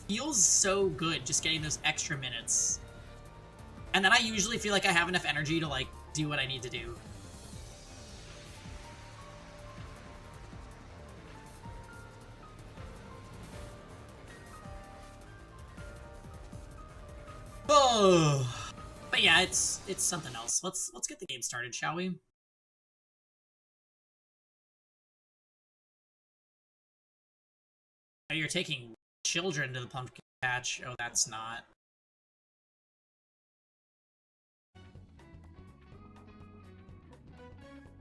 feels so good just getting those extra minutes. And then I usually feel like I have enough energy to, like, do what I need to do. Oh, but yeah, it's something else. Let's get the game started, shall we? Oh, you're taking children to the pumpkin patch. Oh, that's not.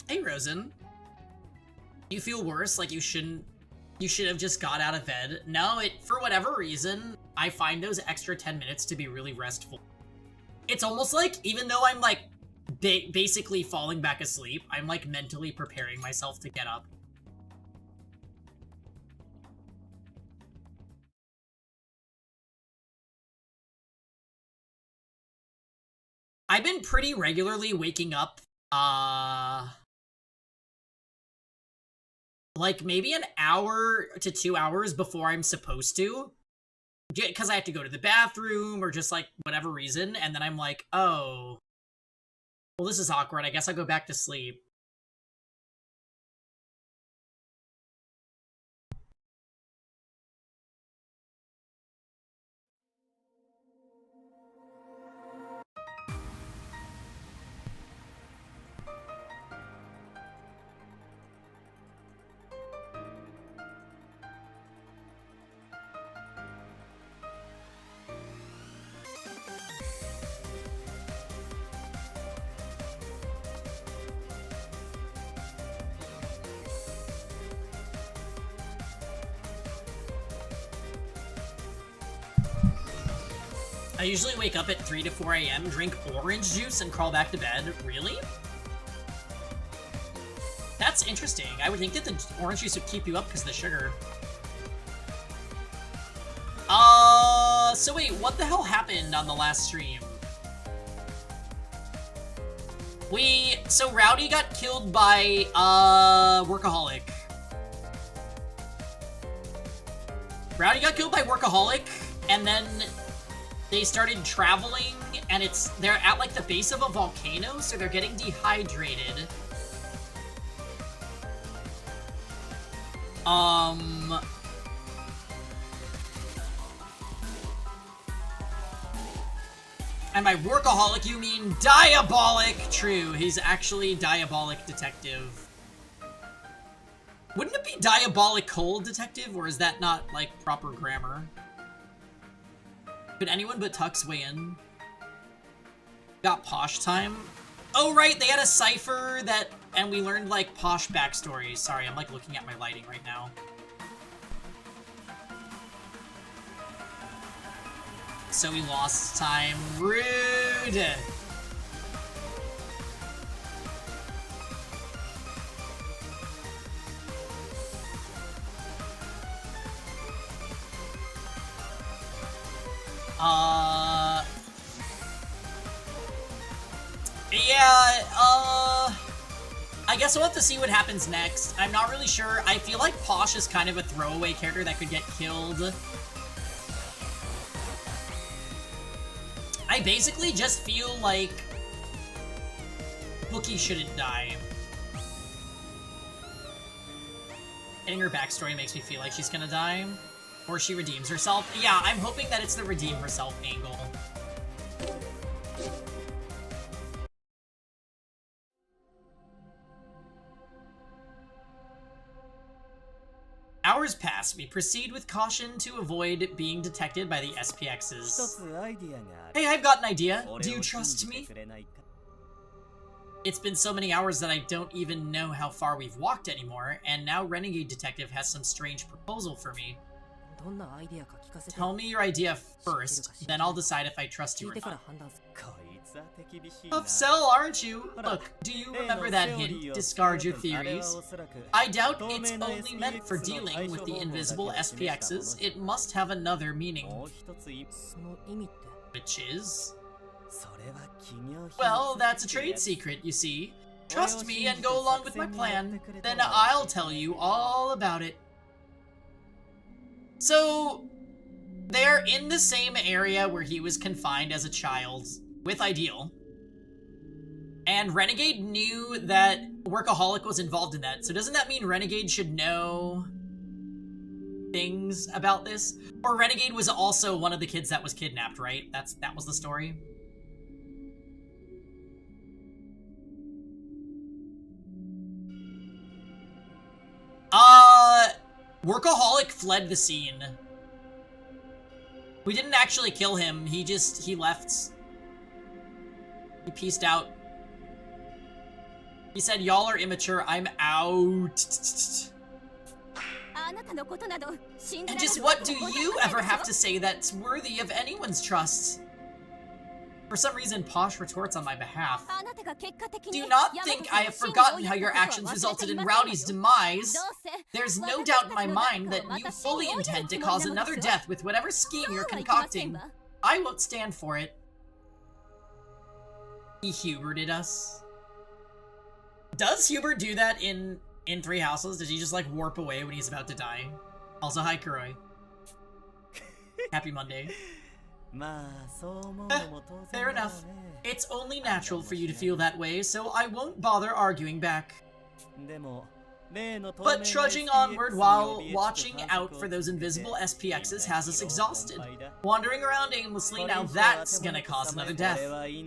Hey, Rosen. You feel worse? Like you should have just got out of bed? No, for whatever reason, I find those extra 10 minutes to be really restful. It's almost like, even though I'm like basically falling back asleep, I'm like mentally preparing myself to get up. I've been pretty regularly waking up, like maybe an hour to 2 hours before I'm supposed to. Because I have to go to the bathroom or just like whatever reason. And then I'm like, oh, well, this is awkward. I guess I'll go back to sleep. I usually wake up at 3 to 4 a.m., drink orange juice, and crawl back to bed. Really? That's interesting. I would think that the orange juice would keep you up because of the sugar. So wait, what the hell happened on the last stream? So Rowdy got killed by, Workaholic. Rowdy got killed by Workaholic, and then they started traveling, and they're at, like, the base of a volcano, so they're getting dehydrated. And by workaholic, you mean diabolic! True, he's actually diabolic detective. Wouldn't it be diabolic cold detective, or is that not, like, proper grammar? Could anyone but Tux weigh in? Got Posh time? Oh, right, they had a cipher and we learned, like, Posh backstory. Sorry, I'm, like, looking at my lighting right now. So we lost time. Rude! Yeah, I guess we'll have to see what happens next. I'm not really sure. I feel like Posh is kind of a throwaway character that could get killed. I basically just feel like Bookie shouldn't die. Getting her backstory makes me feel like she's gonna die. Or she redeems herself. Yeah, I'm hoping that it's the redeem herself angle. Hours pass. We proceed with caution to avoid being detected by the SPXs. Hey, I've got an idea. Do you trust me? It's been so many hours that I don't even know how far we've walked anymore, and now Renegade Detective has some strange proposal for me. Tell me your idea first, then I'll decide if I trust you or not. Tough sell, aren't you? Look, do you remember that hint? Discard your theories. I doubt it's only meant for dealing with the invisible SPXs. It must have another meaning. Which is? Well, that's a trade secret, you see. Trust me and go along with my plan. Then I'll tell you all about it. So, they're in the same area where he was confined as a child with Ideal. And Renegade knew that Workaholic was involved in that. So doesn't that mean Renegade should know things about this? Or Renegade was also one of the kids that was kidnapped, right? That was the story. Workaholic fled the scene. We didn't actually kill him. He left. He peaced out. He said, y'all are immature, I'm out. And just what do you ever have to say that's worthy of anyone's trust? For some reason, Posh retorts on my behalf. Do not think I have forgotten how your actions resulted in Rowdy's demise. There's no doubt in my mind that you fully intend to cause another death with whatever scheme you're concocting. I won't stand for it. He Huberted us. Does Hubert do that in Three Houses? Does he just, like, warp away when he's about to die? Also, hi, Kuroi. Happy Monday. Fair enough. It's only natural for you to feel that way, so I won't bother arguing back. But trudging onward while watching out for those invisible SPXs has us exhausted. Wandering around aimlessly, now that's gonna cause another death.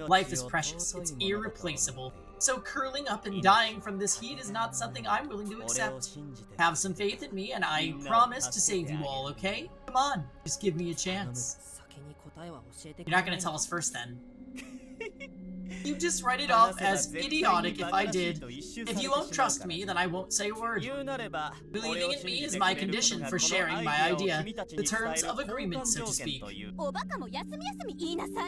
Life is precious, it's irreplaceable. So curling up and dying from this heat is not something I'm willing to accept. Have some faith in me and I promise to save you all, okay? Come on, just give me a chance. You're not gonna tell us first then. You just write it off as idiotic if I did. If you won't trust me, then I won't say a word. Believing in me is my condition for sharing my idea, the terms of agreement, so to speak.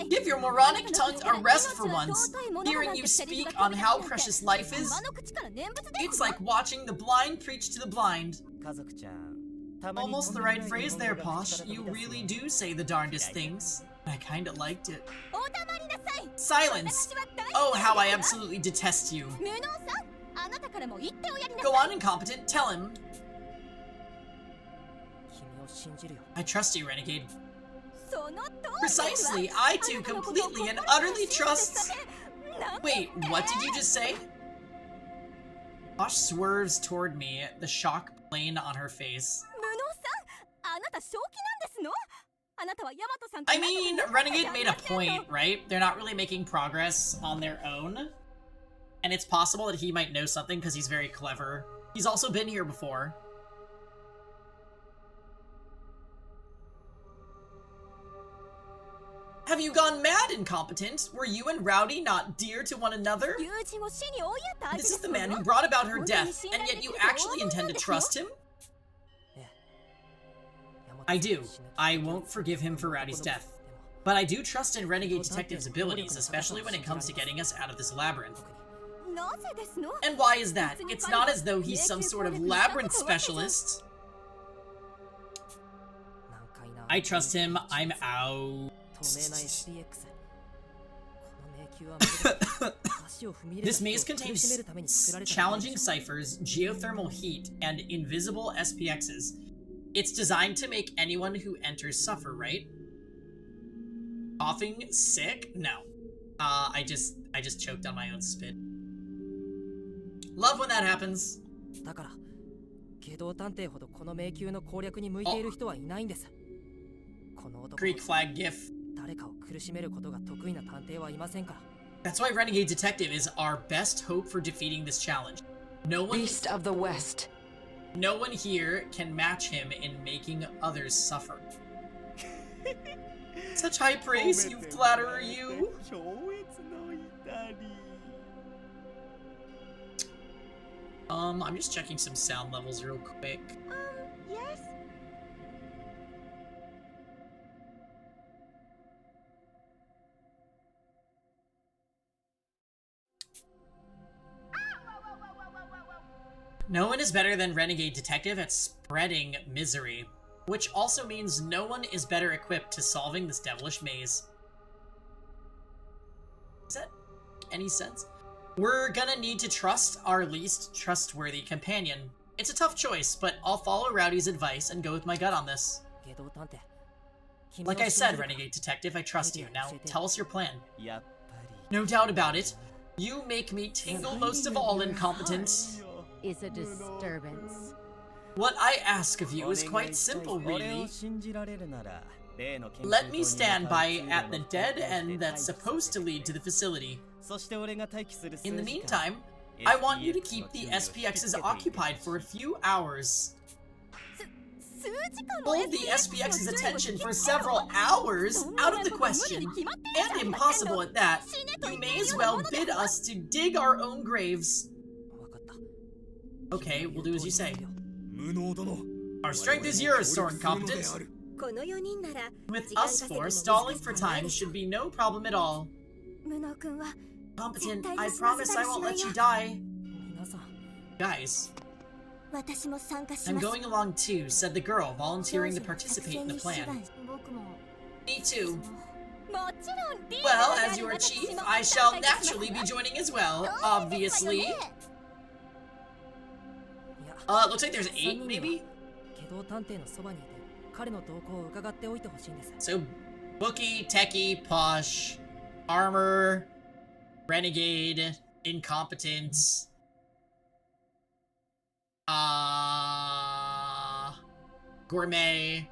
Give your moronic tongue a rest for once. Hearing you speak on how precious life is, it's like watching the blind preach to the blind. Almost the right phrase there, Posh. You really do say the darndest things. I kinda liked it. Silence! Oh, how I absolutely detest you. Go on, incompetent, tell him. I trust you, Renegade. Precisely, I too completely and utterly trust... Wait, what did you just say? Posh swerves toward me, the shock plain on her face. I mean, Renegade made a point, right? They're not really making progress on their own. And it's possible that he might know something because he's very clever. He's also been here before. Have you gone mad, incompetent? Were you and Rowdy not dear to one another? This is the man who brought about her death, and yet you actually intend to trust him? I do. I won't forgive him for Rowdy's death. But I do trust in Renegade Detective's abilities, especially when it comes to getting us out of this labyrinth. And why is that? It's not as though he's some sort of labyrinth specialist. I trust him. I'm out. This maze contains challenging ciphers, geothermal heat, and invisible SPXs. It's designed to make anyone who enters suffer, right? Coughing? Sick? No. I just choked on my own spit. Love when that happens. Greek flag gif. That's why Renegade Detective is our best hope for defeating this challenge. No one... Beast of the West. No one here can match him in making others suffer. Such high praise, you flatterer, you! I'm just checking some sound levels real quick. Yes? No one is better than Renegade Detective at spreading misery, which also means no one is better equipped to solving this devilish maze. Does that make any sense? We're gonna need to trust our least trustworthy companion. It's a tough choice, but I'll follow Rowdy's advice and go with my gut on this. Like I said, Renegade Detective, I trust you. Now, tell us your plan. No doubt about it. You make me tingle most of all, incompetent. Is a disturbance. What I ask of you is quite simple, really. Let me stand by at the dead end that's supposed to lead to the facility. In the meantime, I want you to keep the SPXs occupied for a few hours. Hold the SPX's attention for several hours? Out of the question. And impossible at that. You may as well bid us to dig our own graves. Okay, we'll do as you say. Our strength is yours, Soren Competent. With us four, stalling for time should be no problem at all. Competent, I promise I won't let you die. Guys. I'm going along too, said the girl, volunteering to participate in the plan. Me too. Well, as your chief, I shall naturally be joining as well, obviously. Looks like there's 8, maybe? So, Bookie, Techie, Posh, Armor, Renegade, Incompetence, Gourmet.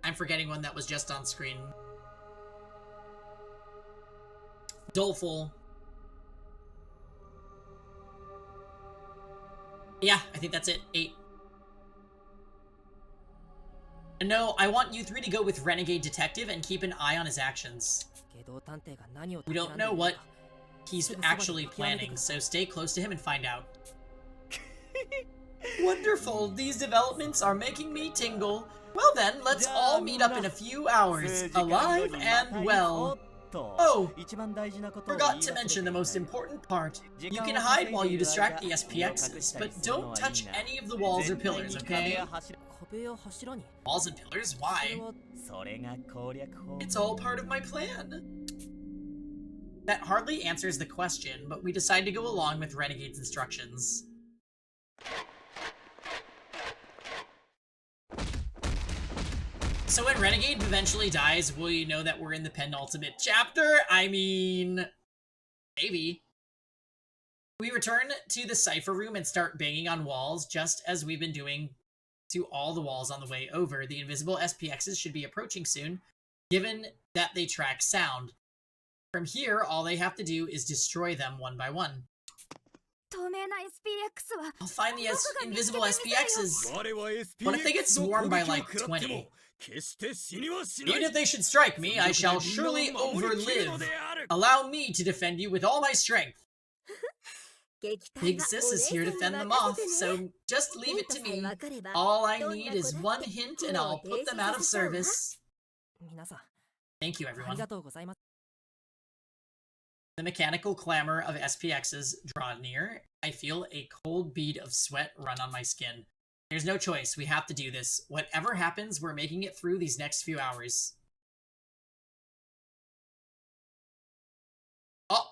I'm forgetting one that was just on screen. Doleful. Yeah, I think that's it. 8. And no, I want you 3 to go with Renegade Detective and keep an eye on his actions. We don't know what he's actually planning, so stay close to him and find out. Wonderful! These developments are making me tingle. Well then, let's all meet up in a few hours, alive and well. Oh, forgot to mention the most important part. You can hide while you distract the SPXs, but don't touch any of the walls or pillars, okay? Walls and pillars? Why? It's all part of my plan. That hardly answers the question, but we decide to go along with Renegade's instructions. So when Renegade eventually dies, will you know that we're in the penultimate chapter? I mean, maybe. We return to the cipher room and start banging on walls, just as we've been doing to all the walls on the way over. The invisible SPXs should be approaching soon, given that they track sound. From here, all they have to do is destroy them one by one. I'll find the invisible SPXs. What if they get swarmed by like 20? Even if they should strike me, I shall surely overlive. Allow me to defend you with all my strength. Big Sis is here to fend them off, so just leave it to me. All I need is one hint and I'll put them out of service. Thank you, everyone. The mechanical clamor of SPXs draw near. I feel a cold bead of sweat run on my skin. There's no choice. We have to do this. Whatever happens, we're making it through these next few hours. Oh!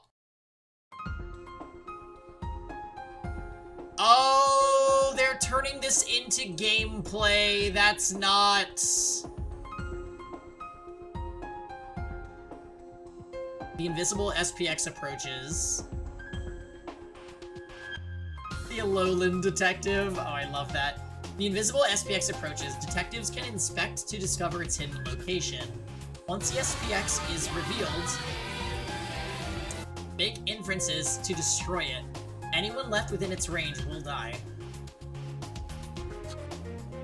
Oh, they're turning this into gameplay. That's not... The invisible SPX approaches. The Alolan detective. Oh, I love that. The invisible SPX approaches. Detectives can inspect to discover its hidden location. Once the SPX is revealed, make inferences to destroy it. Anyone left within its range will die.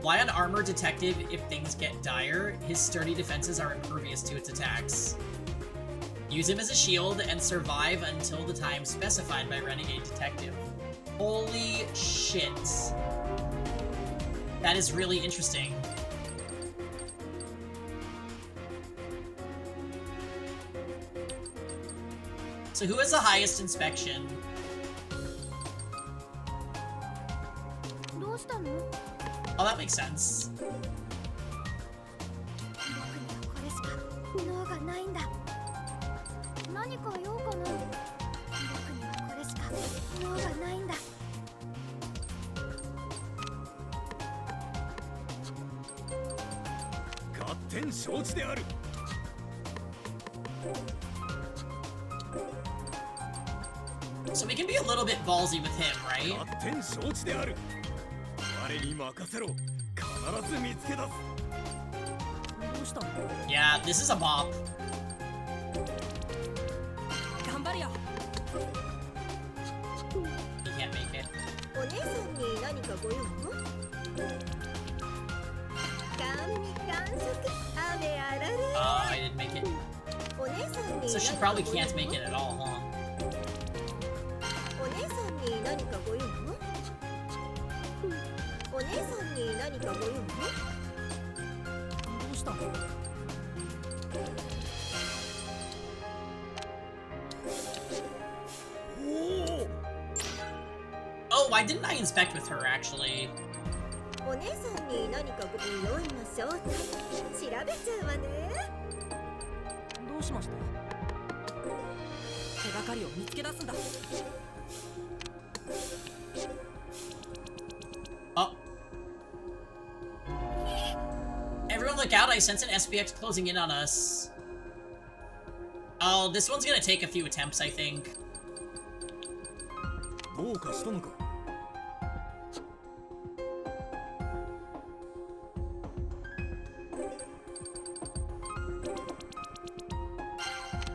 Fly on Armor Detective if things get dire. His sturdy defenses are impervious to its attacks. Use him as a shield and survive until the time specified by Renegade Detective. Holy shit. That is really interesting. So who has the highest inspection? Oh, that makes sense. 点承知である。 So we can be a little bit ballsy with him, right? 勝点承知である。我に任せろ。必ず見つけ出す。どうしたの？ Yeah, this is a bop. 頑張るよ。 He can't make it. お姉さんに何かご用？甘味完食、雨あられ。I didn't make it. お姉さんに So she 何か probably ご用？ can't make it at all, huh? お姉さんに何かご用？お姉さんに何かご用？どうしたの？ Oh, why didn't I inspect with her, actually? お姉さんに何かご用意の正体調べちゃうわね。どうしました？手がかりを見つけ出すんだ。 Oh. Everyone look out, I sense an SPX closing in on us. Oh, this one's gonna take a few attempts, I think. どうかしたのか。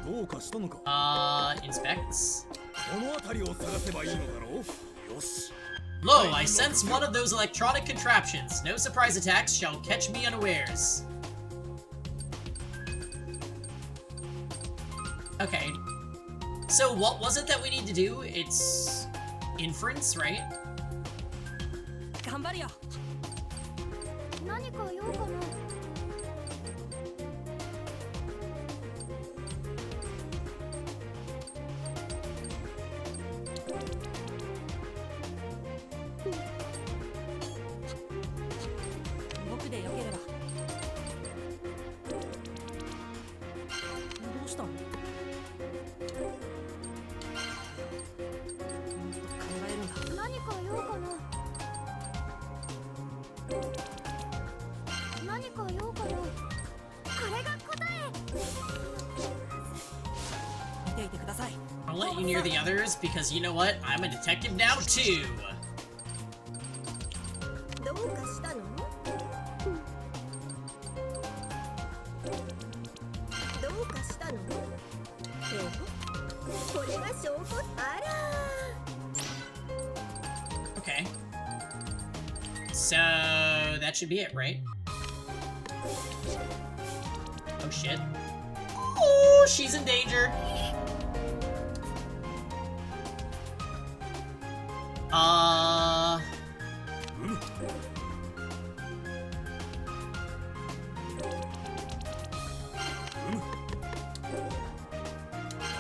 どうかしたのか。 Inspects. この辺りを探せばいいのだろう。よし。 Lo, I sense one of those electronic contraptions. No surprise attacks shall catch me unawares. Okay. So what was it that we need to do? It's inference, right? 頑張るよ。何か用かな？僕でよければ。どうしたの？考えるんだ。何か用かな？何か用かな？これが答え。見ていてください。 I'll let you near the others because you know what? I'm a detective now too. どうかしたの？どうかしたの？これが証拠。あら。 Okay. So that should be it, right? Oh shit. Oh, she's in danger. Uh...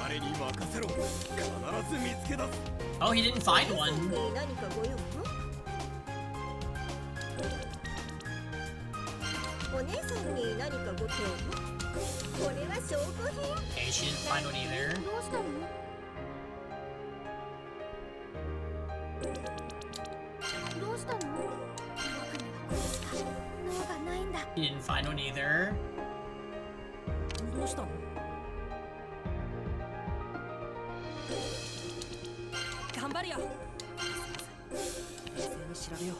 我に任せろ。必ず見つけ出す。 Oh, he didn't find one. 何かご用？お姉さんに何かご用？これは証拠品。 Okay, she didn't find one either. どうしたの？どうしたの？僕にはこれしか脳がないんだ。 He didn't find one either. どうしたの？頑張るよ。冷静に調べよう。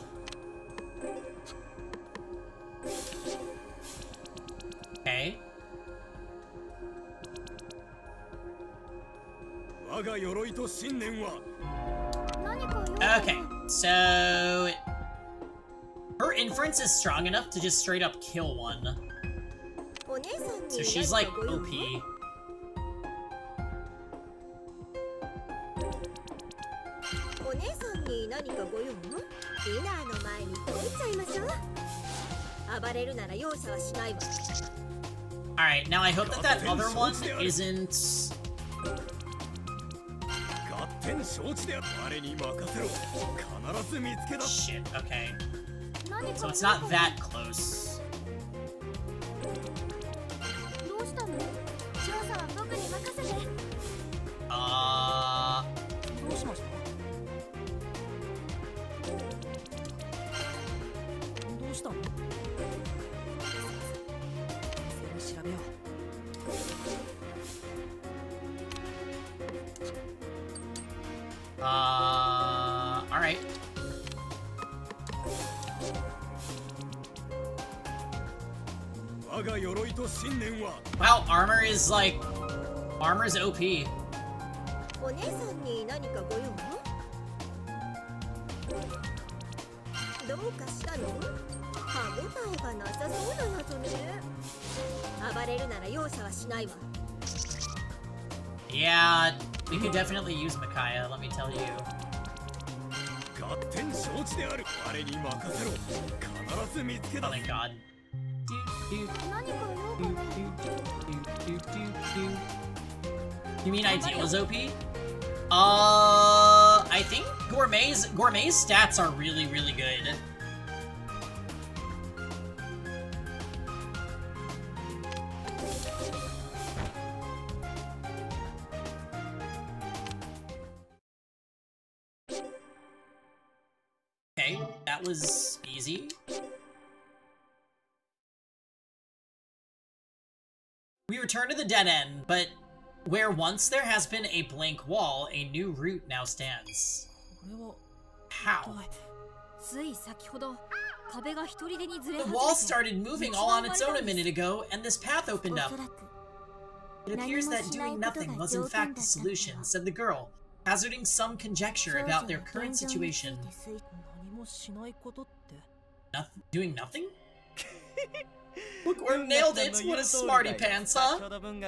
Okay. 我が鎧と信念は。何か用？ Okay, so... Her inference is strong enough to just straight up kill one. お姉さんに So she's like 何かご用？ OP. お姉さんに何かご用？ディナーの前に解いちゃいましょう。暴れるなら容赦はしないわ。 Alright, now I hope that that other one isn't... 合点承知である。我に任せろ。必ず見つけ出す。 Shit, okay. 何か So 用 it's か not な？ that close. どうしたの？調査は僕に任せて。どうしました？どうしたの？我が鎧と信念は Wow, armor's OP. お姉さんに何かご用？どうかしたの？歯ごたえがなさそうだなとね。暴れるなら容赦はしないわ。Yeah, we could definitely use Micaiah, let me tell you. 合点承知である我に任せろ必ず見つけ Oh 出 my す god. 何か用かな？ You mean Ideal's OP? I think Gourmet's stats are really, really good. Okay, that was easy. We return to the dead end, but where once there has been a blank wall, a new route now stands. How? つい先ほど壁が一人でにずれ The 始めて wall started moving all on its own a minute ago, and this path opened お up. そらく It appears that doing nothing was in fact the solution, said the girl, hazarding some conjecture about their current situation. 何もしないことって Doing nothing? Look, we nailed it! What a smarty pants, huh?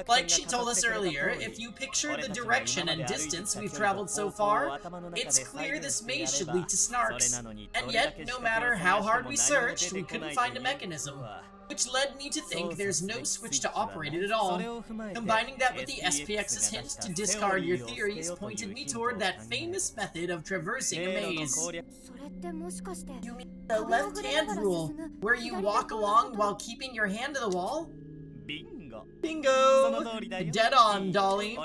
Like she told us earlier, if you picture the direction and distance we've traveled so far, it's clear this maze should lead to Snarks. And yet, no matter how hard we searched, we couldn't find a mechanism. Which led me to think there's no switch to operate it at all. Combining that with the SPX's hint to discard your theories pointed me toward that famous method of traversing a maze. それってもしかして You mean the left hand rule, where you walk along while keeping your hand to the wall? ビンゴ Bingo! Dead on, Dolly.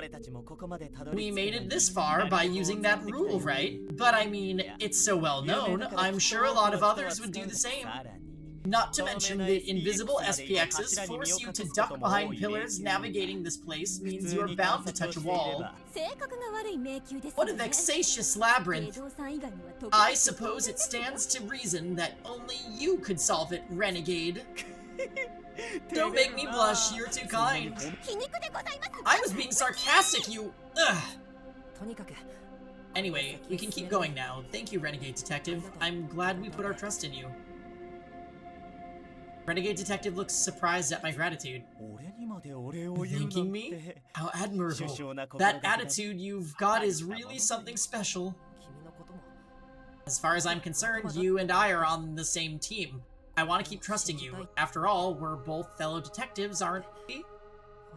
We made it this far by using that rule, right? But I mean, it's so well known, I'm sure a lot of others would do the same. Not to mention the invisible SPXs force you to duck behind pillars. Navigating this place means you're bound to touch a wall. 性格が悪い迷宮です What a ね vexatious 芸 labyrinth. 道さん以外には得 I suppose it stands to reason that only you could solve it, renegade. Don't make me blush, you're too kind. 皮肉でございます I was being sarcastic, you... Ugh. とにかく Anyway, we can keep going now. Thank you, Renegade Detective. I'm glad we put our trust in you. Renegade Detective looks surprised at my gratitude. 俺にまでお礼を言うなん Thanking me? て How admirable. That attitude you've got is really something special. 君のことも As far as I'm concerned, you and I are on the same team. I want to keep trusting you. After all, we're both fellow detectives, aren't we?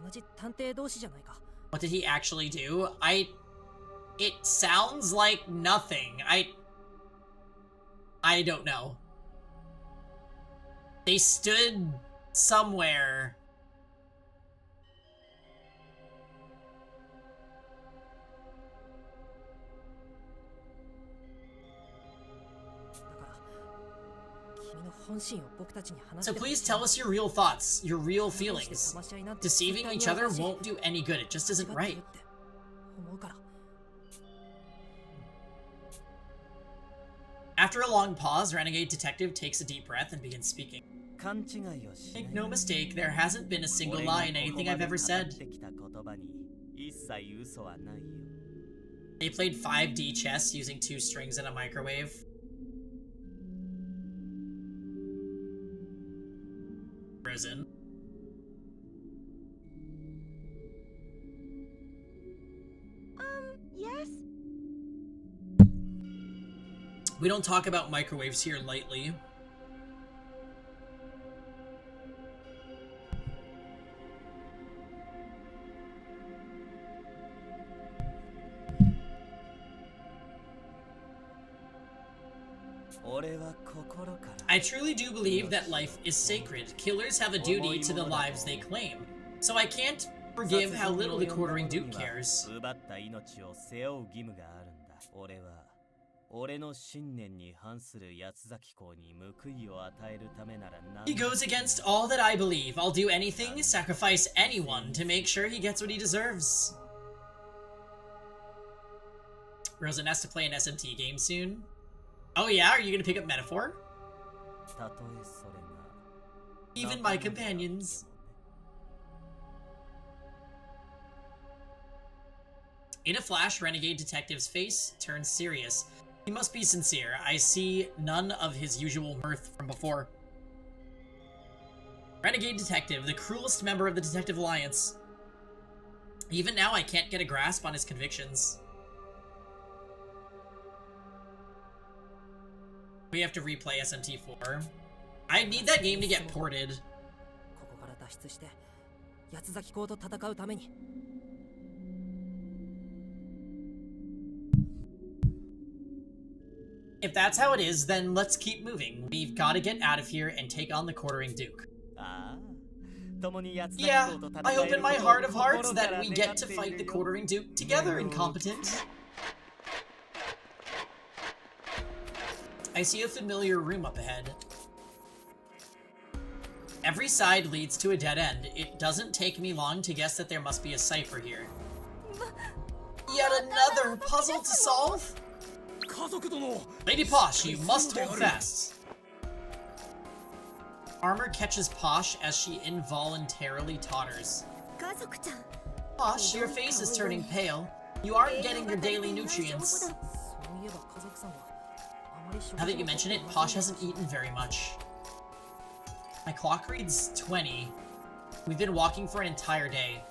同じ探偵同士じゃないか What did he actually do? It sounds like nothing. I don't know. They stood somewhere. So please tell us your real thoughts, your real feelings. Deceiving each other won't do any good, it just isn't right. After a long pause, Renegade Detective takes a deep breath and begins speaking. Make no mistake, there hasn't been a single lie in anything I've ever said. They played 5D chess using 2 strings and a microwave. Prison. Yes? We don't talk about microwaves here lightly. I truly do believe that life is sacred. Killers have a duty to the lives they claim. So I can't forgive how little the quartering Duke cares. He goes against all that I believe. I'll do anything, sacrifice anyone to make sure he gets what he deserves. Rosen has to play an SMT game soon. Oh yeah, are you gonna pick up Metaphor? Even my companions. In a flash, Renegade Detective's face turns serious. He must be sincere. I see none of his usual mirth from before. Renegade Detective, the cruelest member of the Detective Alliance. Even now, I can't get a grasp on his convictions. We have to replay SMT4. I need that game to get ported. ここから脱出して八つ崎校と戦うために If that's how it is, then let's keep moving. We've got to get out of here and take on the Quartering Duke. Yeah, I hope in my heart of hearts that we get to fight the Quartering Duke together, incompetent. I see a familiar room up ahead. Every side leads to a dead end. It doesn't take me long to guess that there must be a cipher here. Yet another puzzle to solve? Lady Posh, you must hold fast. Armor catches Posh as she involuntarily totters. Posh, your face is turning pale. You aren't getting your daily nutrients. Now that you mention it, Posh hasn't eaten very much. My clock reads 20. We've been walking for an entire day.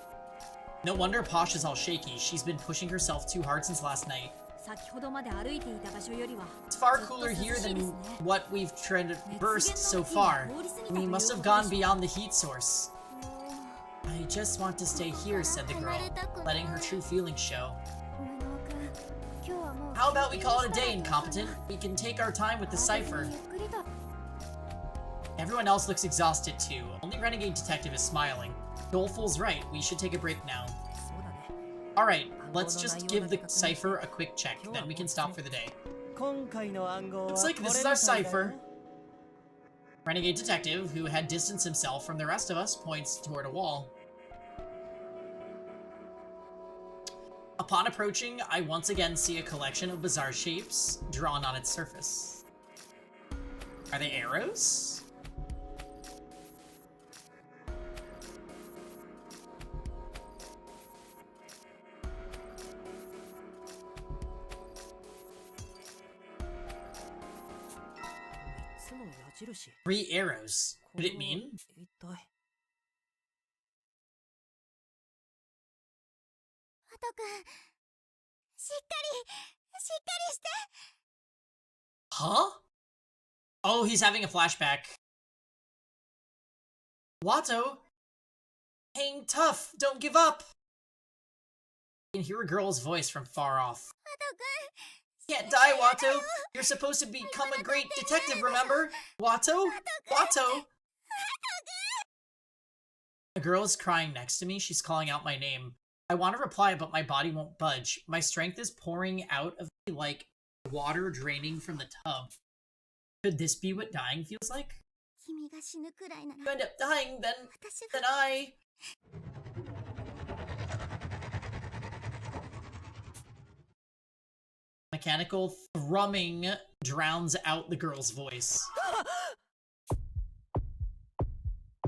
No wonder Posh is all shaky. She's been pushing herself too hard since last night. It's far cooler here than what we've traversed so far. We must have gone beyond the heat source. I just want to stay here, said the girl, letting her true feelings show. How about we call it a day, incompetent? We can take our time with the cipher. Everyone else looks exhausted too. Only Renegade Detective is smiling. Doleful's right, we should take a break now. Alright, let's just give the cipher a quick check, then we can stop for the day. Looks like this is our cipher. Renegade Detective, who had distanced himself from the rest of us, points toward a wall. Upon approaching, I once again see a collection of bizarre shapes drawn on its surface. Are they arrows? Three arrows. Could it mean? Huh? Oh, he's having a flashback. Watto? Hang tough, don't give up! I can hear a girl's voice from far off. Can't die, Watto! You're supposed to become a great detective, remember? Watto? Watto! A girl is crying next to me. She's calling out my name. I want to reply, but my body won't budge. My strength is pouring out of me like water draining from the tub. Could this be what dying feels like? You end up dying, then I... Mechanical thrumming drowns out the girl's voice.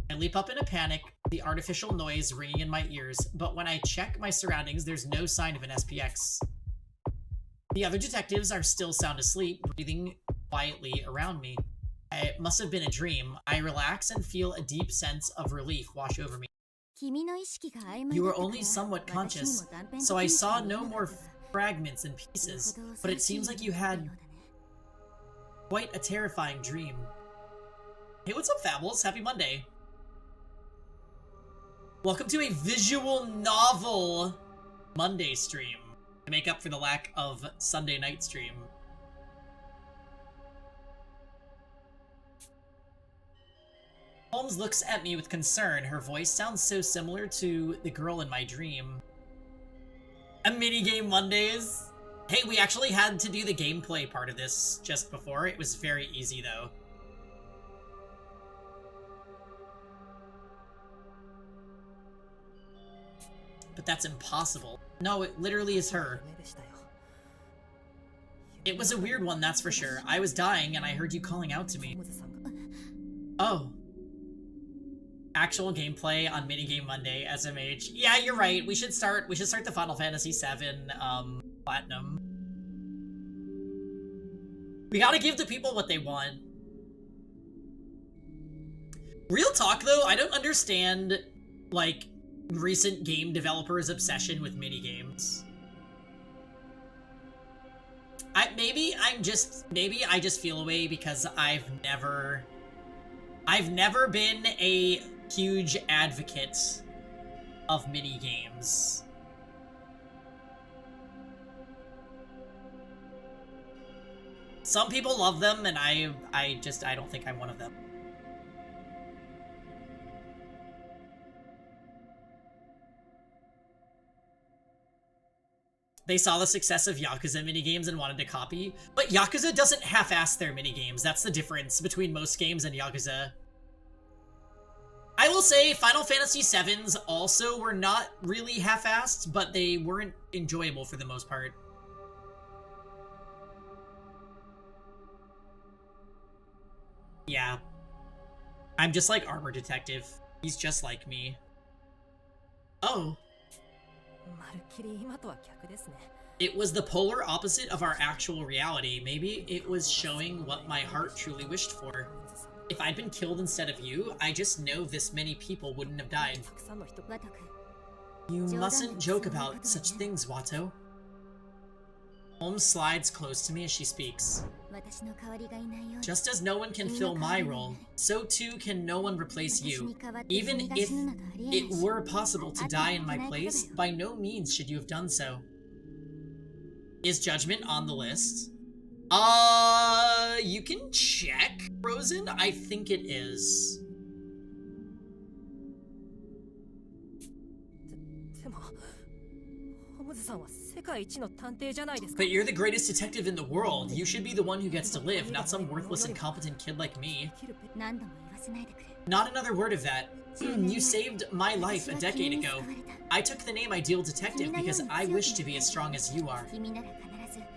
I leap up in a panic, the artificial noise ringing in my ears, but when I check my surroundings, there's no sign of an SPX. The other detectives are still sound asleep, breathing quietly around me. It must have been a dream. I relax and feel a deep sense of relief wash over me. You were only somewhat conscious, so I saw no more fragments and pieces, but it seems like you had quite a terrifying dream. Hey, what's up, Fables? Happy Monday. Welcome to a visual novel Monday stream to make up for the lack of Sunday night stream. Holmes looks at me with concern. Her voice sounds so similar to the girl in my dream. A minigame Mondays? Hey, we actually had to do the gameplay part of this just before. It was very easy, though. But that's impossible. No, it literally is her. It was a weird one, that's for sure. I was dying and I heard you calling out to me. Oh. Actual gameplay on Minigame Monday, SMH. Yeah, you're right. We should start the Final Fantasy VII Platinum. We gotta give the people what they want. Real talk though, I don't understand like recent game developers' obsession with minigames. Maybe I just feel away because I've never been a huge advocate of minigames. Some people love them, and I don't think I'm one of them. They saw the success of Yakuza minigames and wanted to copy, but Yakuza doesn't half-ass their minigames. That's the difference between most games and Yakuza. I will say Final Fantasy VII's also were not really half-assed, but they weren't enjoyable for the most part. Yeah. I'm just like Armor Detective. He's just like me. Oh. It was the polar opposite of our actual reality. Maybe it was showing what my heart truly wished for. If I'd been killed instead of you, I just know this many people wouldn't have died. You mustn't joke about such things, Watto. Holmes slides close to me as she speaks. Just as no one can fill my role, so too can no one replace you. Even if it were possible to die in my place, by no means should you have done so. Is Judgment on the list? You can check, Rosen. I think it is. But you're the greatest detective in the world. You should be the one who gets to live, not some worthless, incompetent kid like me. Not another word of that. You saved my life a decade ago. I took the name Ideal Detective because I wish to be as strong as you are.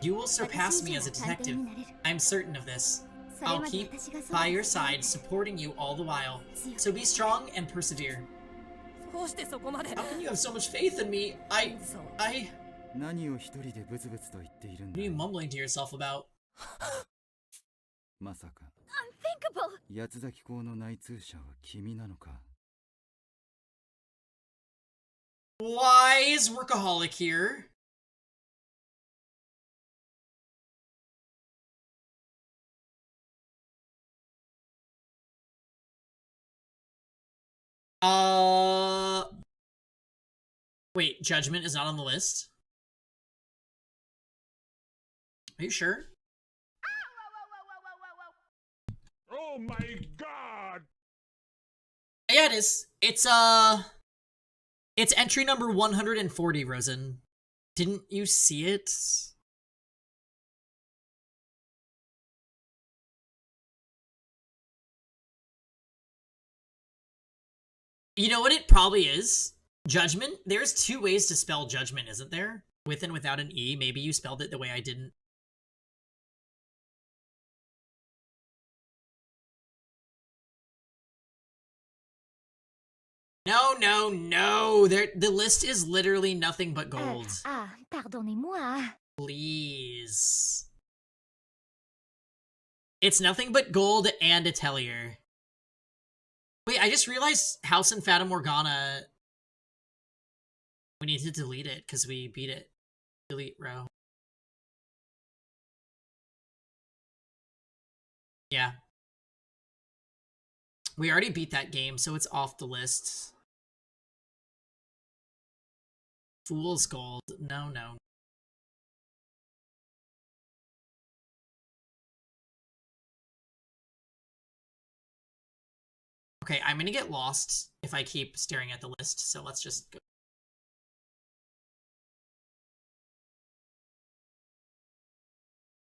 You will surpass me as a detective. I'm certain of this. I'll keep by your side, supporting you all the while. So be strong and persevere. How can you have so much faith in me? What are you mumbling to yourself about? Unthinkable! Why is Workaholic here? Wait, Judgment is not on the list? Are you sure? Oh my god! Yeah, it is. It's entry number 140, Rosen. Didn't you see it? You know what it probably is? Judgment? There's two ways to spell judgment, isn't there? With and without an E. Maybe you spelled it the way I didn't. No, no, no. The list is literally nothing but gold. Pardonnez-moi. Please. It's nothing but gold and Atelier. Wait, I just realized House and Fata Morgana. We need to delete it because we beat it. Delete row. Yeah. We already beat that game, so it's off the list. Fool's Gold. No, no. Okay, I'm gonna get lost if I keep staring at the list, so let's just go.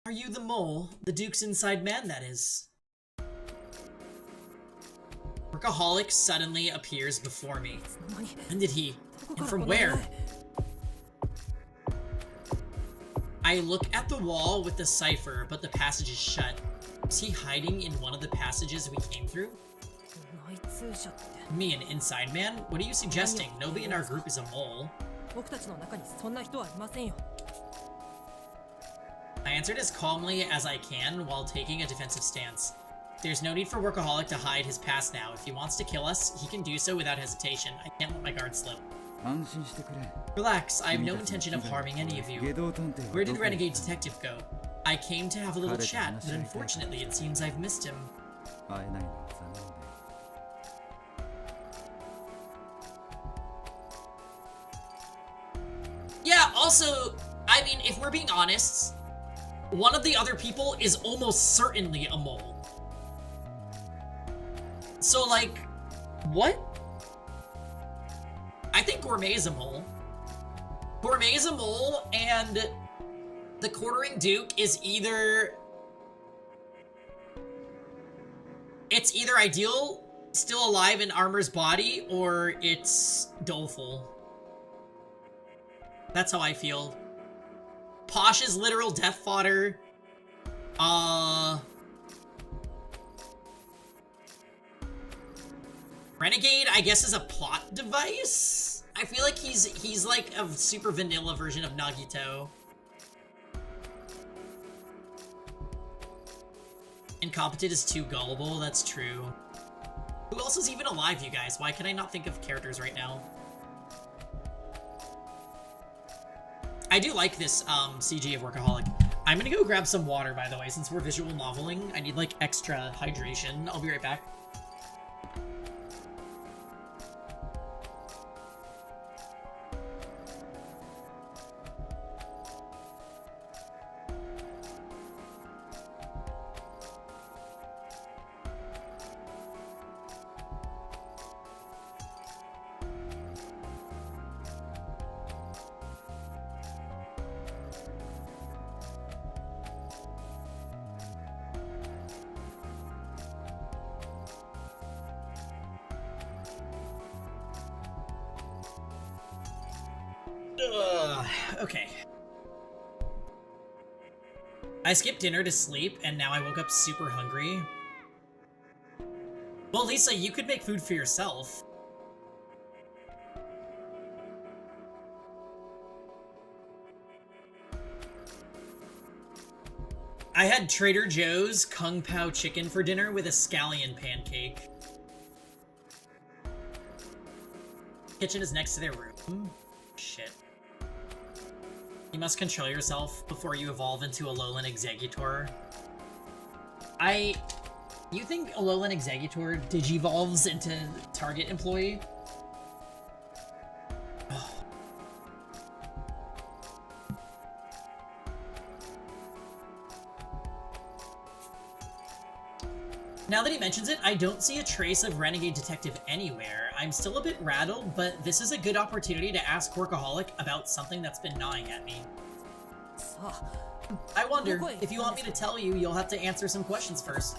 Are you the mole? The Duke's inside man, that is. Workaholic suddenly appears before me. When did he? And from where? I look at the wall with the cipher, but the passage is shut. Is he hiding in one of the passages we came through? Me, an inside man? What are you suggesting? Nobody in our group is a mole. 僕たちの中にそんな人はいませんよ。 I answered as calmly as I can while taking a defensive stance. There's no need for Workaholic to hide his past now. If he wants to kill us, he can do so without hesitation. I can't let my guard slip. Relax, I have no intention of harming any of you. Where did Renegade Detective go? I came to have a little chat, but unfortunately it seems I've missed him. Yeah, also, I mean, if we're being honest, one of the other people is almost certainly a mole. So, like, what? I think Gourmet is a mole. Gourmet is a mole, and the Quartering Duke is either... It's either Ideal, still alive in Armor's body, or it's Doleful. That's how I feel. Posh is literal death fodder. Renegade, I guess, is a plot device? I feel like he's like a super vanilla version of Nagito. Incompetent is too gullible, that's true. Who else is even alive, you guys? Why can I not think of characters right now? I do like this CG of Workaholic. I'm gonna go grab some water, by the way, since we're visual noveling. I need, like, extra hydration. I'll be right back. Okay. I skipped dinner to sleep, and now I woke up super hungry. Well, Lisa, you could make food for yourself. I had Trader Joe's Kung Pao chicken for dinner with a scallion pancake. Kitchen is next to their room. Shit. You must control yourself before you evolve into a Alolan Executor. You think Alolan Executor digivolves into Target employee? Oh. Now that he mentions it, I don't see a trace of Renegade Detective anywhere. I'm still a bit rattled, but this is a good opportunity to ask Workaholic about something that's been gnawing at me. I wonder, if you want me to tell you, you'll have to answer some questions first.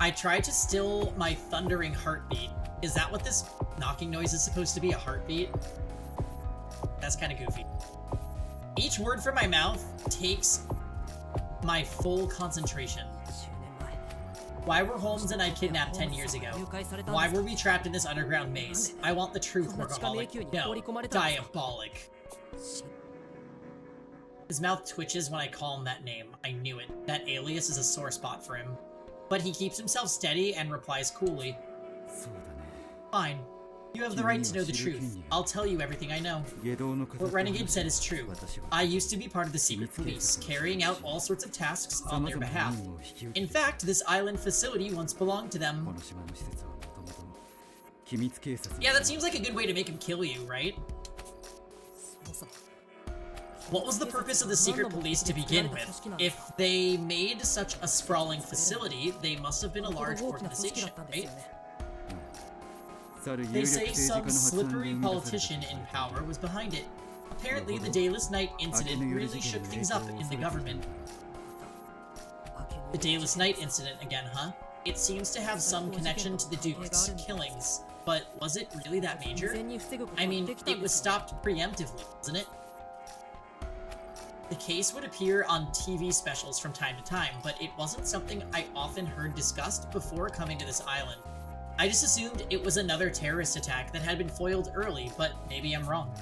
I tried to still my thundering heartbeat. Is that what this knocking noise is supposed to be, a heartbeat? That's kind of goofy. Each word from my mouth takes my full concentration. Why were Holmes and I kidnapped 10 years ago? Why were we trapped in this underground maze? I want the truth, Workaholic. No, diabolic. His mouth twitches when I call him that name. I knew it. That alias is a sore spot for him. But he keeps himself steady and replies coolly. Fine. You have the right to know the truth. I'll tell you everything I know. What Renegade said is true. I used to be part of the secret police, carrying out all sorts of tasks on their behalf. In fact, this island facility once belonged to them. Yeah, that seems like a good way to make him kill you, right? What was the purpose of the secret police to begin with? If they made such a sprawling facility, they must have been a large organization, right? They say some slippery politician in power was behind it. Apparently, the Dayless Night incident really shook things up in the government. The Dayless Night incident again, huh? It seems to have some connection to the Duke's killings, but was it really that major? I mean, it was stopped preemptively, wasn't it? The case would appear on TV specials from time to time, but it wasn't something I often heard discussed before coming to this island. I just assumed it was another terrorist attack that had been foiled early, but maybe I'm wrong.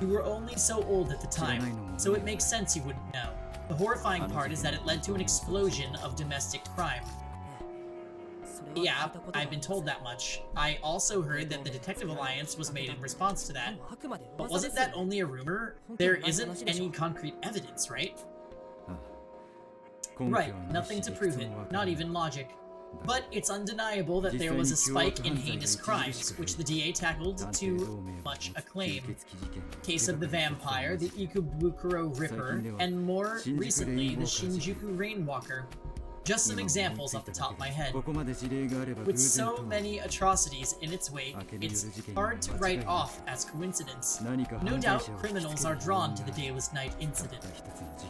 You were only so old at the time, so it makes sense you wouldn't know. The horrifying part is that it led to an explosion of domestic crime. Yeah, I've been told that much. I also heard that the Detective Alliance was made in response to that. But wasn't that only a rumor? There isn't any concrete evidence, right? Right, nothing to prove it, not even logic. But it's undeniable that there was a spike in heinous crimes, which the DA tackled to much acclaim. Case of the vampire, the Ikebukuro Ripper, and more recently, the Shinjuku Rainwalker. Just some examples off the top of my head. With so many atrocities in its wake, it's hard to write off as coincidence. No doubt criminals are drawn to the Dayless Night incident.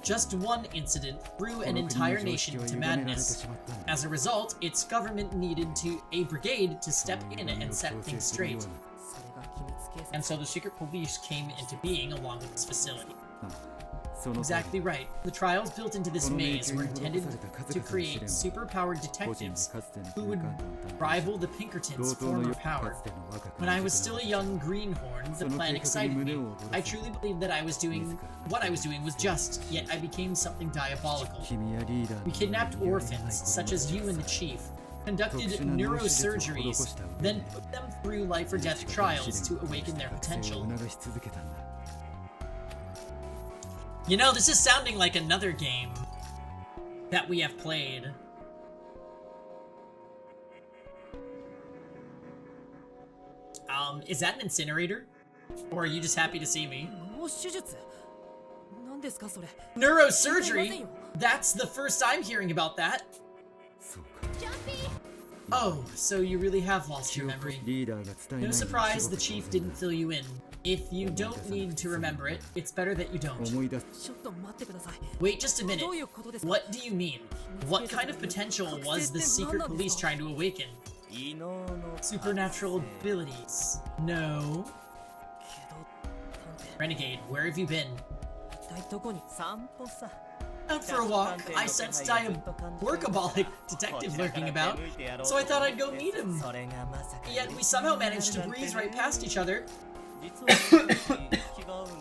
Just one incident threw an entire nation to madness. As a result, its government needed a brigade to step in and set things straight. And so the secret police came into being along with this facility. Exactly right. The trials built into this maze were intended to create super-powered detectives who would rival the Pinkertons' former power. When I was still a young greenhorn, the plan excited me. I truly believed that what I was doing was just, yet I became something diabolical. We kidnapped orphans, such as you and the chief, conducted neurosurgeries, then put them through life-or-death trials to awaken their potential. You know, this is sounding like another game that we have played. Is that an incinerator? Or are you just happy to see me? Neurosurgery? That's the first I'm hearing about that. Oh, so you really have lost your memory. No surprise the chief didn't fill you in. If you don't need to remember it, it's better that you don't. Wait just a minute. What do you mean? What kind of potential was the secret police trying to awaken? Supernatural abilities. No. Renegade, where have you been? Out for a walk. I sensed a workaholic detective lurking about, so I thought I'd go meet him. Yet we somehow managed to breeze right past each other.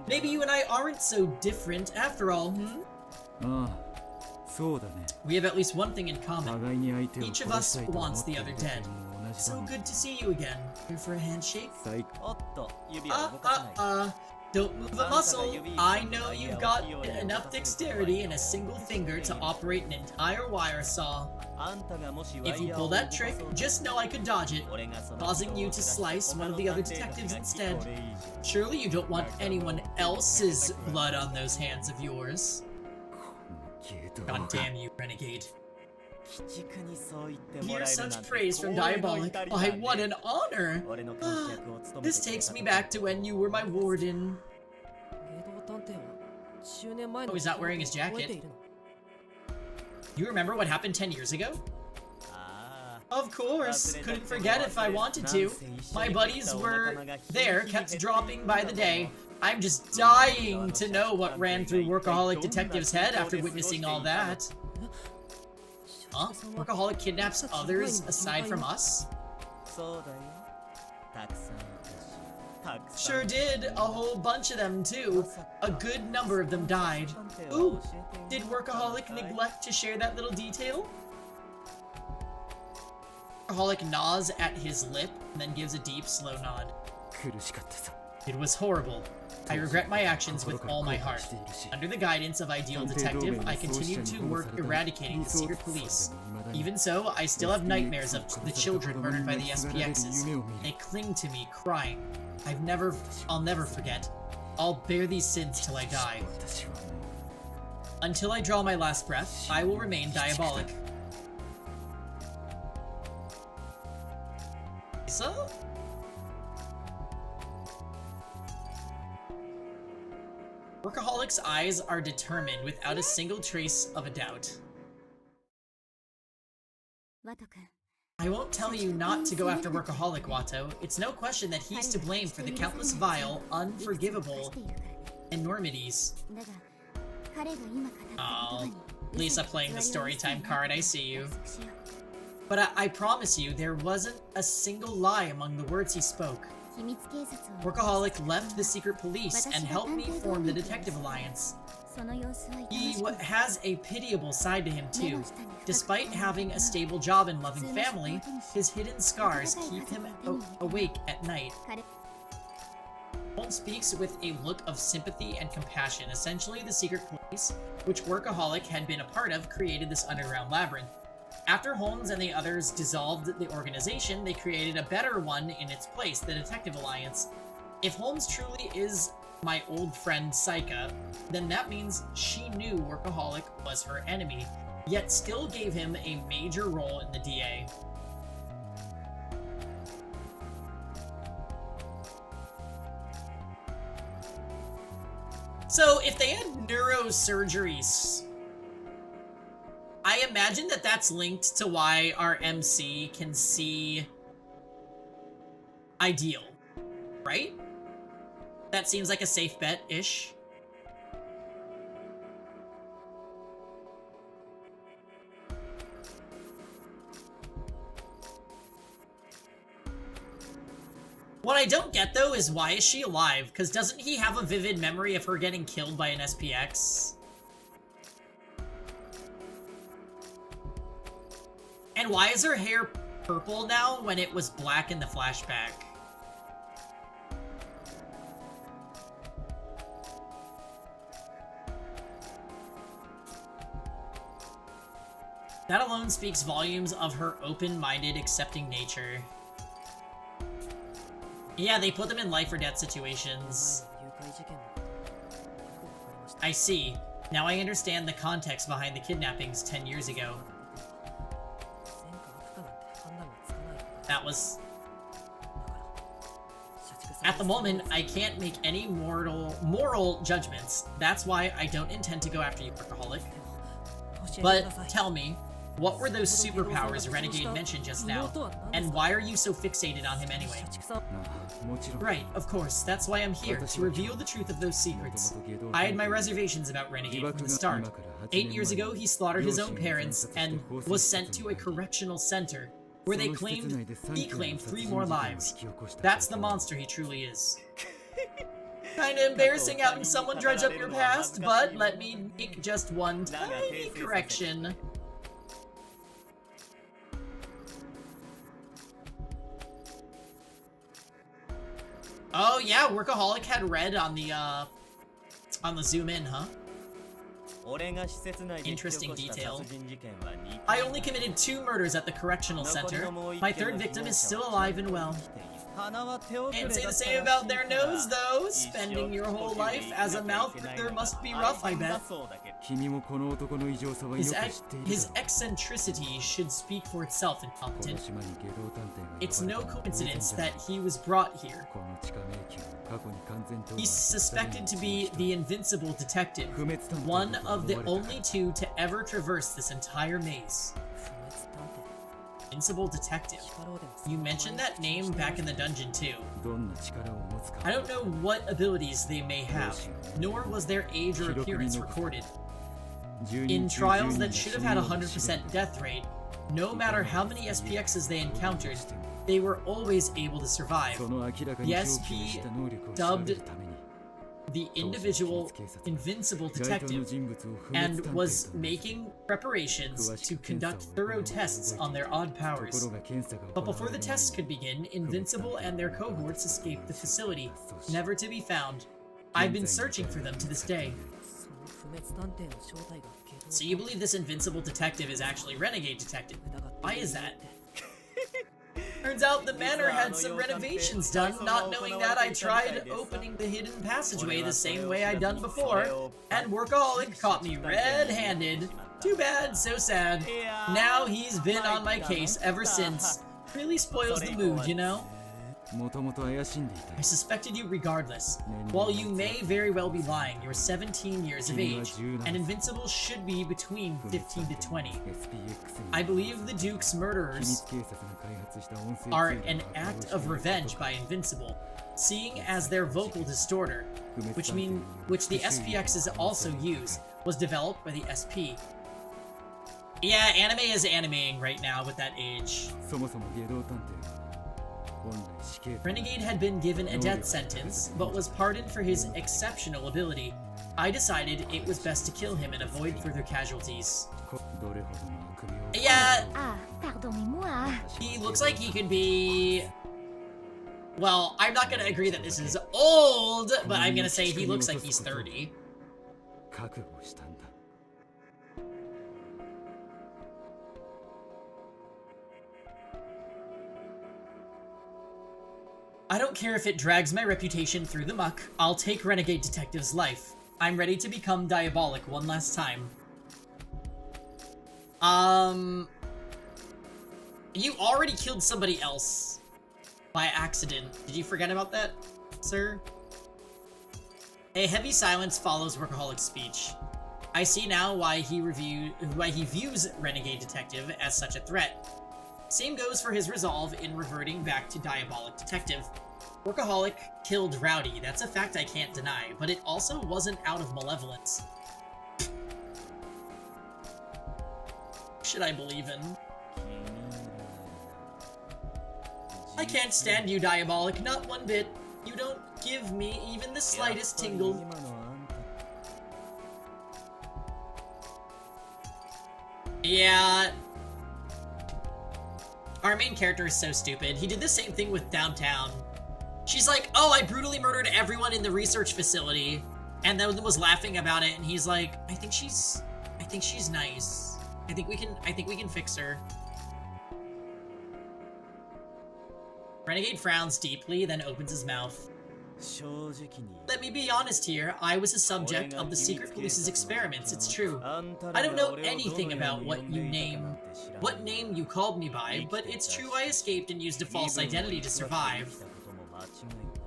Maybe you and I aren't so different after all, We have at least one thing in common. Each of us wants the other dead. So good to see you again. Here for a handshake? Don't move a muscle. I know you've got enough dexterity in a single finger to operate an entire wire saw. If you pull that trick, just know I could dodge it, causing you to slice one of the other detectives instead. Surely you don't want anyone else's blood on those hands of yours. God damn you, Renegade. Hear such praise from Diabolic. Why, what an honor! This takes me back to when you were my warden. Oh, he's not wearing his jacket. You remember what happened 10 years ago? Of course, couldn't forget if I wanted to. My buddies were there, kept dropping by the day. I'm just dying to know what ran through Workaholic Detective's head after witnessing all that. Huh? Workaholic kidnaps others aside from us? Sure did. A whole bunch of them, too. A good number of them died. Ooh, did Workaholic neglect to share that little detail? Workaholic gnaws at his lip and then gives a deep, slow nod. It was horrible. I regret my actions with all my heart. Under the guidance of Ideal Detective, I continued to work eradicating the secret police. Even so, I still have nightmares of the children murdered by the SPXs. They cling to me, crying. I'll never forget. I'll bear these sins till I die. Until I draw my last breath, I will remain Diabolic. So? Workaholic's eyes are determined without a single trace of a doubt. I won't tell you not to go after Workaholic, Watto. It's no question that he's to blame for the countless vile, unforgivable enormities. だが彼が今語った言 Oh, 葉に Lisa playing the storytime card, I see you. 約束しよう But I promise you, there wasn't a single lie among the words he spoke. 秘密警察を Workaholic left the secret police and helped me form the Detective Alliance. その様子は He 痛ましく has a pitiable side to him too. Despite having a stable job and loving family, his hidden scars keep him awake at night. 彼 Holmes speaks with a look of sympathy and compassion. Essentially, the secret police, which Workaholic had been a part of, created this underground labyrinth. After Holmes and the others dissolved the organization, they created a better one in its place, the Detective Alliance. If Holmes truly is my old friend Saika, then that means she knew Workaholic was her enemy, yet still gave him a major role in the DA. So, if they had neurosurgeries, I imagine that that's linked to why our MC can see Ideal, right? That seems like a safe bet-ish. What I don't get, though, is why is she alive? Because doesn't he have a vivid memory of her getting killed by an SPX? And why is her hair purple now when it was black in the flashback? That alone speaks volumes of her open-minded, accepting nature. Yeah, they put them in life or death situations. I see. Now I understand the context behind the kidnappings 10 years ago. That was... At the moment, I can't make any moral judgments. That's why I don't intend to go after you, Workaholic. But tell me, what were those superpowers Renegade mentioned just now? And why are you so fixated on him anyway? Right, of course. That's why I'm here, to reveal the truth of those secrets. I had my reservations about Renegade from the start. 8 years ago, he slaughtered his own parents and was sent to a correctional center, where he claimed 3 more lives. That's the monster he truly is. Kinda embarrassing having someone dredge up your past, but let me make just one tiny correction. Oh yeah, Workaholic had red on the zoom in, huh? Interesting detail. I only committed 2 murders at the correctional center. My 3rd victim is still alive and well. Can't say the same about their nose, though. Spending your whole life as a mouth breather must be rough, I bet. His eccentricity should speak for itself, incompetent. It's no coincidence that he was brought here. He's suspected to be the Invincible Detective, one of the only 2 to ever traverse this entire maze. Invincible Detective. You mentioned that name back in the dungeon too. I don't know what abilities they may have, nor was their age or appearance recorded. In trials that should have had a 100% death rate, no matter how many SPXs they encountered, they were always able to survive. The SP dubbed the individual Invincible Detective and was making preparations to conduct thorough tests on their odd powers. But before the tests could begin, Invincible and their cohorts escaped the facility, never to be found. I've been searching for them to this day. So you believe this Invincible Detective is actually Renegade Detective? Why is that? Turns out the manor had some renovations done. Not knowing that, I tried opening the hidden passageway the same way I'd done before, and Workaholic caught me red-handed. Too bad, so sad. Now he's been on my case ever since. Really spoils the mood, you know? I suspected you regardless. While you may very well be lying, you're 17 years of age, and Invincible should be between 15 to 20. I believe the Duke's murderers are an act of revenge by Invincible, seeing as their vocal distorter. which the SPXs also use, was developed by the SP. Yeah, anime is animating right now with that age. Renegade had been given a death sentence, but was pardoned for his exceptional ability. I decided it was best to kill him and avoid further casualties. Yeah, Ah, pardonnez-moi. he looks like he could be... Well, I'm not gonna agree that this is old, but I'm gonna say he looks like he's 30. I don't care if it drags my reputation through the muck. I'll take Renegade Detective's life. I'm ready to become diabolic one last time. You already killed somebody else by accident. Did you forget about that, sir? A heavy silence follows Workaholic's speech. I see now why he views Renegade Detective as such a threat. Same goes for his resolve in reverting back to Diabolic Detective. Workaholic killed Rowdy, that's a fact I can't deny, but it also wasn't out of malevolence. Should I believe in? I can't stand you, Diabolic, not one bit. You don't give me even the slightest tingle. Yeah. Our main character is so stupid. He did the same thing with Downtown. She's like, oh, I brutally murdered everyone in the research facility, and then was laughing about it, and he's like, I think she's nice. I think we can fix her. Renegade frowns deeply, then opens his mouth. Let me be honest here, I was a subject of the secret police's experiments, it's true. I don't know anything about what name you called me by, but it's true I escaped and used a false identity to survive.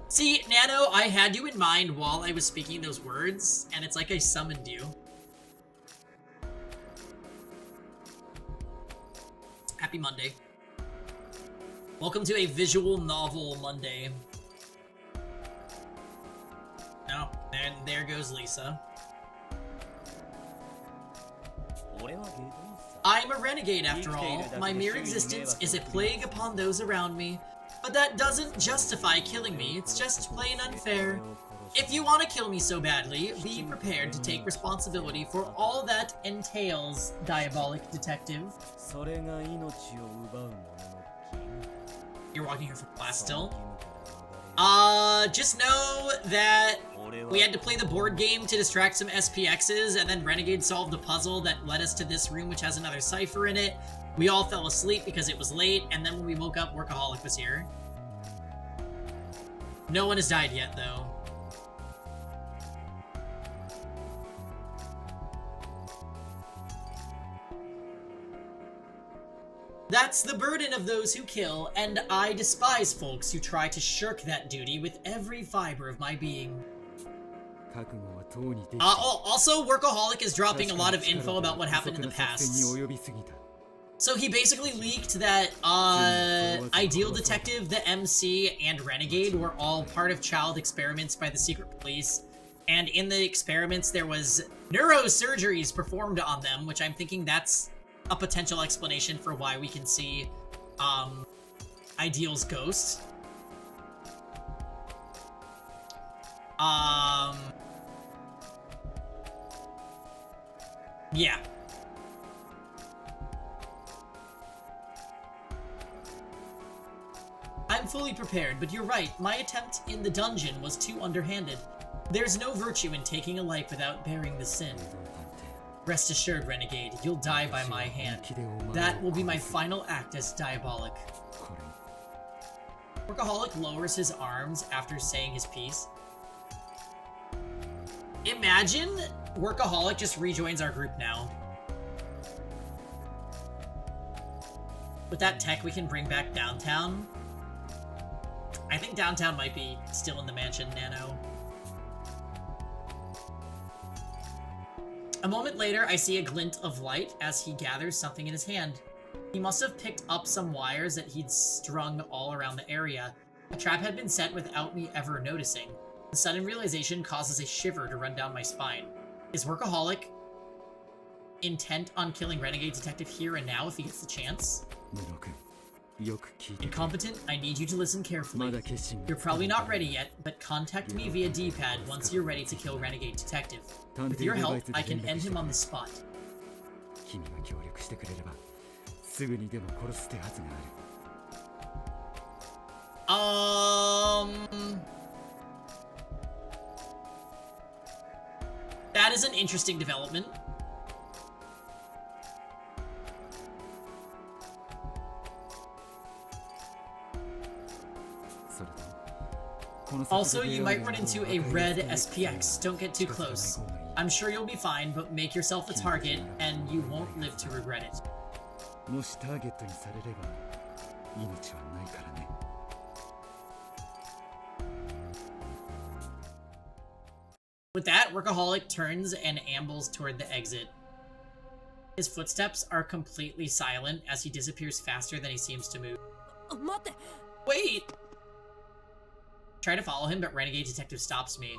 See, Nano, I had you in mind while I was speaking those words, and it's like I summoned you. Happy Monday. Welcome to a visual novel Monday. Oh, and there goes Lisa. I'm a renegade after all. My mere existence is a plague upon those around me. But that doesn't justify killing me, it's just plain unfair. If you want to kill me so badly, be prepared to take responsibility for all that entails, Diabolic Detective. You're walking here from class still? Just know that we had to play the board game to distract some SPXs, and then Renegade solved the puzzle that led us to this room which has another cipher in it. We all fell asleep because it was late, and then when we woke up, Workaholic was here. No one has died yet, though. That's the burden of those who kill, and I despise folks who try to shirk that duty with every fiber of my being. Also, Workaholic is dropping a lot of info about what happened in the past. So he basically leaked that Ideal Detective, the MC, and Renegade were all part of child experiments by the secret police. And in the experiments, there was neurosurgeries performed on them, which I'm thinking that's a potential explanation for why we can see Ideal's ghost. Yeah. I'm fully prepared, but you're right. My attempt in the dungeon was too underhanded. There's no virtue in taking a life without bearing the sin. Rest assured, Renegade, you'll die by my hand. That will be my final act as Diabolic. Workaholic lowers his arms after saying his piece. Imagine Workaholic just rejoins our group now. With that tech, we can bring back Downtown. I think Downtown might be still in the mansion, Nano. A moment later, I see a glint of light as he gathers something in his hand. He must have picked up some wires that he'd strung all around the area. A trap had been set without me ever noticing. The sudden realization causes a shiver to run down my spine. Is Workaholic intent on killing Renegade Detective here and now if he gets the chance? Incompetent, I need you to listen carefully. You're probably not ready yet, but contact me via D-pad once you're ready to kill Renegade Detective. With your help, I can end him on the spot. That is an interesting development. Also, you might run into a red SPX. Don't get too close. I'm sure you'll be fine, but make yourself a target, and you won't live to regret it. With that, Workaholic turns and ambles toward the exit. His footsteps are completely silent as he disappears faster than he seems to move. Wait! Try to follow him, but Renegade Detective stops me.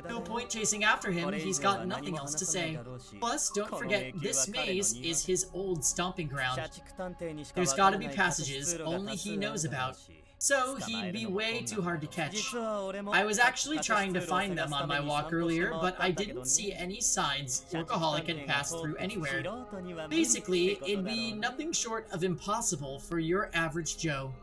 No point chasing after him, he's got nothing else to say. Plus, don't forget, this maze is his old stomping ground. There's gotta be passages only he knows about, so he'd be way too hard to catch. I was actually trying to find them on my walk earlier, but I didn't see any signs Workaholic had passed through anywhere. Basically, it'd be nothing short of impossible for your average Joe.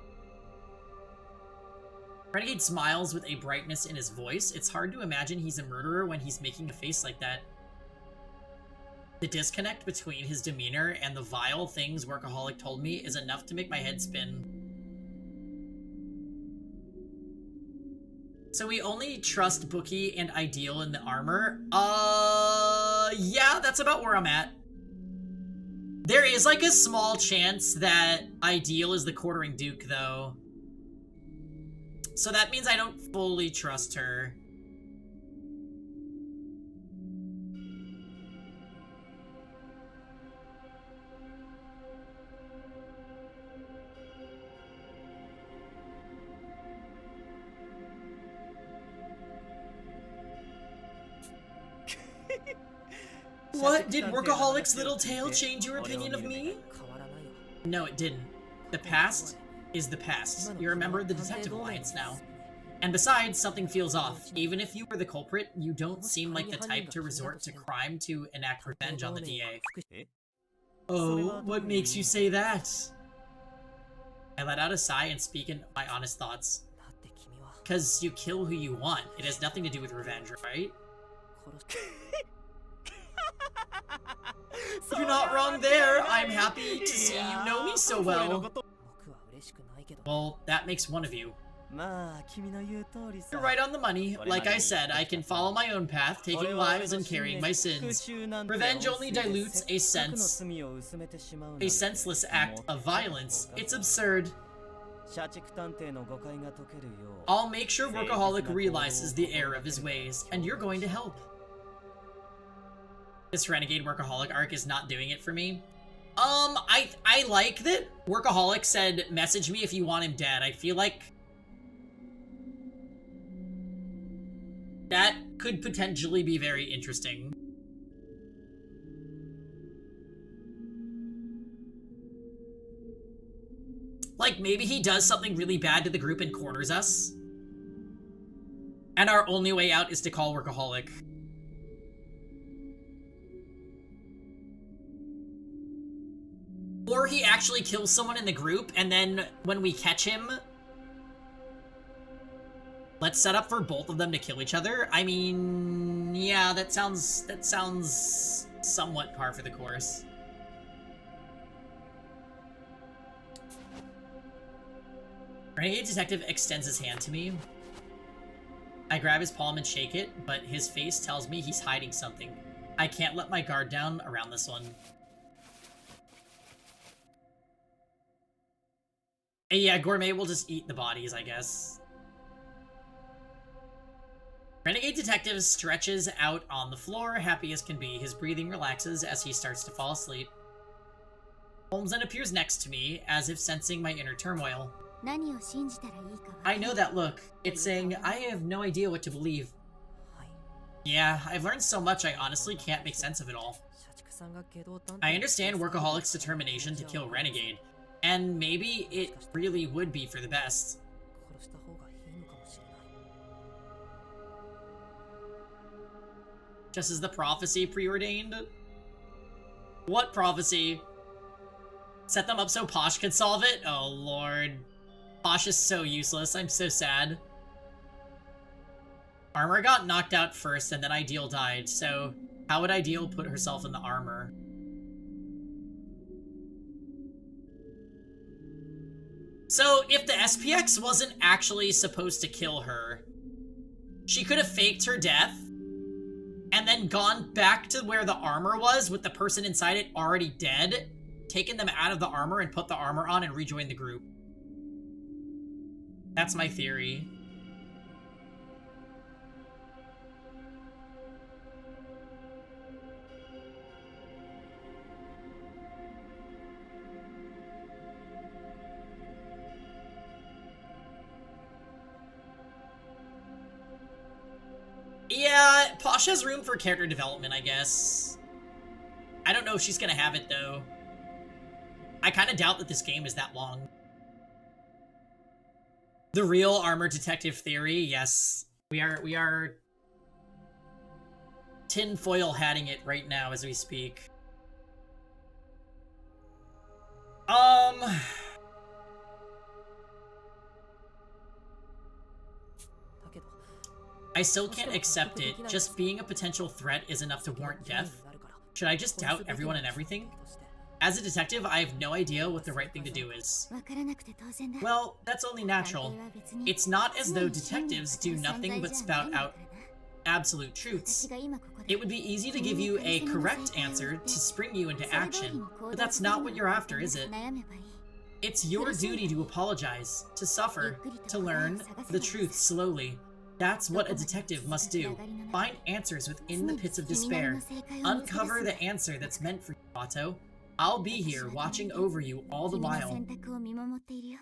Renegade smiles with a brightness in his voice. It's hard to imagine he's a murderer when he's making a face like that. The disconnect between his demeanor and the vile things Workaholic told me is enough to make my head spin. So we only trust Bookie and Ideal in the armor? Yeah, that's about where I'm at. There is like a small chance that Ideal is the quartering Duke, though. So that means I don't fully trust her. What? Did Workaholic's little tale change your opinion of me? No, it didn't. The past is the past. You're a member of the Detective Alliance now. And besides, something feels off. Even if you were the culprit, you don't seem like the type to resort to crime to enact revenge on the DA. Oh, what makes you say that? I let out a sigh and speak in my honest thoughts. 'Cause you kill who you want. It has nothing to do with revenge, right? You're not wrong there. I'm happy to see you know me so well. Well, that makes one of you. You're right on the money. Like I said, I can follow my own path, taking lives and carrying my sins. Revenge only dilutes a senseless act of violence. It's absurd. I'll make sure Workaholic realizes the error of his ways, and you're going to help. This Renegade Workaholic arc is not doing it for me. I like that Workaholic said, message me if you want him dead. I feel like that could potentially be very interesting. Like, maybe he does something really bad to the group and corners us. And our only way out is to call Workaholic. Or he actually kills someone in the group, and then when we catch him, let's set up for both of them to kill each other. I mean, yeah, that sounds somewhat par for the course. Renegade Detective extends his hand to me. I grab his palm and shake it, but his face tells me he's hiding something. I can't let my guard down around this one. Yeah, Gourmet will just eat the bodies, I guess. Renegade Detective stretches out on the floor, happy as can be. His breathing relaxes as he starts to fall asleep. Holmes then appears next to me, as if sensing my inner turmoil. 何を信じたらいいかわ I know that look. It's saying, I have no idea what to believe. はい Yeah, I've learned so much I honestly can't make sense of it all. 社畜さんが下道探偵 I understand Workaholic's determination to kill Renegade, and maybe it really would be for the best. 殺した方がいいのかもしれない Just as the prophecy preordained? What prophecy? Set them up so Posh could solve it? Oh lord. Posh is so useless, I'm so sad. Armor got knocked out first and then Ideal died, so how would Ideal put herself in the armor? So if the SPX wasn't actually supposed to kill her, she could have faked her death and then gone back to where the armor was with the person inside it already dead, taken them out of the armor and put the armor on and rejoined the group. That's my theory. Yeah, Posh has room for character development, I guess. I don't know if she's gonna have it, though. I kind of doubt that this game is that long. The real armor detective theory, yes. We are tinfoil hatting it right now as we speak. I still can't accept it. Just being a potential threat is enough to warrant death. Should I just doubt everyone and everything? As a detective, I have no idea what the right thing to do is. からなくて当然だ Well, that's only natural. 探偵は別に It's not as though detectives do nothing but spout out absolute truths. 私が今ここで It would be easy to give you a correct answer to spring you into action, but that's not what you're after, is it? 悩めばいい It's your duty to apologize, to suffer, to learn the truth slowly. That's what a detective must do. Find answers within the pits of despair. Uncover the answer that's meant for you, Otto. I'll be here watching over you all the 君の while. 選択を見守っているよ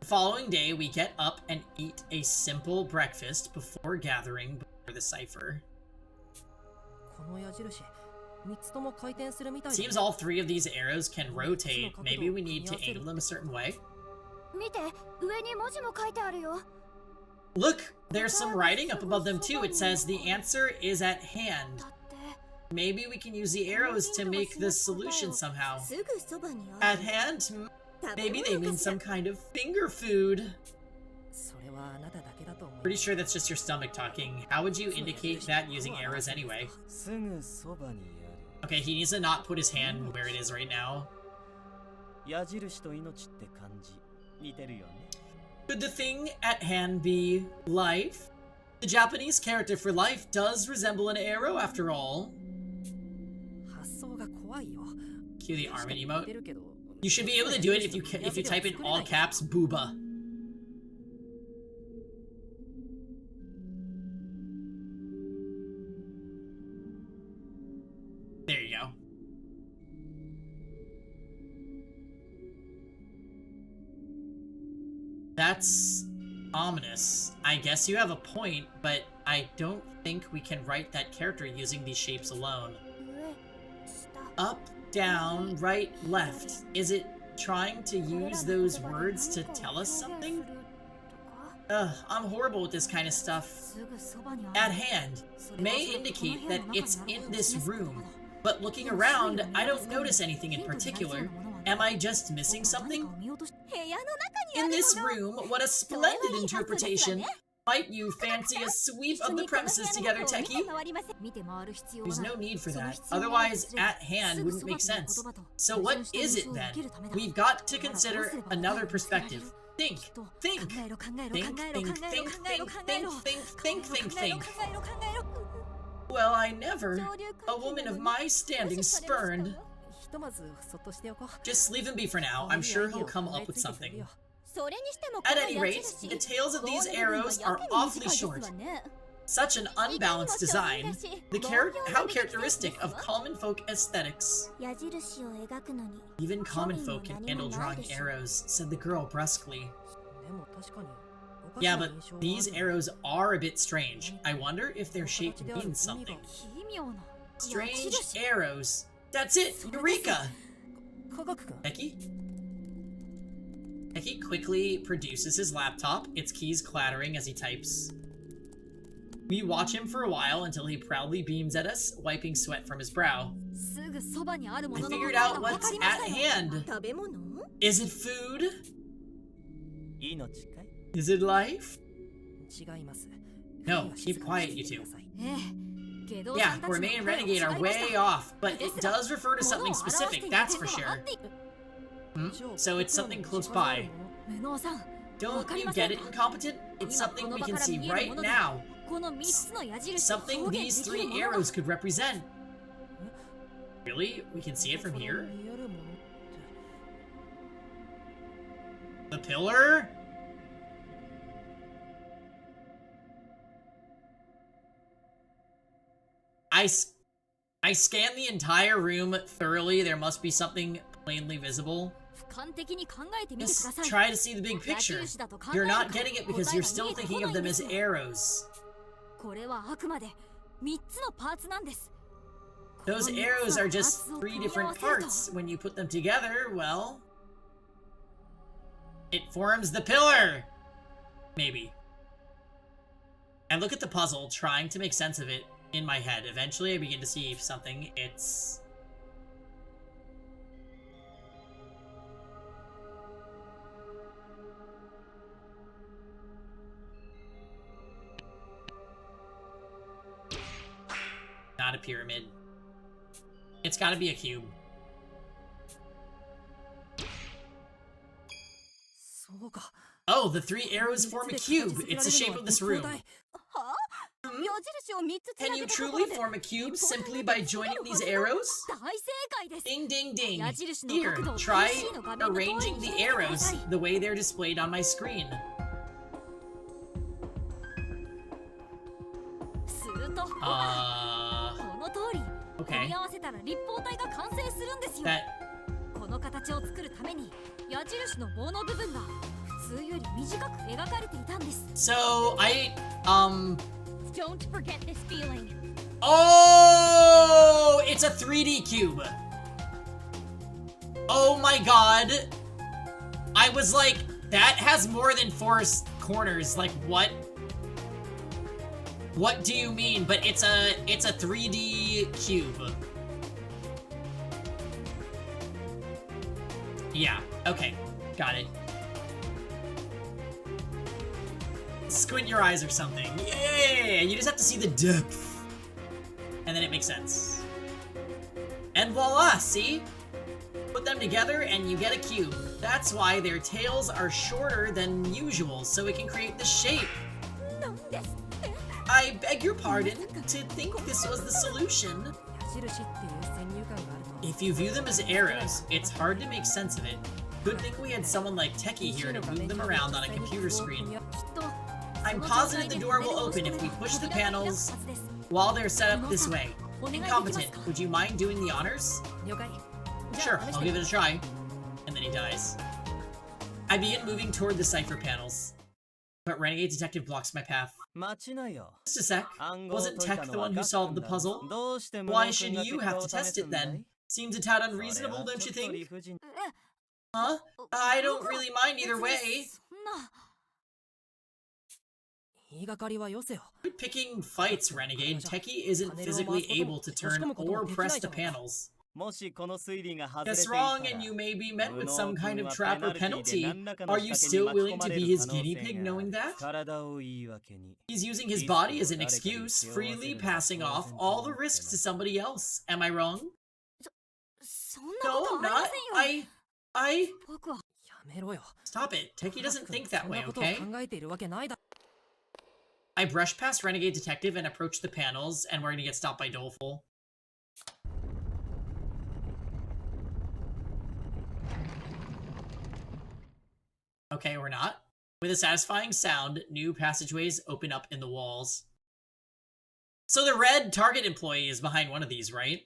The following day, we get up and eat a simple breakfast before gathering before the cipher. この矢印3つとも回転するみたい Seems all three of these arrows can rotate. Maybe we need to angle them a certain way. 見て上に文字も書いてあるよ Look, there's some writing up above them too. It says the answer is at hand. だって Maybe we can use the arrows to make the solution somehow. すぐそばにあ At る hand? 食べ Maybe 物 they か mean しら some kind of finger food. それはあなただけだと思う Pretty sure that's just your stomach talking. How would you indicate that using arrows anyway? すぐそばにあ Okay, he needs to not put his hand where it is right now. る矢印と命って感じ似てるよね Could the thing at hand be life? The Japanese character for life does resemble an arrow after all. 発想が怖いよ Cue the arm 似 emote. てるけど You should be able to do it if you type in all caps booba. There you go. That's ominous. I guess you have a point, but I don't think we can write that character using these shapes alone. 上下 Up, down, right, left. Is it trying to use those words to tell us something? Ugh, I'm horrible with this kind of stuff. すぐそばにあ At る hand それは may その indicate この部屋 that の中 it's にある in ことを this 示す言葉 room, だ but looking around, I don't notice anything in particular. Am I just missing something? 部屋の中にあ In る this もの room, what a splendid interpretation! Might you fancy a sweep of the premises together, Techie? 見て回る必要は There's ない no need for その that. 必要がないと Otherwise, すれば at hand すぐ wouldn't そば make にある sense. 言葉と So 矛 what 盾した is 印象 it を then? 受けるためだ We've got to だからどう consider すれば答え another が見つけられる perspective. Think, きっと think, 考えろ考えろ think, 考えろ think, 考えろ think, 考えろ think, 考えろ think, think, think, 考えろ think. 考えろ考えろ Well, I never. A woman of my standing spurned. ひとまずそっとしておこう Just leave him be for now. I'm sure he'll come up with something. それにしても At この any 矢 rate, 印 the tails of these この部分は arrows や are けに awfully 短いです short. わね Such an unbalanced design. How characteristic of common folk aesthetics. 矢印を描くのに Even common folk can handle drawing arrows, said the girl brusquely. でも確かに Yeah, but these arrows are a bit strange. I wonder if their shape means something. 奇妙な Strange arrows. That's it! Eureka! 科学君 Becky? Becky quickly produces his laptop, its keys clattering as he types. We watch him for a while until he proudly beams at us, wiping sweat from his brow. すぐそばにあるも I のの figured 名前 out が分 what's かりま at したよ hand. 食べ物？ Is it food? 命かい Is it life? 違います No, keep quiet, you two. ええけど Yeah, Gourmet and Renegade are way off, but it does refer to something specific, that's for sure. So it's something close by. 無能さん Don't you get it, incompetent? It's something we can see right now. この3つの矢印を Something 表 these 現できる three もの arrows could represent. Really? We can see it from here? 見えるものって The pillar? I scanned the entire room thoroughly. There must be something plainly visible. 俯瞰的に考えてみてく Just ださい try to see the big 矢 picture. 印だと考え You're るか not getting it because 答え you're が still 見えて thinking こな of いん them で as すよ arrows. これはあくまで3つのパーツなんです Those arrows are just 3 different parts. When you put them together, well... it forms the pillar! Maybe. I look at the puzzle, trying to make sense of it in my head. Eventually, I begin to see something. It's... not a pyramid. It's gotta be a cube. そうか Oh, the 3 arrows form a cube. It's the shape of this room. はあ矢印を3つつ Can な you げたとこ truly ろで form a cube simply by joining these arrows? 大正解です Ding, ding, ding. 矢印の Here, 角度を try PC の画面の通り arranging に the してくだ arrows さい the way they're displayed on my screen. するとこ Uh, の通り okay. 組み合わせたら立方体が完成するんですよ That この形を作るために矢印の棒の部分が普通より短く描かれていたんです so Don't forget this feeling oh, it's a 3D cube. Oh my god. I was like, that has more than 4 corners. Like, what? What do you mean? But it's a 3D cube. Yeah, okay. Got it. Squint your eyes or something. Yeah, you just have to see the depth. And then it makes sense. And voila, see? Put them together and you get a cube. That's why their tails are shorter than usual, so it can create the shape. なんですって I beg your pardon, to think this was the solution. 矢印っていう先入観があると If you view them as arrows, it's hard to make sense of it. Good thing we had someone like Techie here to move them around on a computer screen. きっと I'm positive the door will open if we push the panels while they're set up this way. Incompetent, would you mind doing the honors? 了解 Sure, I'll give it a try. And then he dies. I begin moving toward the cipher panels. But Renegade Detective blocks my path. 待ちなよ Just a sec. 暗号を Wasn't 解いた Tech の the は one who ガッ solved ク the ンだ puzzle? どうして無 Why 能君 should が you 結 have 果を to 試 test す it んだい then? Seems a tad それ unreasonable, は don't ち you ょっと think? 理不尽 Huh? I don't really mind either way. そんな言いがかりはよせよ Quit picking fights, Renegade. Techie isn't physically able to turn or press the panels. もしこの推理が外れてい Guess た wrong ら and you may be met 無 with 能 some 君 kind of は trap ペナ or ルティで penalty. 何らかの Are 仕 you 掛け still に巻き willing 込ま to れ be る his 可能 guinea 性 pig が knowing that? 体を言い訳に He's using his body as an excuse, freely passing off all the risks to somebody else. Am I wrong? そんな No, こと I'm あり not. ませんよ I... 僕はやめろよ Stop it. Techie doesn't think that そん way, なことを okay? 考えているわけないだ I brush past Renegade Detective and approach the panels, and we're gonna get stopped by Doleful. Okay, we're not. With a satisfying sound, new passageways open up in the walls. So the red target employee is behind one of these, right?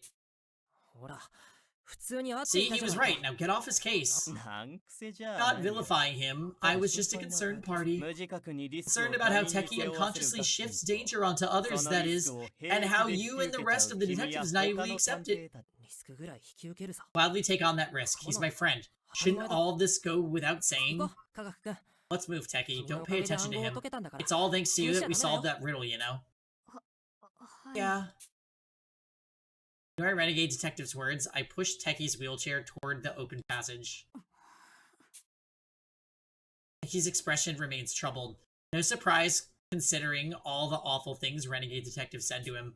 ほら、普通に会って See, いた he じゃ was ない right. Now get off his case. 難癖じゃ Not vilifying him. I was just a concerned party. 無自覚にリスクを Concerned about how 他人に Techie 背負わせる unconsciously ガス shifts danger onto others, その that リ is, スクを平 and 気 how で you 引き and the 受けちゃ rest う of the 君や detectives 他 naively の accept 探 it. 偵たち リスクぐらい引き受けるさ。 Gladly take on that risk. He's my friend. Shouldn't all of this go without saying? 行こう、科学くん。 Let's move, Techie. その Don't おか pay げで attention 暗 to 号を him. 解けたんだから。 It's all thanks to you that we 気にしちゃダメ solved だよ。 that riddle, you know? はい。 Yeah. Ignoring Renegade Detective's words, I pushed Techie's wheelchair toward the open passage. Techie's expression remains troubled. No surprise, considering all the awful things Renegade Detective said to him.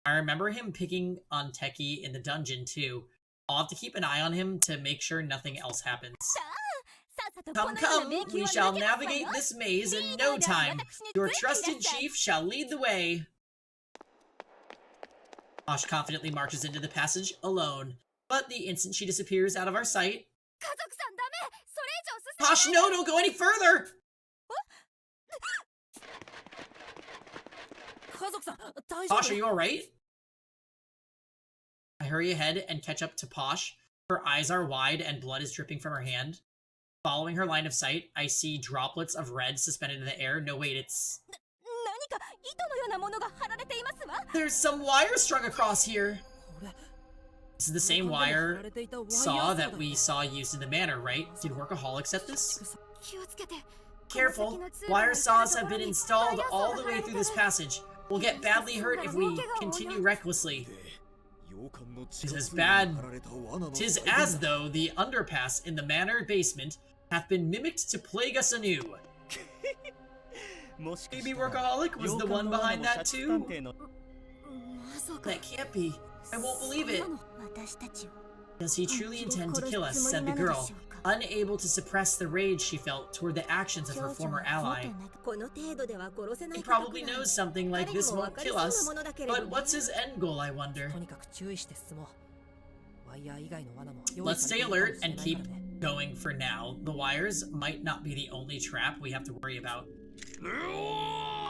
I remember him picking on Techie in the dungeon, too. I'll have to keep an eye on him to make sure nothing else happens. さっさと Come, このような come, 迷宮 we は shall 抜けますわ navigate よ。 this maze in リーダ no ーである time. 私に Your ついていらっしゃ trusted い。 chief shall lead the way. Posh confidently marches into the passage, alone. But the instant she disappears out of our sight... 家族さんダメ。それ以上進 Posh, no, don't go any further! 家族さん、大丈 Posh, are 夫？ you alright? I hurry ahead and catch up to Posh. Her eyes are wide and blood is dripping from her hand. Following her line of sight, I see droplets of red suspended in the air. No, wait, it's... 何か糸のようなものが張られていますわ。 There's some wire strung across here. これ、 This is the same 貼ら wire れていたワイヤー saw サー that だ。 we saw used in the manor, right? Did Workaholic set this? 気をつけて。 Careful, wire saws have been installed all the way through this passage. We'll get badly hurt if we continue recklessly. 洋館の地 Tis 下 as 通路に bad. 張られた罠の 'Tis 再現 as though the underpass in the manor basement hath been mimicked to plague us anew. もしかし Maybe たら Workaholic was 洋 the 館 one の罠 behind も that シャチ too? 探偵のまさか That can't be. I won't believe it. 私たちを Does he truly intend to kill us? Said the girl, unable to suppress the rage she felt toward the actions of her former ally. この程度では殺せな He いことく probably らい knows something like this won't kill us, but what's his end goal, I wonder? とにかく注意して進もう。ワイヤー以外の罠も用意 Let's され stay ているかも alert しれ and ないか keep らね。 going for now. The wires might not be the only trap we have to worry about.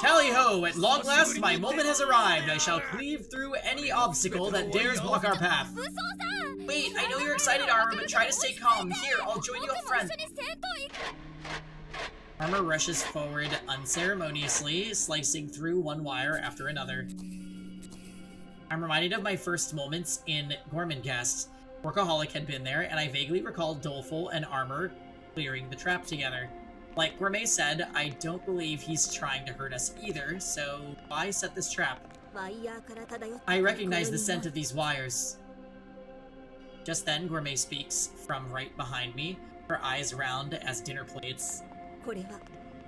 Tally ho! At long last, my moment has arrived. I shall cleave through any obstacle that dares block our path. Wait, I know you're excited, Armor, but try to stay calm. Here, I'll join you up front. 一緒に戦闘行く Armor rushes forward unceremoniously, slicing through one wire after another. I'm reminded of my first moments in Gormenghast. Workaholic had been there, and I vaguely recalled Doleful and Armor clearing the trap together. Like Gourmet said, I don't believe he's trying to hurt us either, so why set this trap? ワイヤーから漂って I くる recognize the この scent of these wires. Just then, Gourmet speaks from right behind me, her eyes round as dinner plates. これは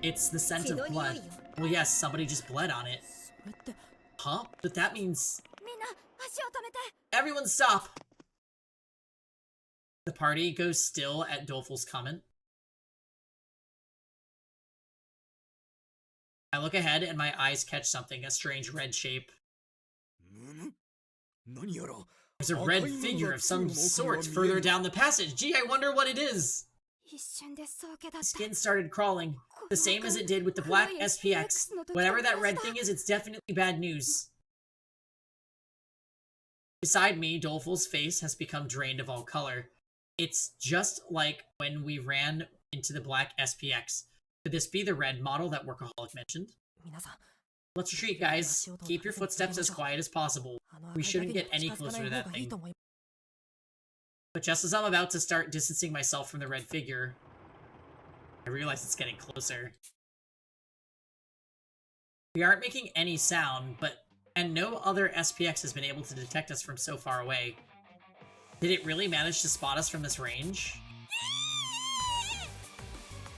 It's the scent 血 of の匂い blood. よ Well, yes, somebody just bled on it. それって、 Huh? But that means... みんな足を止めて Everyone stop! The party goes still at Doleful's comment. I look ahead and my eyes catch something, a strange red shape. 何やら There's a red figure of some sort further down the passage. Gee, I wonder what it is. 一瞬でそうけだった Skin started crawling, the same as it did with the black SPX. Whatever that red thing is, it's definitely bad news. Beside me, Doleful's face has become drained of all color. It's just like when we ran into the black SPX. Could this be the red model that Workaholic mentioned? 皆さん、 Let's retreat, guys. Keep your footsteps as quiet as possible. あの We 赤い shouldn't だ get けに any 近づか closer ない to 方 that がいい thing. と思います。 But just as I'm about to start distancing myself from the red figure, I realize it's getting closer. We aren't making any sound, and no other SPX has been able to detect us from so far away. Did it really manage to spot us from this range?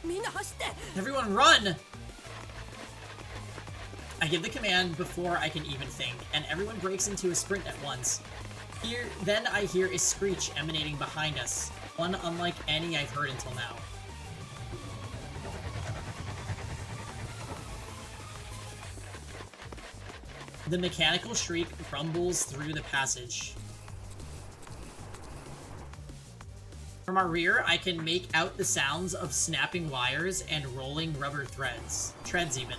みんな走って！ Everyone run! I give the command before I can even think, and everyone breaks into a sprint at once. Then I hear a screech emanating behind us, one unlike any I've heard until now. The mechanical shriek rumbles through the passage. From our rear, I can make out the sounds of snapping wires and rolling rubber threads. Treads, even.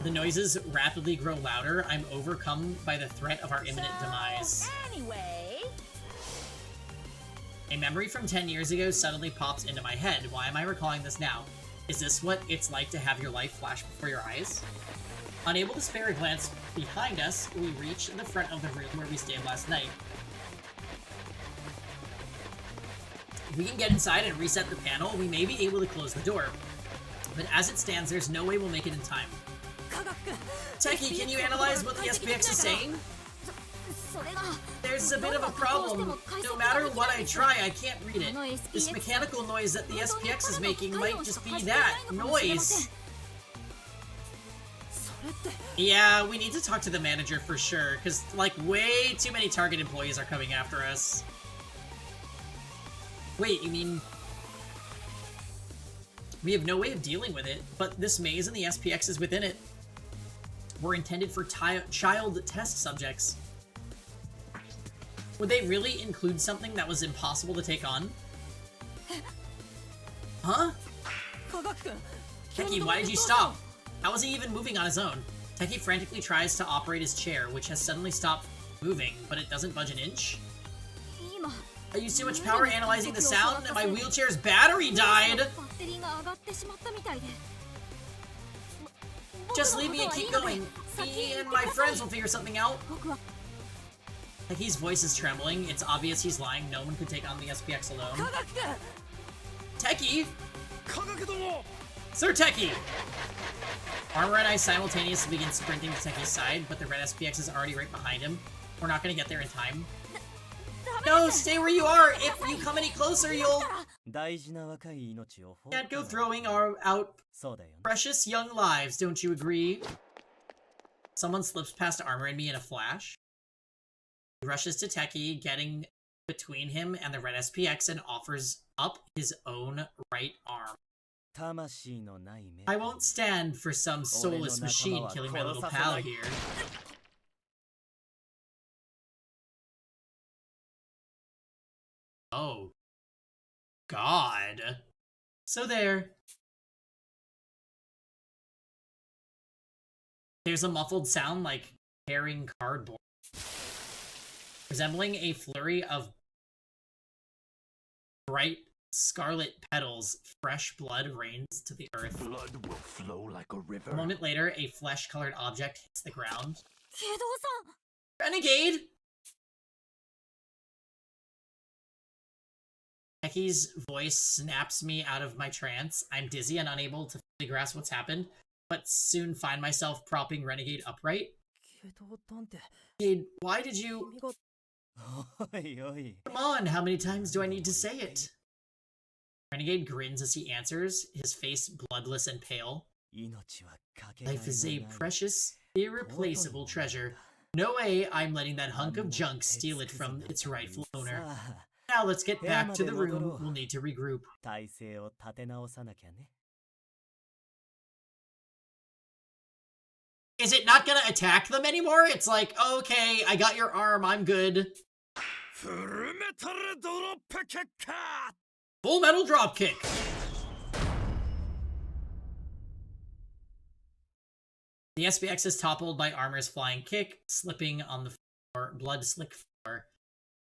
The noises rapidly grow louder. I'm overcome by the threat of our imminent demise. Anyway, A memory from 10 years ago suddenly pops into my head. Why am I recalling this now? Is this what it's like to have your life flash before your eyes? Unable to spare a glance behind us, we reach the front of the room where we stayed last night. If we can get inside and reset the panel, we may be able to close the door. But as it stands, there's no way we'll make it in time. Techie, can you analyze what the SPX is saying? それが There's a bit of a problem. No matter what I try, I can't read it. This mechanical noise that the SPX is making might just be that. Noise. それって Yeah, we need to talk to the manager for sure, because, like, way too many Target employees are coming after us. Wait, you mean... We have no way of dealing with it, but this maze and the SPX is within it. Were intended for child test subjects. Would they really include something that was impossible to take on? Huh? 科学君 Teki, why did you stop? How is he even moving on his own? Teki frantically tries to operate his chair, which has suddenly stopped moving, but it doesn't budge an inch. 今 I used too much power analyzing the sound, and my wheelchair's battery died! バッテリーが上がってしまったみたいで Just leave me and keep going. Me and my friends will figure something out. 僕は Teki's voice is trembling. It's obvious he's lying. No one could take on the SPX 科 alone. 学君 Teki! 科学ども Sir Teki! Armor and I simultaneously begin sprinting to Teki's side, but the red SPX is already right behind him. We're not gonna get there in time. No, stay where you are! If you come any closer, you'll... 大事な若い命を放 Can't go throwing out そうだよね precious young lives, don't you agree? Someone slips past Armor and me in a flash. He rushes to Teki, getting between him and the red SPX and offers up his own right arm. 魂のない目 I won't stand for some soulless machine killing my little pal here. Oh. God. So there. There's a muffled sound like tearing cardboard. Resembling a flurry of bright scarlet petals, fresh blood rains to the earth. Blood will flow like a river A moment later, a flesh-colored object hits the ground. ケイドウさん Renegade! Teki's voice snaps me out of my trance. I'm dizzy and unable to fully grasp what's happened, but soon find myself propping Renegade upright. ケイドウなんて Renegade, why did you... 君が おいおい Come on, how many times do I need to say it? Renegade grins as he answers, his face bloodless and pale. 命はかけがえ Life is a のない precious, irreplaceable treasure. No way I'm letting that hunk of junk steal it from its rightful owner. さあ Now let's get back to the room. We'll need to regroup. 体勢を立て直さなきゃね Is it not gonna attack them anymore? It's like, okay, I got your arm, I'm good. フルメタルドロップキック Full metal dropkick. The SPX is toppled by Armor's flying kick, slipping on the floor, blood-slick floor.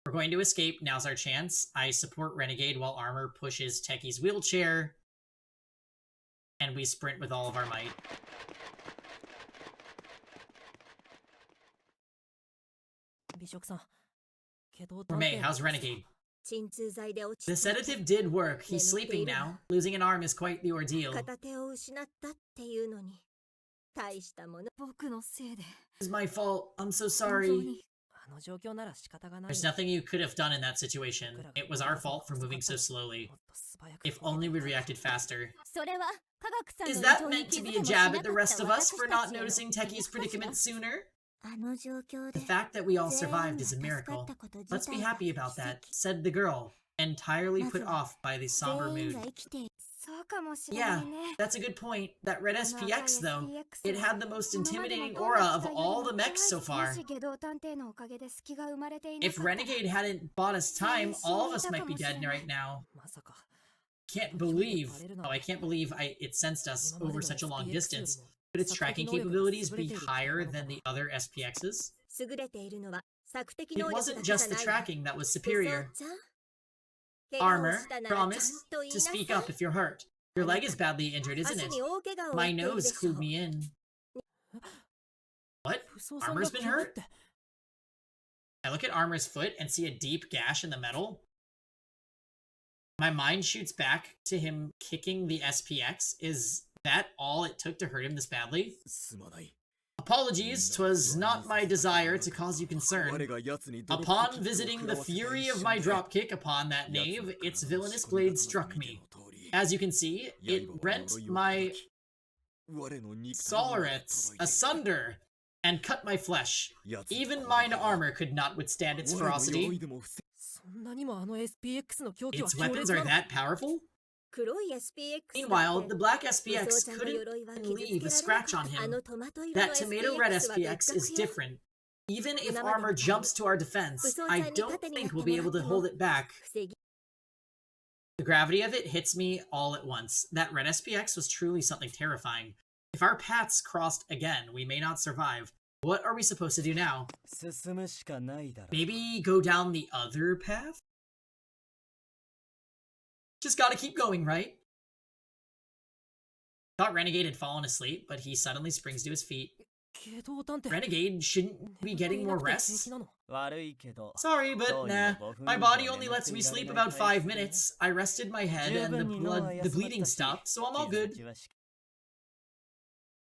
We're going to escape. Now's our chance. I support Renegade while Armor pushes Teki's wheelchair, and we sprint with all of our might. 美食さんけど May, how's Renegade? 鎮痛剤で落ち The sedative did work. He's sleeping now. Losing an arm is quite the ordeal. 片手を失ったっていうのに大したもの僕のせいで It's my fault. I'm so 本当 sorry. にあの状況なら仕方がない There's nothing you could have done in that situation. It was our fault for moving so slowly. もっと素早く If only we reacted faster. それは科学さん Is の that 意図に meant 気 to づ be け a もし jab な at the か rest った of us 私 for た not ちへの noticing Teki's predicament sooner? あの状況 The で fact that we all 全員 survived が is a 助かっ miracle. たこと自 Let's be 体が happy about 奇 that, 跡 said the girl, entirely put off by the somber 全員 mood. が生きているそうかもしれない Yeah, ね that's a good point. That red あの赤い SPX, though, it had the most 今までの intimidating どん aura な of 機械より all も the mechs so も far. し下道探偵のおかげで隙が生まれていな If かったら Renegade hadn't bought us time, all of us might be dead right now. まさか Can't believe. Oh, I can't believe it sensed us over such a long distance. Could its tracking capabilities be higher than the other SPXs? 優れているのは索敵 It 能力だ wasn't けじゃ just the ない tracking that was 武装 superior. ちゃん怪我を Armor, したならちゃ promise んと言い to なさ speak い up if you're hurt. Your leg is badly injured, isn't 足 it? に大怪我を負 My っている nose でしょ clued me in. What? 武装さんが Armor's been 怪我っ hurt? て I look at Armor's foot and see a deep gash in the metal. My mind shoots back to him kicking the SPX. Is that all it took to hurt him this badly? すまない Apologies, 'twas not my desire to cause you 我 concern. が奴にドロップキック Upon を visiting 食 the らわせた fury 一 of 瞬 my で dropkick upon that 奴の knave, 体 its の villainous 仕組み blade 方 struck の見て me. の通り As you can see, it 刃は rent 呪いを my 解き我の肉体にまで solrets 届いていた asunder and cut my flesh. 奴の Even 攻 mine 撃は armor could not withstand its 我の鎧 ferocity. でも防そんなにもあの SPX の狂気は Its 強 weapons 烈 are なの that powerful? 黒い SPX だ Meanwhile, っ the て black 武装 SPX ちゃんの couldn't 鎧は傷つ leave け a られな scratch か on ったあ him. のトマト色の That tomato red SPX は別 SPX is 格よ different. Even if 今までの armor jumps to our defense, 武装 I ちゃんに don't 盾にな think って we'll も be ら able って to も hold it back. 防ぎ The gravity of it hits me all at once. That red SPX was truly something terrifying. If our paths crossed again, we may not survive. What are we supposed to do now? 進むしかないだろ Maybe go down the other path? Just gotta keep going, right? Thought Renegade had fallen asleep, but he suddenly springs to his feet. 系統探偵 Renegade, shouldn't we be getting more 眠っていなくて rest? 平気なの悪いけど Sorry, but どうにも nah. 5分 My 以 body 上 only 眠 lets って me いられ sleep ない about 体 5 質で minutes. I rested my head 十 and the 分に脳は blood, the 休まっ bleeding たし stopped, so I'm all 傷 good. 口はし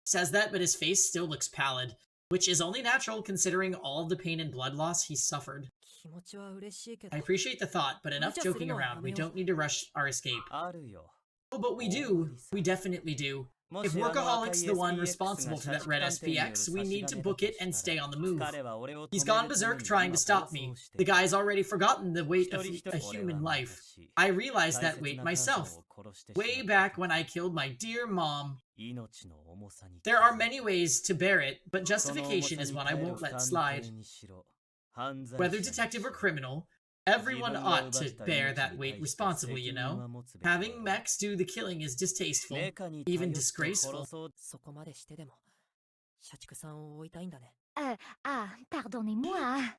Says that, but his face still looks pallid, which is only natural considering all of the pain and blood loss he's suffered. 気持ちは嬉しいけど I appreciate the thought, but enough joking around. We don't need to rush our escape. あるよ Oh, but we do. We definitely do. も If しあの赤い Workaholic's the one SPX responsible が for that 社畜 red 探偵による SPX, we need to 差し金 book だ it と and した stay ら on the move. 彼は俺を止 He's め gone るため berserk に trying 今 to stop 暴 me. 走して The る guy's already forgotten the weight 一 of 人一 a 人俺は human 残 life. し I realized 大 that 切 weight な母さ myself, んを殺してしま way っ back た when I killed my dear mom. 命の重さに There are many ways to bear it, but その重 justification さ is に one I 耐える won't 負 let 担 slide. にしろ犯罪 Whether 者に detective し or ろ criminal, everyone 自分が ought 奪っ to た bear 命 that に weight 対して responsibly, you 責任 know? は持つべきだ Having mechs do the killing is distasteful, メカに頼 even って disgraceful. 殺そう そこまでしてでも社畜さんを追いたいんだね pardonnez-moi.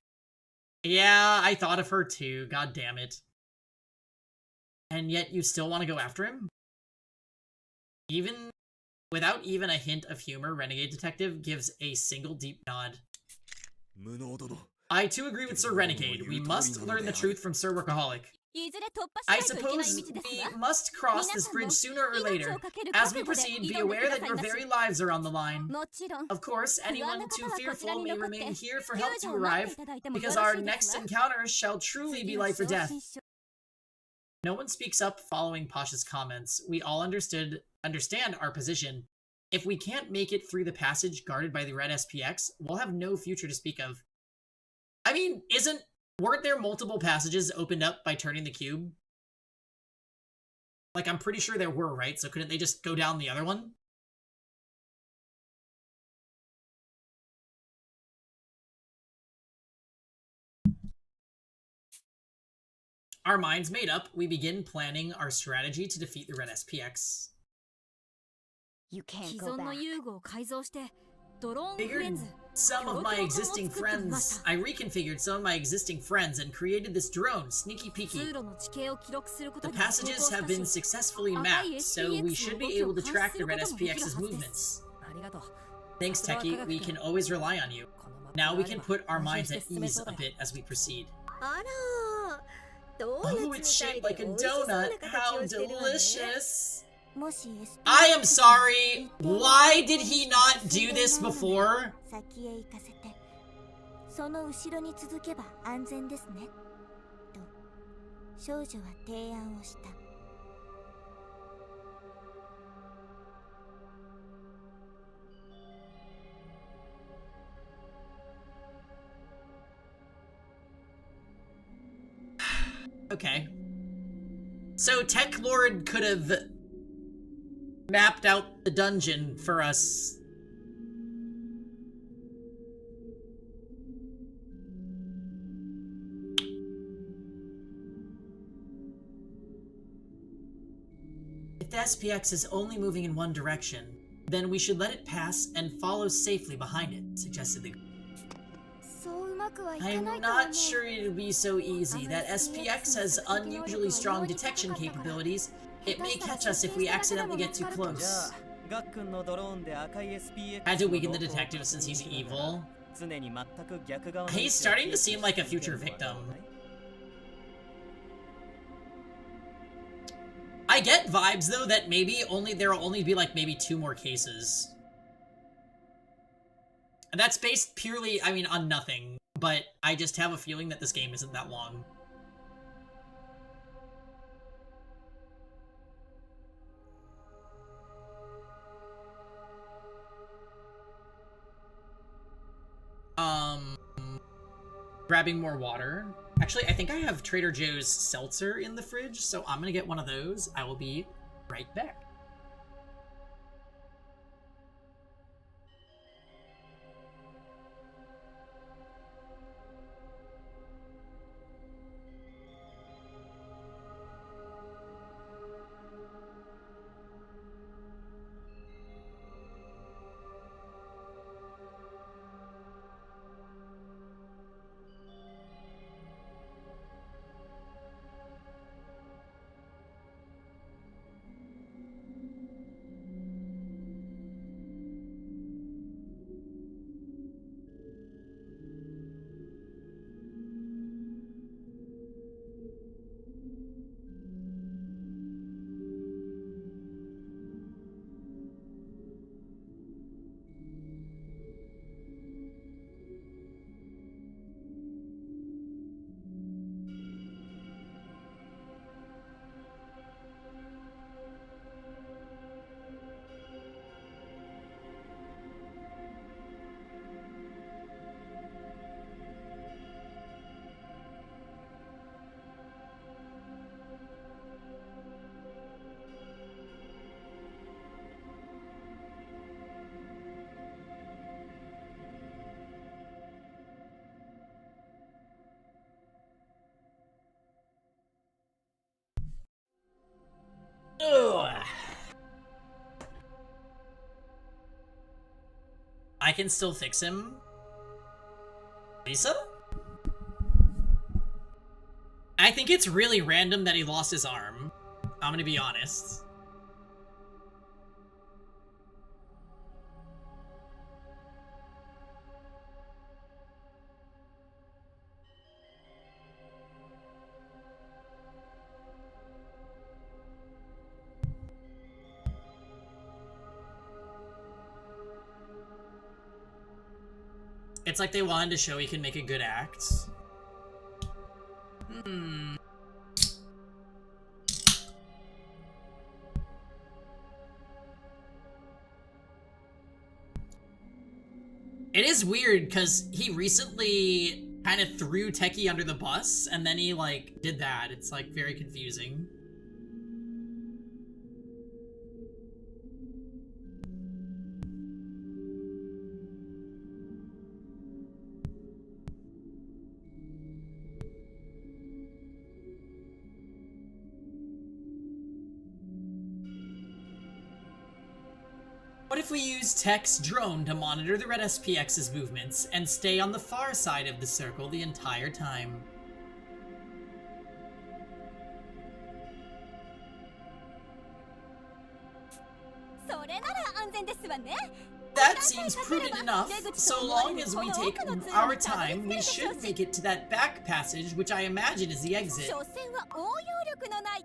Yeah, I thought of her too, god damn it. And yet you still want to go after him? Even without even a hint of humor, Renegade Detective gives a single deep nod. 無能殿 I too agree with Sir Renegade. We must learn the truth from Sir Workaholic. いずれ突破 I しないといけない suppose 道です we わ must cross this bridge sooner or later. As we proceed, be aware that your very lives are on the line. もちろん Of course, 不安 anyone な方 too はこちら fearful に may 残って remain here for 救 help 助 to を待っ arrive, ていただいてもよろ because し our いです next わ encounter shall truly be life or 次の death. 正真正 No one speaks up following Pasha's comments. We all understand our position. If we can't make it through the passage guarded by the red SPX, we'll have no future to speak of. I mean, weren't there multiple passages opened up by turning the cube? Like, I'm pretty sure there were, right? So couldn't they just go down the other one? Our minds made up, we begin planning our strategy to defeat the red SPX. You can't 既 go 存の back 遊具を改造してドローンフレ Figured ンズ some of my existing friends. I reconfigured some of my existing friends and created this drone, Sneaky 通 Peeky. 路の地形を記録すること The に成功 passages し have た been し successfully mapped, so we should be able to track the red SPX's movements. ありがとう Thanks, Techie. We can always rely on you. Now we can put our minds at ease a bit as we proceed. あらドー Oh, ナ it's ツみ shaped たい like で a 美味しそうな donut. 形 How をしてるわね delicious. もし I am sorry. Why did he not do this before? 先へ行かせてその後ろに続けば安全ですねと少女は提案をした Okay. So Tech Lord could have mapped out the dungeon for us. If the SPX is only moving in one direction, then we should let it pass and follow safely behind it, suggested the... そううまくはいか I'm ないと思う not sure it'll be so easy. That SPX has unusually strong detection capabilities. It may catch us if we accidentally get too close. ガックンのドローンで赤い SPX Had to weaken the detective since he's evil. 常に全く逆側の He's starting to seem like a future victim. I get vibes though that maybe there'll only be like maybe 2 more cases. And that's based purely, I mean, on nothing. But I just have a feeling that this game isn't that long. Grabbing more water. Actually, I think I have Trader Joe's seltzer in the fridge, so I'm gonna get one of those. I will be right back. Ugh. I can still fix him. Lisa? I think it's really random that he lost his arm. I'm gonna be honest. It's like they wanted to show he can make a good act. It is weird, because he recently kind of threw Techie under the bus, and then he, like, did that. It's, like, very confusing. What if we use Tech's drone to monitor the red SPX's movements and stay on the far side of the circle the entire time? That seems prudent enough. So long as we take our time, we should make it to that back passage, which I imagine is the exit.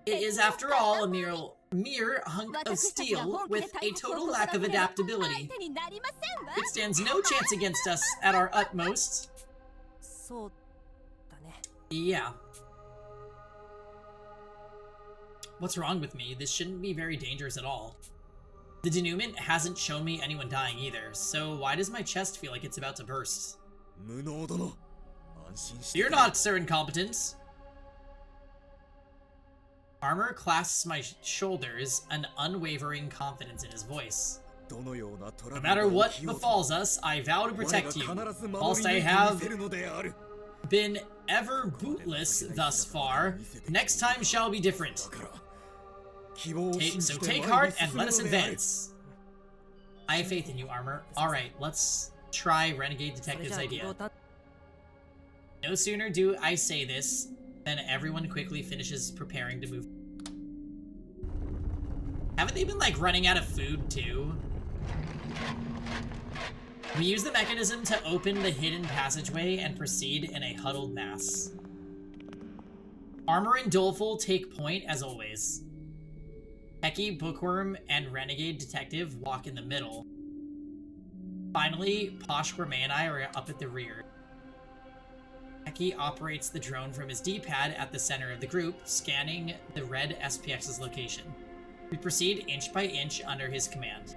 It is, after all, a mere hunk of steel with a total lack of adaptability. It stands no chance against us at our utmost. Yeah. What's wrong with me? This shouldn't be very dangerous at all. The denouement hasn't shown me anyone dying either, so why does my chest feel like it's about to burst? Fear not, Sir Incompetent. Armor clasps my shoulders, an unwavering confidence in his voice. No matter what befalls us, I vow to protect you. Whilst I have been ever bootless thus far, next time shall be different. So take heart and let us advance. I have faith in you, Armor. Alright, let's try Renegade Detective's idea. No sooner do I say this than everyone quickly finishes preparing to move. Haven't they been, like, running out of food, too? We use the mechanism to open the hidden passageway and proceed in a huddled mass. Armor and Doleful take point, as always. Techie, Bookworm, and Renegade Detective walk in the middle. Finally, Posh Gourmet and I are up at the rear. Techie operates the drone from his D-pad at the center of the group, scanning the red SPX's location. We proceed inch by inch under his command.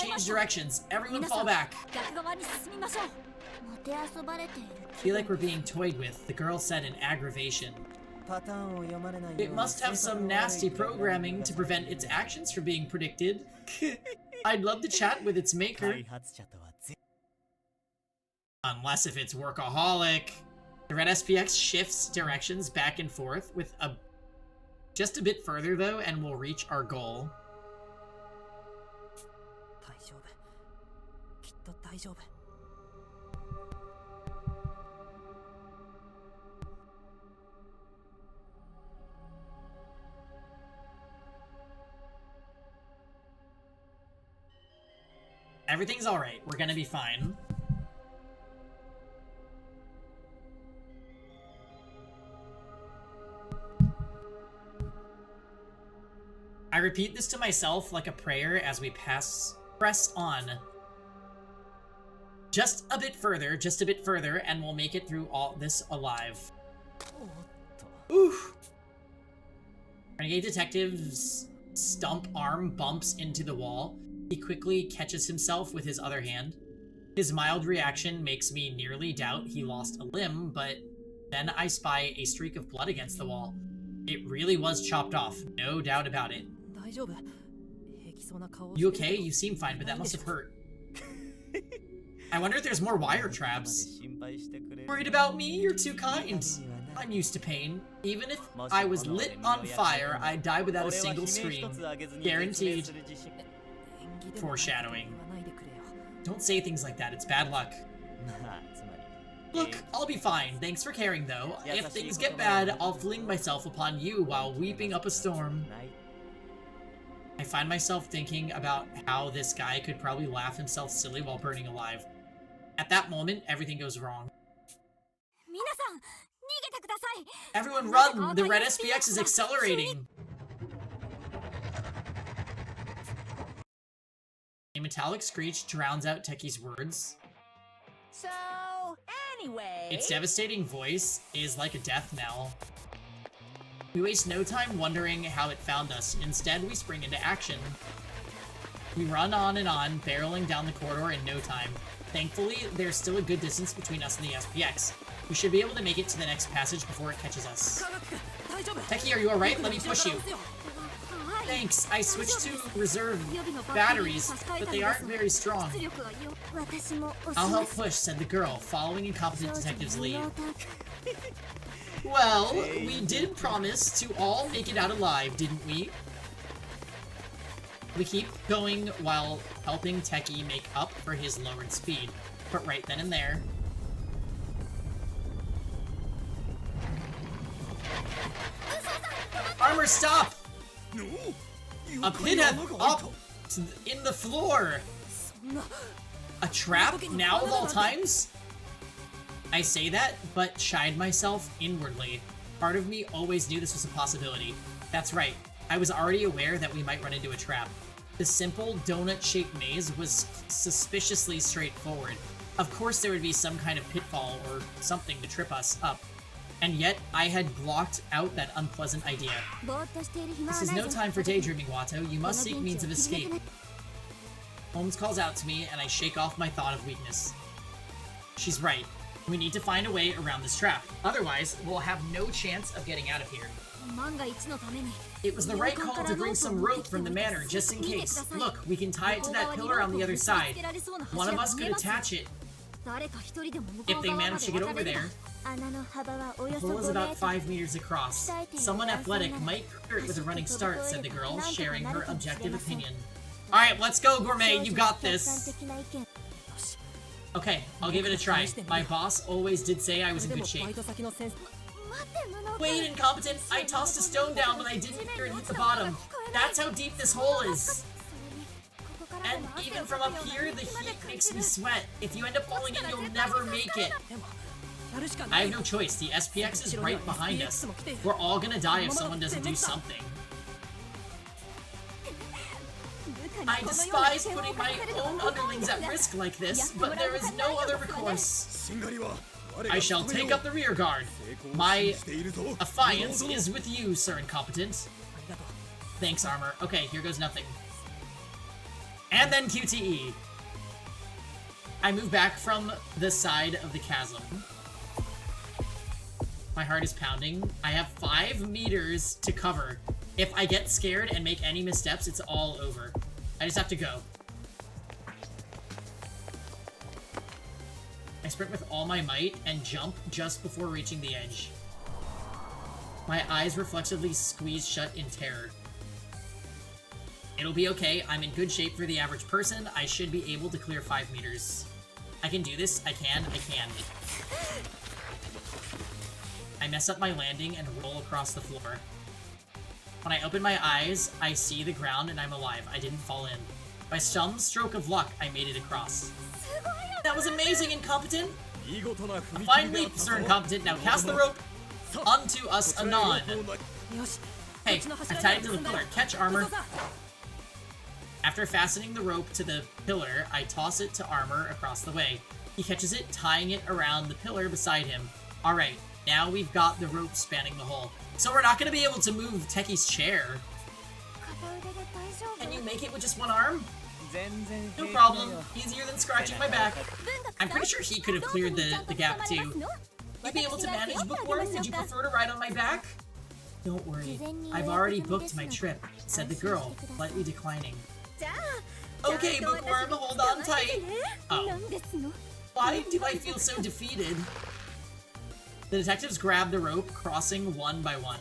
Change directions. Everyone fall back. Feel like we're being toyed with, the girl said in aggravation. It must have some nasty programming to prevent its actions from being predicted. I'd love to chat with its maker. Unless if it's workaholic. The red SPX shifts directions back and forth with just a bit further though, and we'll reach our goal. Everything's alright. We're gonna be fine. I repeat this to myself like a prayer as we press on. Just a bit further, and we'll make it through all this alive. Oof. Renegade Detective's stump arm bumps into the wall. He quickly catches himself with his other hand. His mild reaction makes me nearly doubt he lost a limb, but then I spy a streak of blood against the wall. It really was chopped off, no doubt about it. You okay? You seem fine, but that must have hurt. I wonder if there's more wire traps. Worried about me? You're too kind. I'm used to pain. Even if I was lit on fire, I'd die without a single scream. Guaranteed. Foreshadowing. Don't say things like that, it's bad luck. Look, I'll be fine. Thanks for caring, though. If things get bad, I'll fling myself upon you while weeping up a storm. I find myself thinking about how this guy could probably laugh himself silly while burning alive. At that moment, everything goes wrong. Everyone run! The red SPX is accelerating! A metallic screech drowns out Techie's words. So, anyway... Its devastating voice is like a death knell. We waste no time wondering how it found us. Instead, we spring into action. We run on and on, barreling down the corridor in no time. Thankfully, there's still a good distance between us and the SPX. We should be able to make it to the next passage before it catches us. Techie, are you alright? Let me push you. Thanks, I switched to reserve batteries, but they aren't very strong. I'll help push, said the girl, following Incompetent Detective's lead. Well, we did promise to all make it out alive, didn't we? We keep going while helping Techie make up for his lowered speed. But right then and there... Armor, stop! A pinhead up in the floor! A trap now of all times? I say that, but shied myself inwardly. Part of me always knew this was a possibility. That's right, I was already aware that we might run into a trap. The simple donut-shaped maze was suspiciously straightforward. Of course there would be some kind of pitfall or something to trip us up. And yet, I had blocked out that unpleasant idea. This is no time for daydreaming, Watto. You must seek means of escape. Holmes calls out to me, and I shake off my thought of weakness. She's right. We need to find a way around this trap. Otherwise, we'll have no chance of getting out of here. It was the right call to bring some rope from the manor, just in case. Look, we can tie it to that pillar on the other side. One of us could attach it. If they manage to get over there. The hole is about 5 meters across. Someone athletic might clear it with a running start, said the girl, sharing her objective opinion. Alright, let's go, Gourmet. You got 客観 this. 的な意見 Okay, I'll give it a try. My boss always did say I was in で good もバ shape. イト先の先生 待って無能 Wait, incompetent! I tossed a stone down, but I didn't hear it hit the bottom. That's how deep this hole is. ここから And でも汗 even を from か up くよう here, な the 隙間で heat 感 makes じ me る sweat. If you end up falling in, you'll never make it. でもやるしかな I い have no choice. The SPX is right behind us. We're all gonna die if someone doesn't do something. 部下 I にこのような despise 危険を putting 冒 my されると own は思わない underlings です at が risk like やっ this, ても but らう there は is ず no ない other ですからね recourse. しんがりは我が I shall 務め take よ up the rear guard. 成功を My 信じているぞ affiance 無能 is with you, Sir Incompetent. ありがとう Thanks, Armor. Okay, here goes nothing. And then QTE. I move back from the side of the chasm. My heart is pounding. I have 5 meters to cover. If I get scared and make any missteps, it's all over. I just have to go. I sprint with all my might and jump just before reaching the edge. My eyes reflexively squeeze shut in terror. It'll be okay. I'm in good shape for the average person. I should be able to clear 5 meters. I can do this. I can. I mess up my landing and roll across the floor. When I open my eyes, I see the ground and I'm alive. I didn't fall in. By some stroke of luck, I made it across. That was amazing, Incompetent! 見事な踏 A み切 fine りであっ leap, た Sir ぞ Incompetent. Now cast the rope さあ unto us こちらへ anon. ロープを投げよし Hey, こっちの I 柱 tied に it to the 結んだ pillar. Catch, Armor. 行くぞ After fastening the rope to the pillar, I toss it to Armor across the way. He catches it, tying it around the pillar beside him. Alright, now we've got the rope spanning the hole. So we're not going to be able to move Techi's chair. 片腕で大丈夫 Can you make it with just one arm? 全然 No 平気だ problem. よ Easier than scratching my back. I'm pretty sure he could have cleared the gap too. You'd be able to manage bookworm? Would you prefer to ride on my back? Don't worry. I've already booked my trip, said the girl, politely declining. じゃあ Okay, ちゃんと bookworm, 私に hold 捕ま on って tight. ね Oh. なんですの Why do I feel so defeated? The detectives grab the rope, crossing one by one.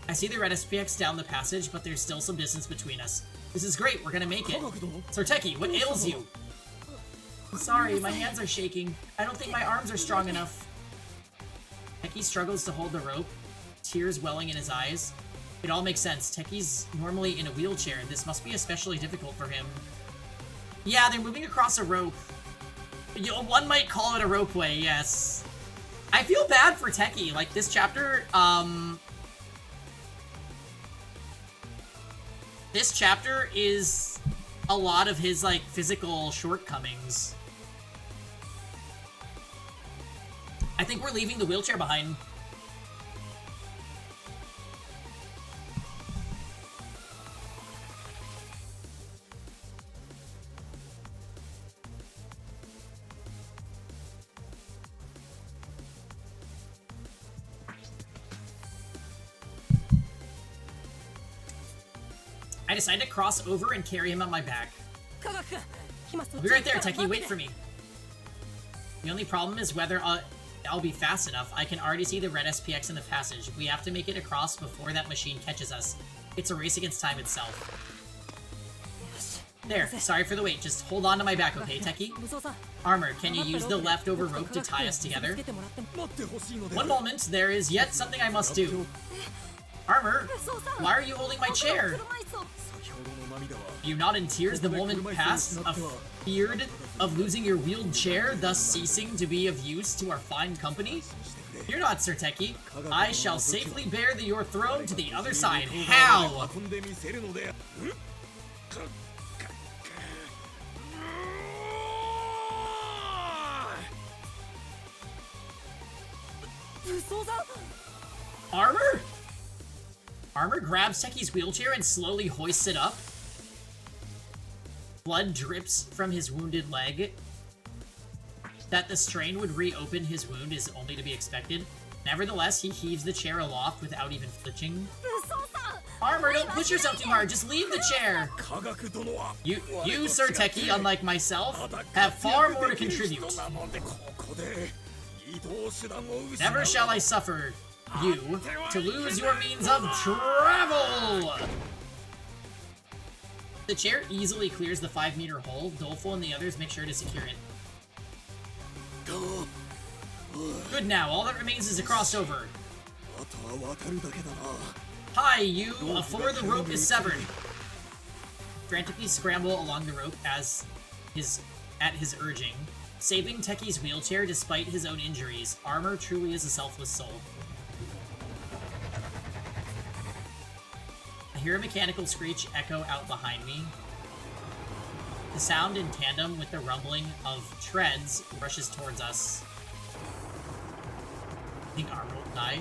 I see the red SPX down the passage, but there's still some distance between us. This is great, we're gonna make it. 科学殿 Sir Teki, what ails you? I'm sorry, my hands are shaking. I don't think my arms are strong enough. Teki struggles to hold the rope, tears welling in his eyes. It all makes sense. Teki's normally in a wheelchair. This must be especially difficult for him. Yeah, they're moving across a rope. One might call it a ropeway, yes. I feel bad for Teki. Like, this chapter, this chapter is a lot of his, like, physical shortcomings. I think we're leaving the wheelchair behind. I decided to cross over and carry him on my back. 科学君今そっ I'll ち be 行 right った there, ら Teki. 待 Wait って for me. The only problem is whether I'll be fast enough. I can already see the red SPX in the passage. We have to make it across before that machine catches us. It's a race against time itself. There, sorry for the wait. Just hold on to my back, okay, Teki? 武装さん Armor, can you use the leftover rope to tie us つ together? けてもらっても 待ってほしいので One moment, there is yet something I must do. Armor, why are you holding my chair? 車椅子を 先ほどの涙は You not in tears the moment passed, feared of losing your wheeled chair, thus ceasing to be of use to our fine company? Fear not, Sir Teki. I shall safely bear your throne to the other side. How? 運んでみせるので武装さん Armor? Armor grabs Teki's wheelchair and slowly hoists it up. Blood drips from his wounded leg. That the strain would reopen his wound is only to be expected. Nevertheless, he heaves the chair aloft without even flinching. 武装さん Armor, don't push yourself too hard. Just leave the chair. 科学殿は You, Sir Teki, unlike myself, have far more to contribute. なのでここで移動手段を失う Never shall I suffer you to lose your means of travel. The chair easily clears the 5-meter hole. Doleful and the others make sure to secure it. Good now, all that remains is a crossover. Hi, you! Before the rope is severed. Frantically scramble along the rope at his urging, saving Teki's wheelchair despite his own injuries. Armor truly is a selfless soul. I hear a mechanical screech echo out behind me. The sound, in tandem with the rumbling of treads, rushes towards us. I think Armor will die.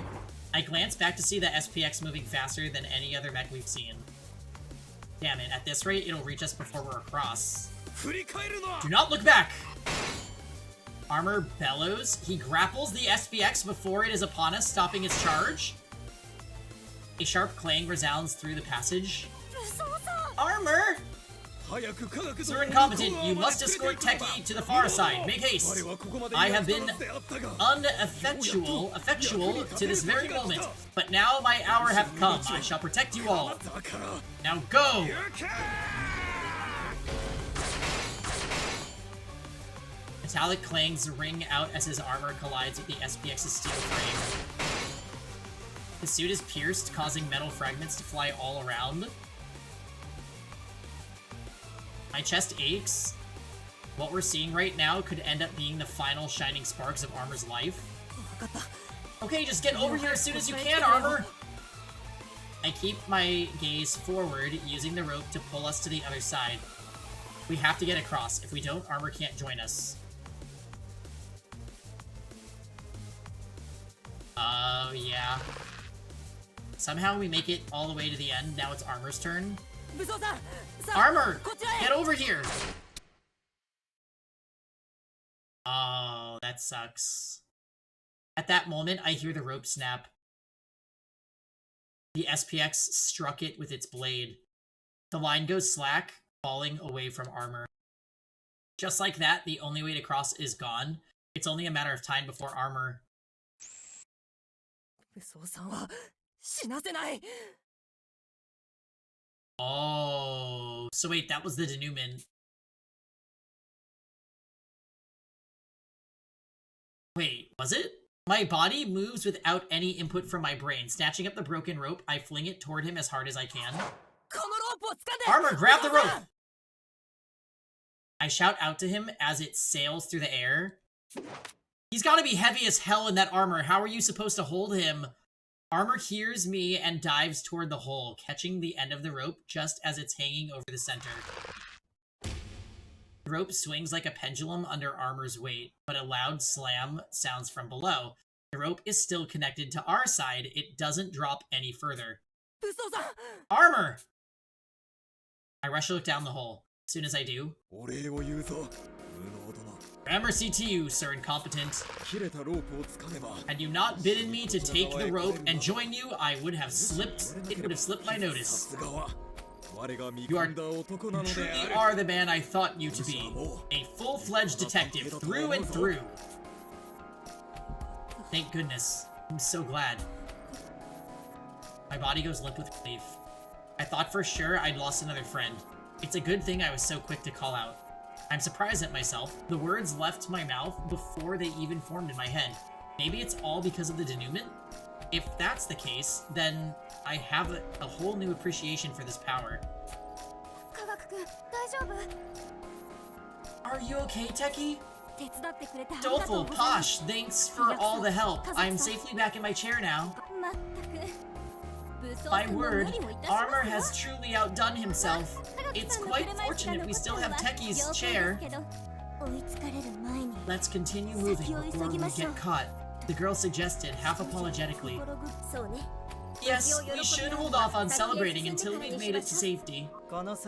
I glance back to see the SPX moving faster than any other mech we've seen. Damn it, at this rate, it'll reach us before we're across. Do not look back! Armor bellows. He grapples the SPX before it is upon us, stopping its charge. A sharp clang resounds through the passage. Armor! Sir Incompetent, you must escort Teki to the far side. Make haste. I have been effectual to this very moment, but now my hour hath come. I shall protect you all. Now go! Metallic clangs ring out as his armor collides with the SPX's steel frame. His suit is pierced, causing metal fragments to fly all around. My chest aches. What we're seeing right now could end up being the final shining sparks of Armor's life. Okay, just get over here as soon as you can, Armor! I keep my gaze forward, using the rope to pull us to the other side. We have to get across. If we don't, Armor can't join us. Yeah. Somehow we make it all the way to the end. Now it's Armor's turn. Armor! Get over here! Oh, that sucks. At that moment, I hear the rope snap. The SPX struck it with its blade. The line goes slack, falling away from Armor. Just like that, the only way to cross is gone. It's only a matter of time before Armor... Oh, so wait, that was the denouement. Wait, was it? My body moves without any input from my brain. Snatching up the broken rope, I fling it toward him as hard as I can. Armor, grab the rope! I shout out to him as it sails through the air. He's gotta be heavy as hell in that armor. How are you supposed to hold him? Armor hears me and dives toward the hole, catching the end of the rope just as it's hanging over the center. The rope swings like a pendulum under Armor's weight, but a loud slam sounds from below. The rope is still connected to our side. It doesn't drop any further. Armor! I rush to look down the hole. As soon as I do... Mercy to you, Sir Incompetent. Had you not bidden me to take the rope and join you, I would have slipped. It would have slipped my notice. You truly are the man I thought you to be. A full-fledged detective, through and through. Thank goodness. I'm so glad. My body goes limp with relief. I thought for sure I'd lost another friend. It's a good thing I was so quick to call out. I'm surprised at myself. The words left my mouth before they even formed in my head. Maybe it's all because of the denouement? If that's the case, then I have a whole new appreciation for this power. Are you okay, Teki? Doleful, Posh, thanks for all the help. I'm safely back in my chair now. My word, Armor has truly outdone himself. It's quite fortunate we still have Teki's chair. Let's continue moving before we get caught, the girl suggested, half apologetically. Yes, we should hold off on celebrating until we've made it to safety. Looks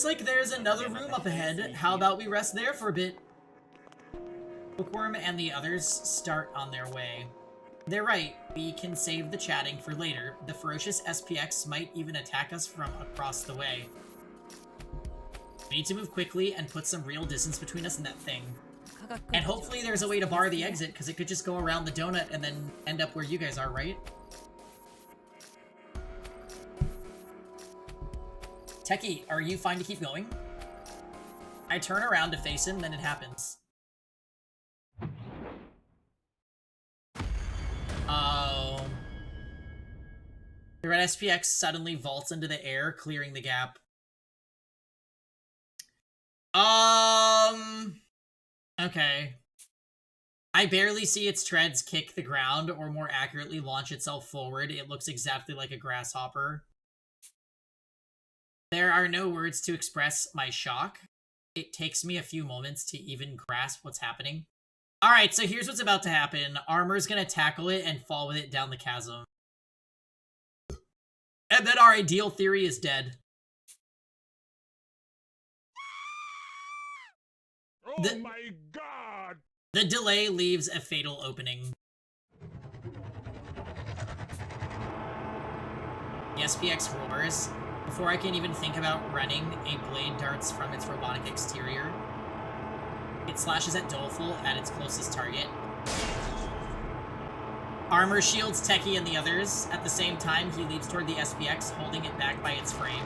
like there's another room up ahead. How about we rest there for a bit? Bookworm and the others start on their way. They're right, we can save the chatting for later. The ferocious SPX might even attack us from across the way. We need to move quickly and put some real distance between us and that thing. And hopefully there's a way to bar the exit, because it could just go around the donut and then end up where you guys are, right? Techie, are you fine to keep going? I turn around to face him, then it happens. Oh. The red SPX suddenly vaults into the air, clearing the gap. Okay. I barely see its treads kick the ground, or more accurately, launch itself forward. It looks exactly like a grasshopper. There are no words to express my shock. It takes me a few moments to even grasp what's happening. Alright, so here's what's about to happen. Armor's gonna tackle it and fall with it down the chasm. And then our ideal theory is dead. Oh my god! The delay leaves a fatal opening. The SPX roars. Before I can even think about running, a blade darts from its robotic exterior. It slashes at Doleful at its closest target. Armor shields Techie and the others. At the same time, he leaps toward the SPX, holding it back by its frame.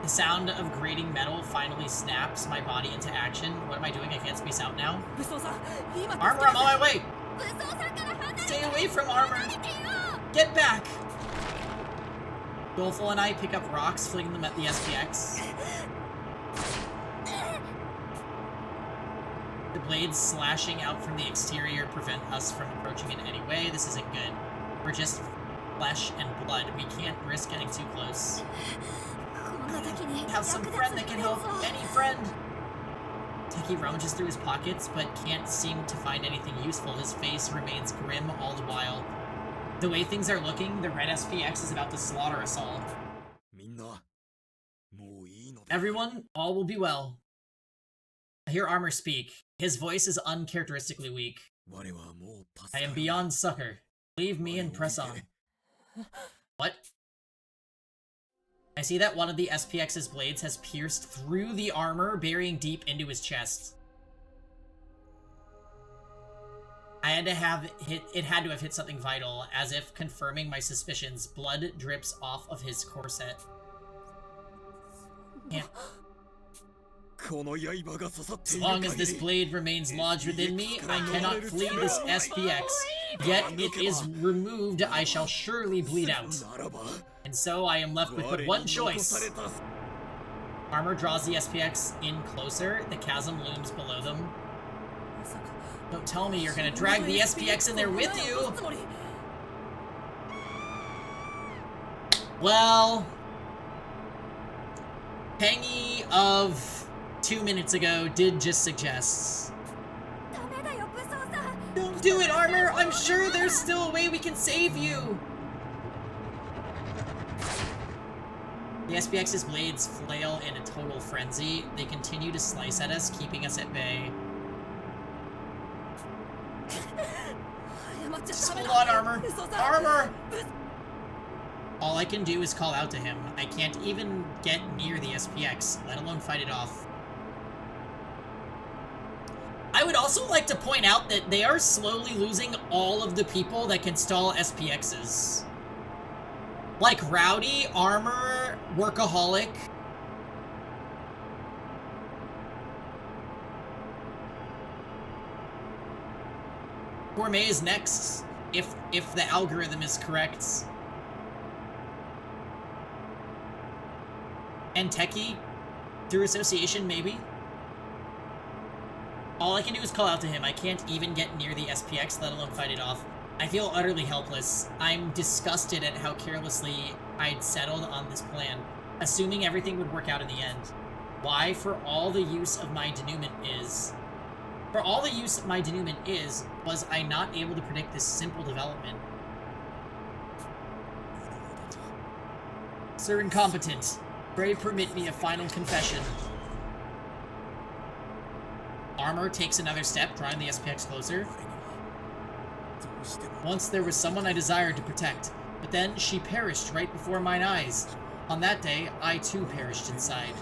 The sound of grating metal finally snaps my body into action. What am I doing? I can't space out now. Armor, I'm on my way! Stay away from Armor! Get back! Doleful and I pick up rocks, flinging them at the SPX. The blades slashing out from the exterior prevent us from approaching in any way. This isn't good. We're just flesh and blood. We can't risk getting too close. Have some friend that can help. Any friend! Techie rummages through his pockets, but can't seem to find anything useful. His face remains grim all the while. The way things are looking, the red SPX is about to slaughter us all. Everyone, all will be well. I hear Armor speak. His voice is uncharacteristically weak. I am beyond succor. Leave me and press on. What? I see that one of the SPX's blades has pierced through the armor, burying deep into his chest. It had to have hit something vital, as if confirming my suspicions. Blood drips off of his corset. As long as this blade remains lodged within me, I cannot flee this SPX. Yet it is removed, I shall surely bleed out. And so I am left with but one choice. Armor draws the SPX in closer. The chasm looms below them. Don't tell me you're gonna drag the SPX in there with you! Well... Pengy of 2 minutes ago did just suggest. Don't do it, Armor! I'm sure there's still a way we can save you! The SPX's blades flail in a total frenzy. They continue to slice at us, keeping us at bay. Just hold on, Armor! Armor! All I can do is call out to him. I can't even get near the SPX, let alone fight it off. I would also like to point out that they are slowly losing all of the people that can stall SPXs. Like Rowdy, Armor, Workaholic. Gourmet is next, if the algorithm is correct. And Techie, through association, maybe? All I can do is call out to him. I can't even get near the SPX, let alone fight it off. I feel utterly helpless. I'm disgusted at how carelessly I'd settled on this plan, assuming everything would work out in the end. Why, for all the use of my denouement is... was I not able to predict this simple development? Sir Incompetent, pray permit me a final confession. Armor takes another step, drawing the SPX closer. Once there was someone I desired to protect, but then she perished right before mine eyes. On that day, I too perished inside.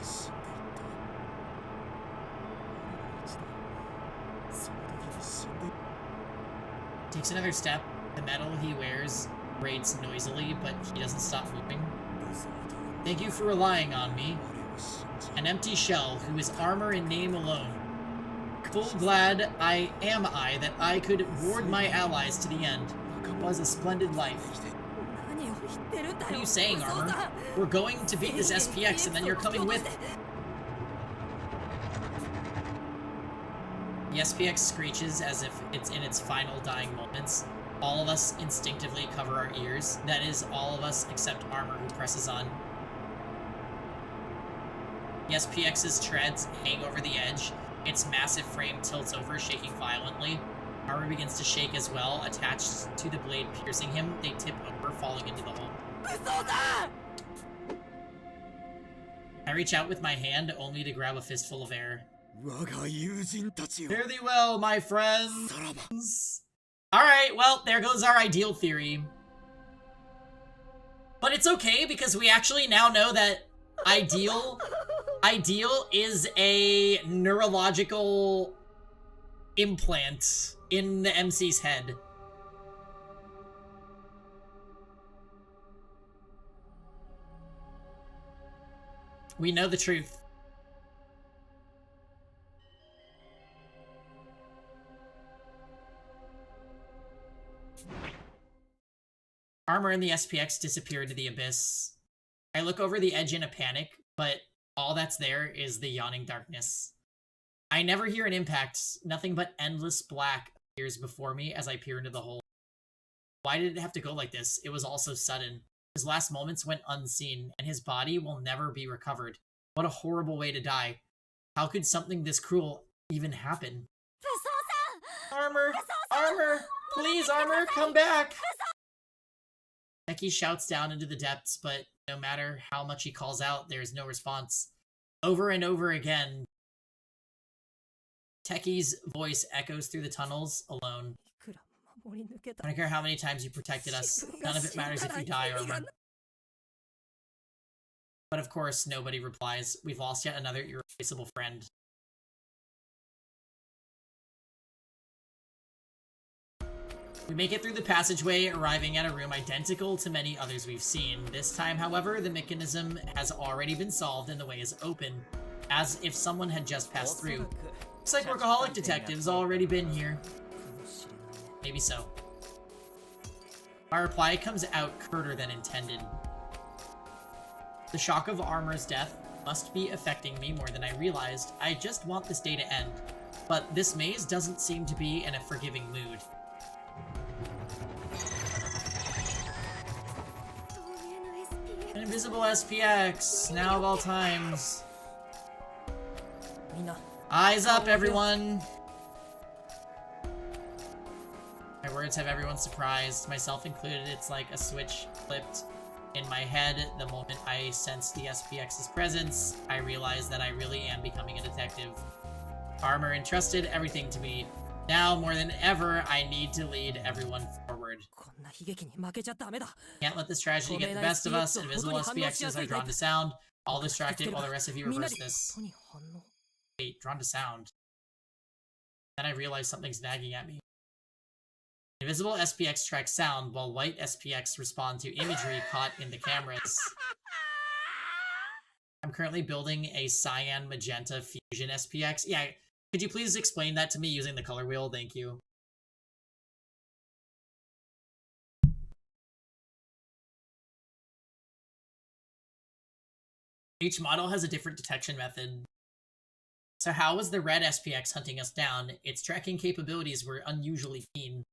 Takes another step. The metal he wears grates noisily, but he doesn't stop moving. Thank you for relying on me. An empty shell, who is armor in name alone. Full glad am I that I could ward my allies to the end. It was a splendid life. What are you saying, Armor? We're going to beat this SPX and then you're coming with... The SPX screeches as if it's in its final dying moments. All of us instinctively cover our ears. That is, all of us except Armor, who presses on. The SPX's treads hang over the edge. Its massive frame tilts over, shaking violently. Armor begins to shake as well, attached to the blade piercing him. They tip over, falling into the hole. I reach out with my hand, only to grab a fistful of air. Fare thee well, my friends! Alright, well, there goes our ideal theory. But it's okay, because we actually now know that Ideal is a neurological implant in the MC's head. We know the truth. Armor and the SPX disappear into the abyss. I look over the edge in a panic, but all that's there is the yawning darkness. I never hear an impact. Nothing but endless black appears before me as I peer into the hole. Why did it have to go like this? It was all so sudden. His last moments went unseen, and his body will never be recovered. What a horrible way to die. How could something this cruel even happen? Armor! Armor! Please, Armor, come back! Becky shouts down into the depths, but no matter how much he calls out, there is no response. Over and over again, Techie's voice echoes through the tunnels, alone. I don't care how many times you protected us. None of it matters if you die, Armor. But of course, nobody replies. We've lost yet another irreplaceable friend. We make it through the passageway, arriving at a room identical to many others we've seen. This time, however, the mechanism has already been solved and the way is open, as if someone had just passed through. Looks like workaholic detectives already been here. Maybe so. My reply comes out curter than intended. The shock of Armor's death must be affecting me more than I realized. I just want this day to end. But this maze doesn't seem to be in a forgiving mood. An invisible SPX, now of all times. Eyes up, everyone! My words have everyone surprised, myself included. It's like a switch flipped in my head. The moment I sense the SPX's presence, I realize that I really am becoming a detective. Armor entrusted everything to me. Now, more than ever, I need to lead everyone forward. Can't let this tragedy get the best of us. Invisible SPXs are drawn to sound. All distracted while the rest of you reverse this. Wait, drawn to sound. Then I realize something's nagging at me. Invisible SPX tracks sound, while white SPX respond to imagery caught in the cameras. I'm currently building a cyan magenta fusion SPX. Yeah, could you please explain that to me using the color wheel? Thank you. Each model has a different detection method. So how was the red SPX hunting us down? Its tracking capabilities were unusually keen.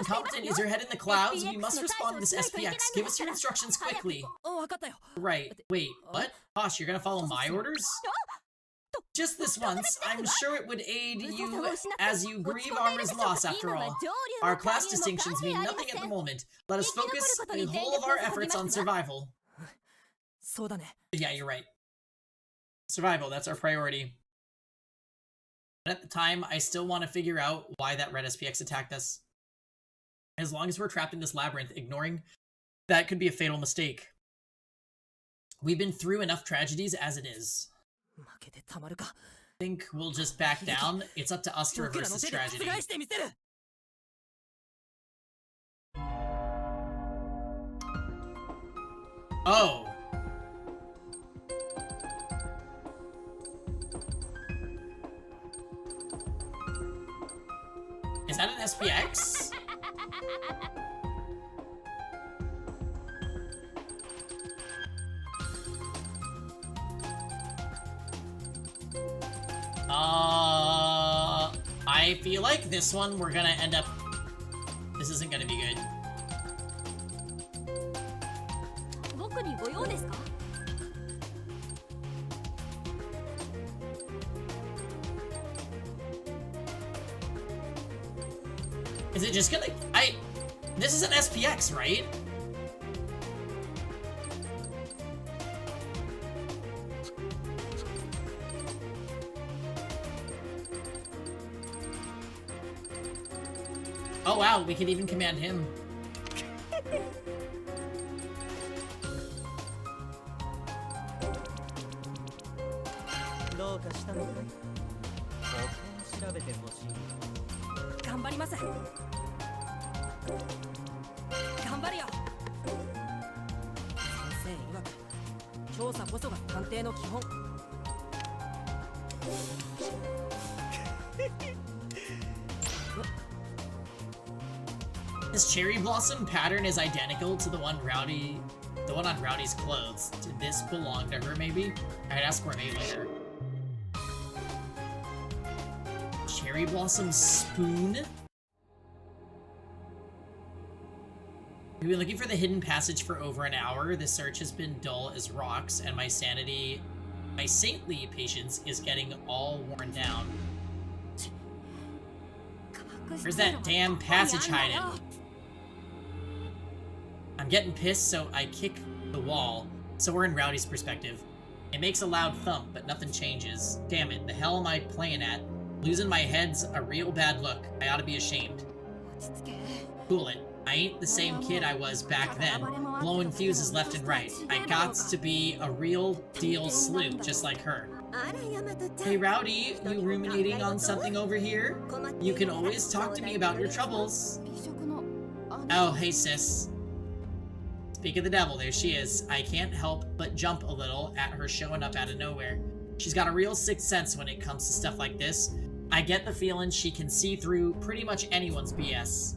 Incompetent, is your head in the clouds? We must respond to this SPX. Give us your instructions quickly. Right. Wait, what? Gosh, you're gonna follow my orders? Just this once. I'm sure it would aid you as you grieve Armor's loss after all. Our class distinctions mean nothing at the moment. Let us focus the whole of our efforts on survival. Yeah, you're right. Survival, that's our priority. But at the time, I still want to figure out why that red SPX attacked us. As long as we're trapped in this labyrinth, ignoring that could be a fatal mistake. We've been through enough tragedies as it is. Think we'll just back down? It's up to us to reverse this tragedy. Oh. Is that an SPX? I feel like this one we're gonna end up... This isn't gonna be good. 僕にご用ですか? Is it just gonna... This is an SPX, right? Oh wow, we can even command him. どうかしたのかい？僕を調べてほしい。頑張ります。頑張るよ。先生曰く調査こそが探偵の基本。 This cherry blossom pattern is identical to the one on Rowdy's clothes. Did this belong to her, maybe? I'd ask Gourmet later. Cherry blossom spoon? We've been looking for the hidden passage for over an hour. The search has been dull as rocks, and my saintly patience is getting all worn down. Where's that damn passage hiding? I'm getting pissed, so I kick the wall. So we're in Rowdy's perspective. It makes a loud thump, but nothing changes. Damn it, the hell am I playing at? Losing my head's a real bad look. I ought to be ashamed. Cool it. I ain't the same kid I was back then, blowing fuses left and right. I gots to be a real deal sleuth, just like her. Hey Rowdy, you ruminating on something over here? You can always talk to me about your troubles. Oh, hey sis. Speak of the devil, there she is. I can't help but jump a little at her showing up out of nowhere. She's got a real sixth sense when it comes to stuff like this. I get the feeling she can see through pretty much anyone's BS.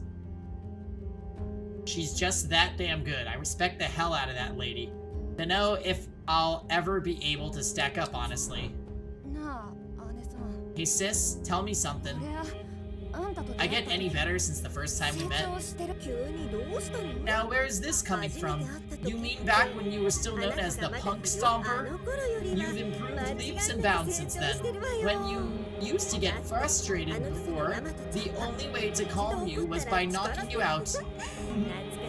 She's just that damn good. I respect the hell out of that lady. To know if I'll ever be able to stack up, honestly. Hey sis, tell me something. I get any better since the first time we met? Now where is this coming from? You mean back when you were still known as the Punk Stomper? You've improved leaps and bounds since then. When you used to get frustrated before, the only way to calm you was by knocking you out.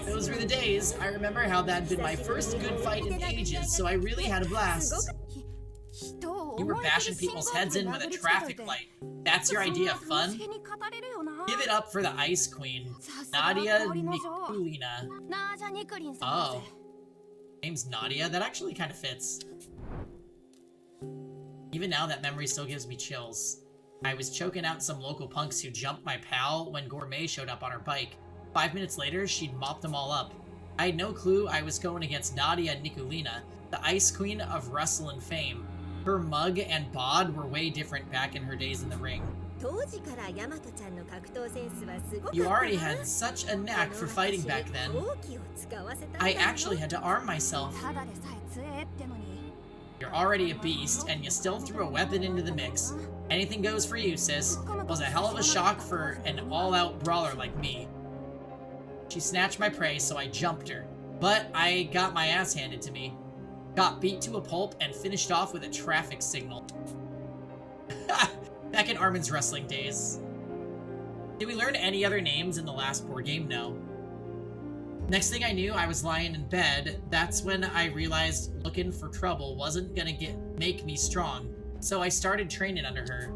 Those were the days. I remember how that'd been my first good fight in ages, so I really had a blast. You were bashing people's heads in with a traffic light. That's your idea of fun? Give it up for the Ice Queen, Nadia Nikulina. Oh. Name's Nadia? That actually kind of fits. Even now, that memory still gives me chills. I was choking out some local punks who jumped my pal when Gourmet showed up on her bike. 5 minutes later, she'd mopped them all up. I had no clue I was going against Nadia Nikulina, the Ice Queen of wrestling fame. Her mug and bod were way different back in her days in the ring. You already had such a knack for fighting back then. I actually had to arm myself. You're already a beast, and you still threw a weapon into the mix. Anything goes for you, sis. It was a hell of a shock for an all-out brawler like me. She snatched my prey, so I jumped her. But I got my ass handed to me. Got beat to a pulp and finished off with a traffic signal. Back in Armin's wrestling days. Did we learn any other names in the last board game? No. Next thing I knew, I was lying in bed. That's when I realized looking for trouble wasn't gonna make me strong. So I started training under her.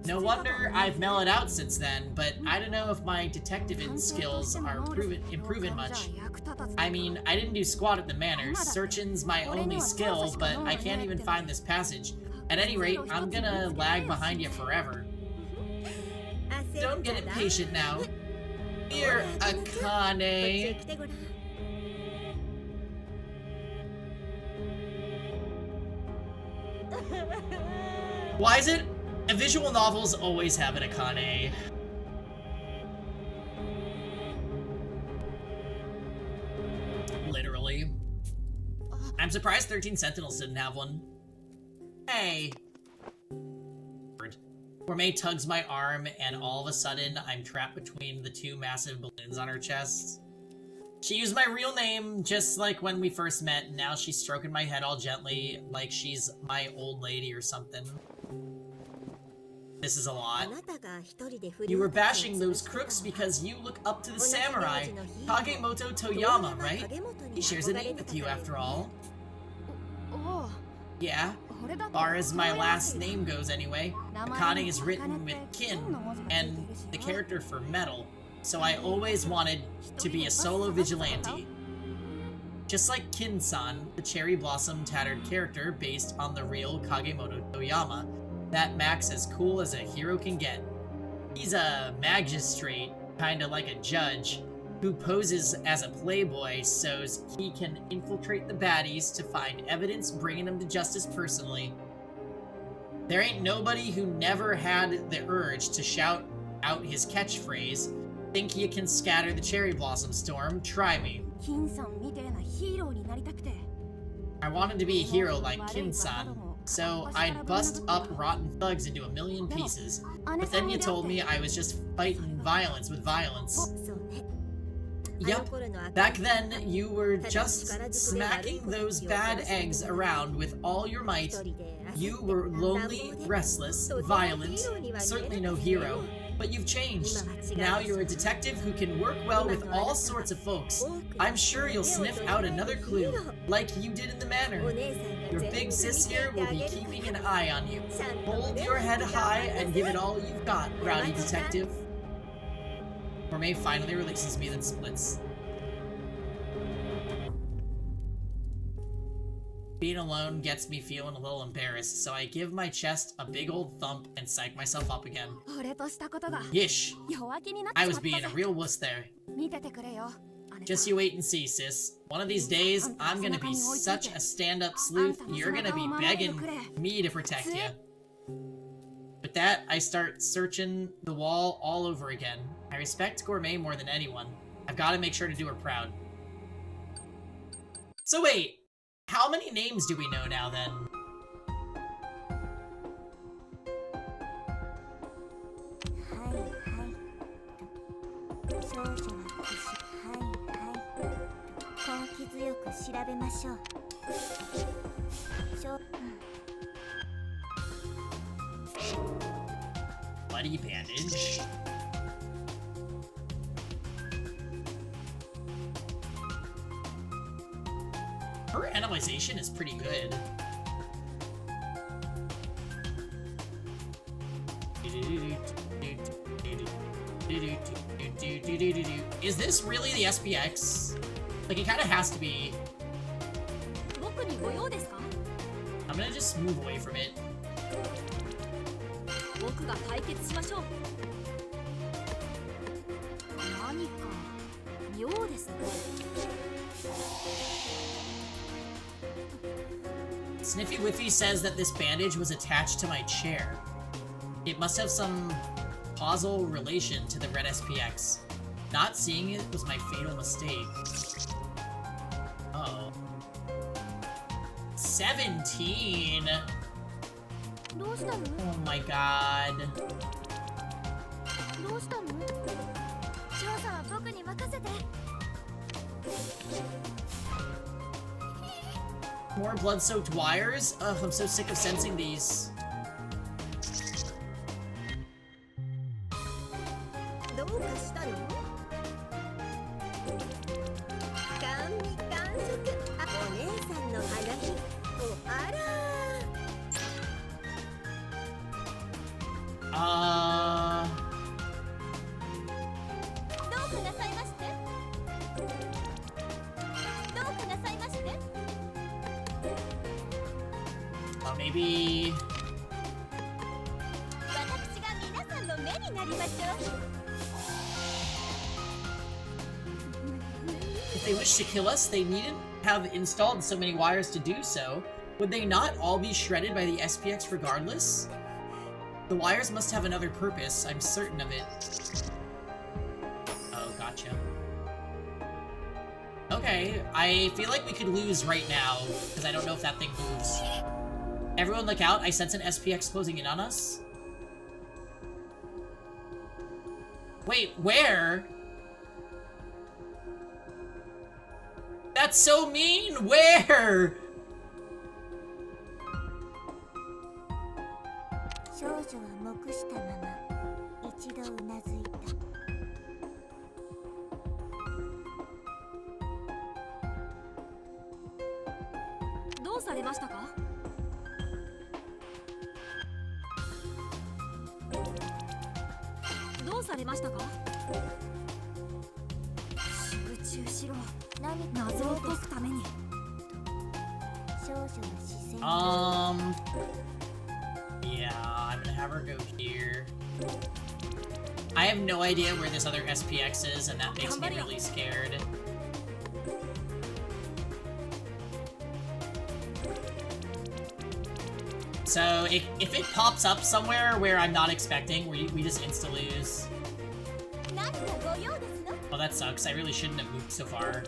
No wonder I've mellowed out since then, but I don't know if my detectiving skills are improving much. I mean, I didn't do squat at the manor. Searching's my only skill, but I can't even find this passage. At any rate, I'm gonna lag behind you forever. Don't get impatient now. Here, Akane. Why is it visual novels always have an Akane? Literally. I'm surprised 13 Sentinels didn't have one. Hey. Gourmet tugs my arm, and all of a sudden, I'm trapped between the two massive balloons on her chest. She used my real name, just like when we first met, and now she's stroking my head all gently, like she's my old lady or something. This is a lot. You were bashing those crooks because you look up to the samurai, Kagemoto Toyama, right? He shares a name with you, after all. Yeah, far as my last name goes anyway. Akane is written with kin, and the character for metal, so I always wanted to be a solo vigilante. Just like Kin-san, the cherry blossom tattered character based on the real Kagemoto Toyama, that Mac's as cool as a hero can get. He's a magistrate, kinda like a judge, who poses as a playboy so he can infiltrate the baddies to find evidence bringing them to justice personally. There ain't nobody who never had the urge to shout out his catchphrase, "Think you can scatter the cherry blossom storm? Try me." I wanted to be a hero like Kin-san, so I'd bust up rotten thugs into a million pieces. But then you told me I was just fighting violence with violence. Yep, back then you were just smacking those bad eggs around with all your might. You were lonely, restless, violent, certainly no hero. But you've changed. Now you're a detective who can work well with all sorts of folks. I'm sure you'll sniff out another clue, like you did in the manor. Your big sis here will be keeping an eye on you. Hold your head high and give it all you've got, rowdy detective. Gourmet finally releases me, then splits. Being alone gets me feeling a little embarrassed, so I give my chest a big old thump and psych myself up again. Yish! I was being a real wuss there. Just you wait and see, sis. One of these days, I'm gonna be such a stand-up sleuth, you're gonna be begging me to protect you. With that, I start searching the wall all over again. I respect Gourmet more than anyone. I've got to make sure to do her proud. So wait, how many names do we know now then? Bloody bandage. Her analyzation is pretty good. Is this really the SPX? Like, it kind of has to be. I'm gonna just move away from it. Sniffy Whiffy says that this bandage was attached to my chair. It must have some causal relation to the red SPX. Not seeing it was my fatal mistake. Uh-oh. 17! Oh my god. More blood-soaked wires? Ugh, I'm so sick of sensing these. Maybe... If they wish to kill us, they needn't have installed so many wires to do so. Would they not all be shredded by the SPX regardless? The wires must have another purpose, I'm certain of it. Oh, gotcha. Okay, I feel like we could lose right now, because I don't know if that thing moves. Everyone look out, I sense an SPX closing in on us. Wait, where? That's so mean! Where? 少女は黙したまま一度うなずいた。どうされましたか？どうされましたか？集中しろ。謎を解くために。少女は視線。Yeah, I'm gonna have her go here. I have no idea where this other SPX is, and that makes me really scared. So, if it pops up somewhere where I'm not expecting, we just insta-lose. Well, that sucks. I really shouldn't have moved so far.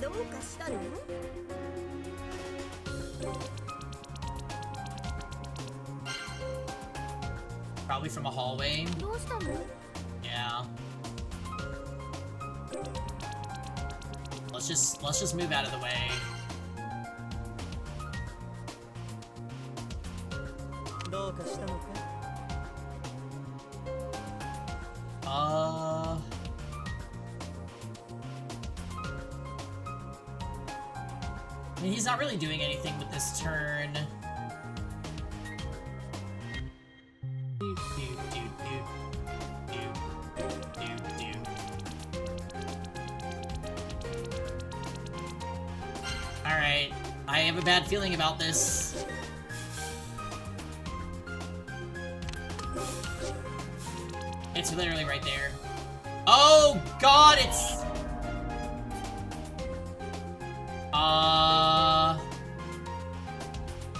どうかしたの？ Probably from a hallway. どうしたの？ Yeah. Let's just move out of the way. I mean, he's not really doing anything with this turn. Alright, I have a bad feeling about this. It's literally right there. Oh god, it's...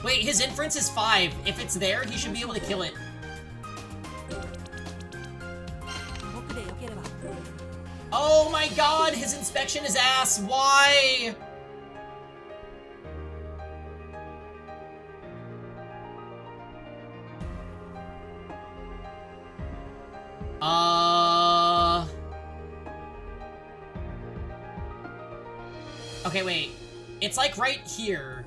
Wait, his inference is 5. If it's there, he should be able to kill it. Oh my god, his inspection is ass. Why? Okay, wait. It's like right here.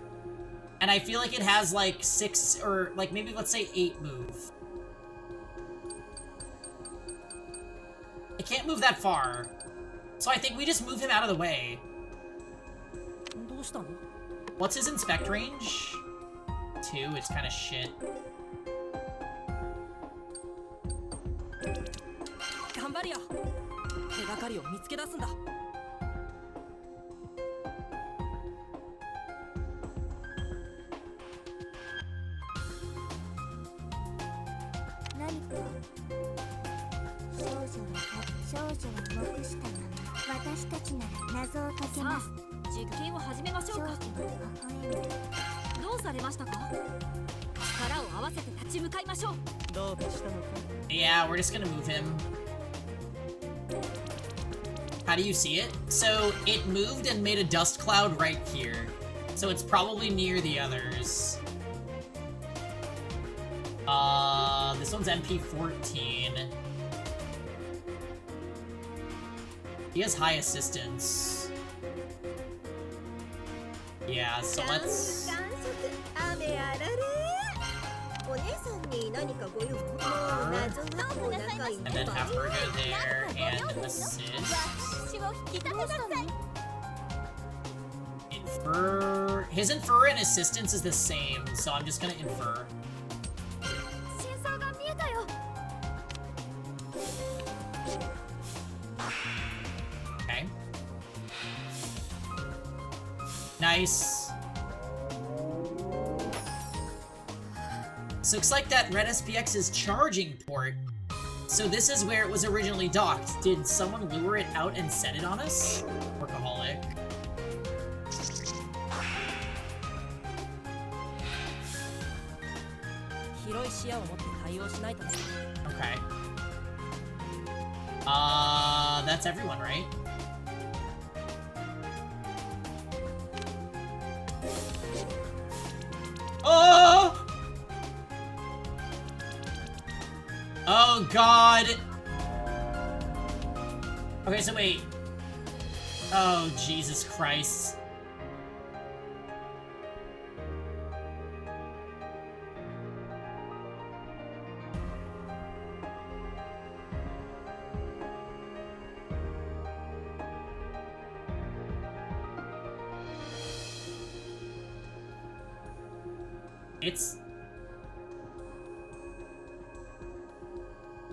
And I feel like it has like 6 or like maybe let's say 8 move. It can't move that far. So I think we just move him out of the way. What's his inspect range? 2, it's kind of shit. Yeah, we're just gonna move him. How do you see it? So, it moved and made a dust cloud right here. So it's probably near the others. This one's MP14. He has high assistance. Yeah, so let's... And then have her go there and assist. Infer... His infer and assistance is the same, so I'm just gonna infer. Okay. Nice. So looks like that red SPX is charging port. So this is where it was originally docked. Did someone lure it out and set it on us? Workaholic. 広い視野を持って対応しないとね。 Okay. That's everyone, right? Oh! Oh god! Okay, so wait. Oh, Jesus Christ. It's...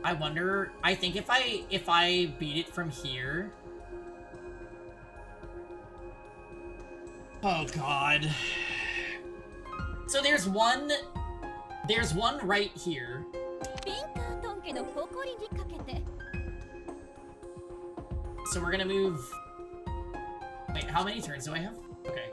I wonder... I think if I beat it from here... Oh god. So there's one right here. ピンカートン家の誇りにかけて So we're gonna move... Wait, how many turns do I have? Okay.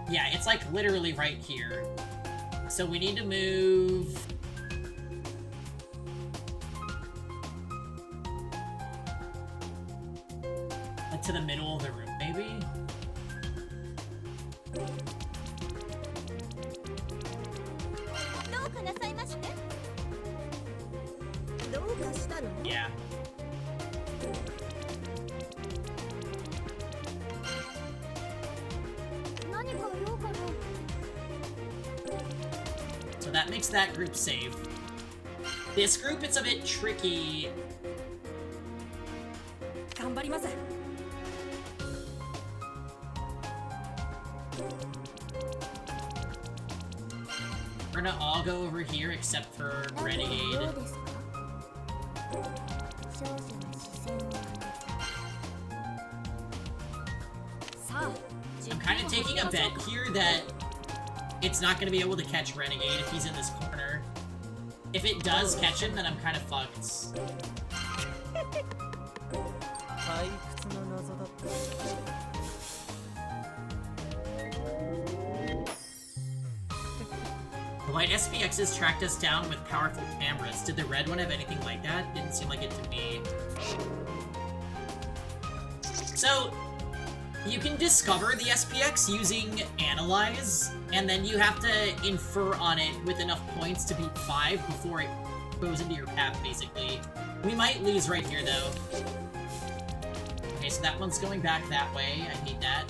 Yeah, it's like literally right here. So we need to move... to the middle of the room, maybe? どうかなさいまして どうかしたの？ Yeah. So that makes that group safe. This group, it's a bit tricky. 頑張ります。 We're gonna all go over here except for どう Renegade. ですか少女の視線を上げさあ、 I'm kind of taking a bet here that it's not gonna be able to catch Renegade if he's in this corner. If it does catch him, then I'm kind of fucked. 退屈な謎だった。 The white SPXs tracked us down with powerful cameras. Did the red one have anything like that? Didn't seem like it to me. So, you can discover the SPX using Analyze, and then you have to infer on it with enough points to beat 5 before it goes into your path, basically. We might lose right here, though. Okay, so that one's going back that way. I hate that.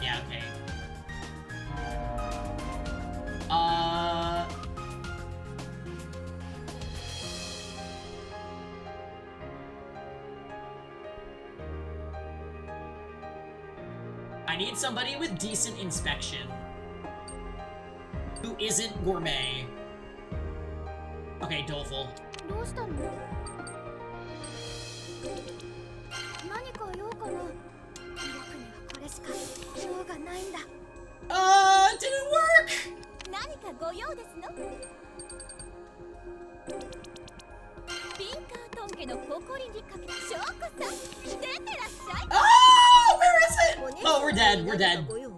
Yeah, okay. I need somebody with decent inspection. Who isn't gourmet. Okay, doleful. どうしたの何か用かな僕にはこれしか用がないんだ Didn't work! 何かご用ですのピンカートン家の誇りにかけて翔子さん出てらっしゃい Oh, where is it? Oh, we're dead, we're dead. ご用？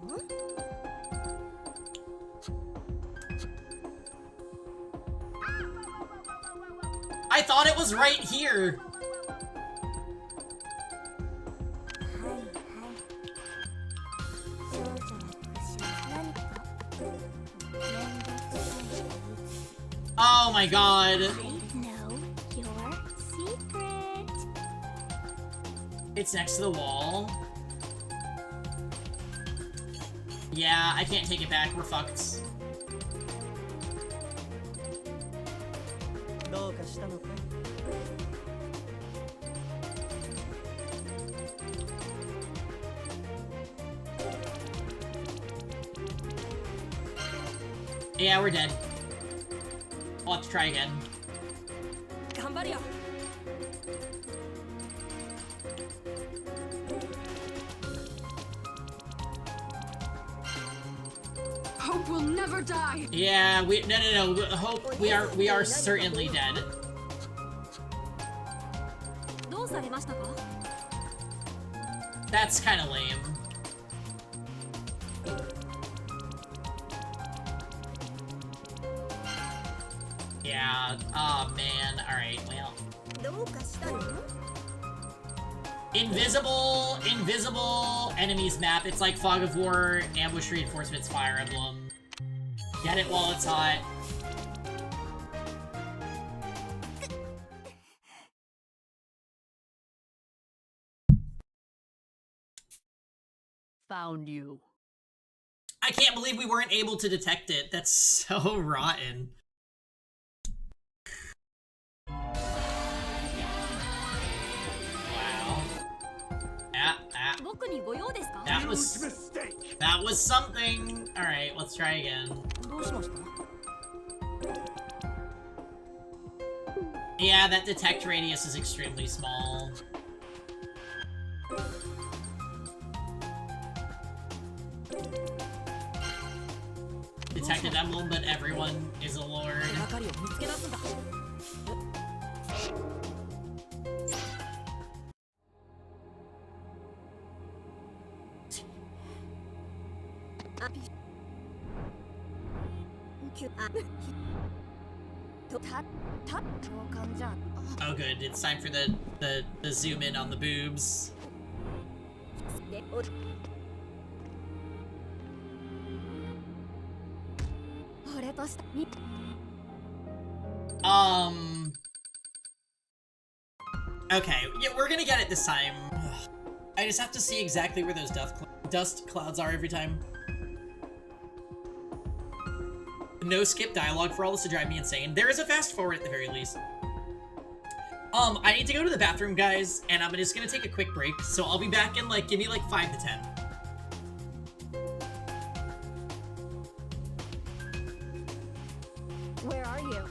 I thought it was right here. はいはい少女の腰何か面倒くさい Oh my god. I know your secret It's next to the wall. Yeah, I can't take it back. We're fucked. どうかしたのかい？ Yeah, we're dead. I'll have to try again. 頑張るよ。 Hope will never die. Yeah, no. Hope we are certainly dead. どうされましたか？ That's kind of lame. Yeah, oh man, alright, well. どうかしたの？ Invisible enemies map. It's like Fog of War, Ambush Reinforcements, Fire Emblem. Get it while it's hot. Found you. I can't believe we weren't able to detect it. That's so rotten. Wow. That was something. All right, let's try again. Yeah, that detect radius is extremely small. Detected emblem, but everyone is a lord. Oh good, it's time for the zoom in on the boobs. Okay, yeah, we're gonna get it this time. I just have to see exactly where those dust clouds are every time. No skip dialogue for all this to drive me insane. There is a fast forward at the very least. I need to go to the bathroom, guys, and I'm just gonna take a quick break, so I'll be back in, like, give me, like, 5 to 10. Where are you?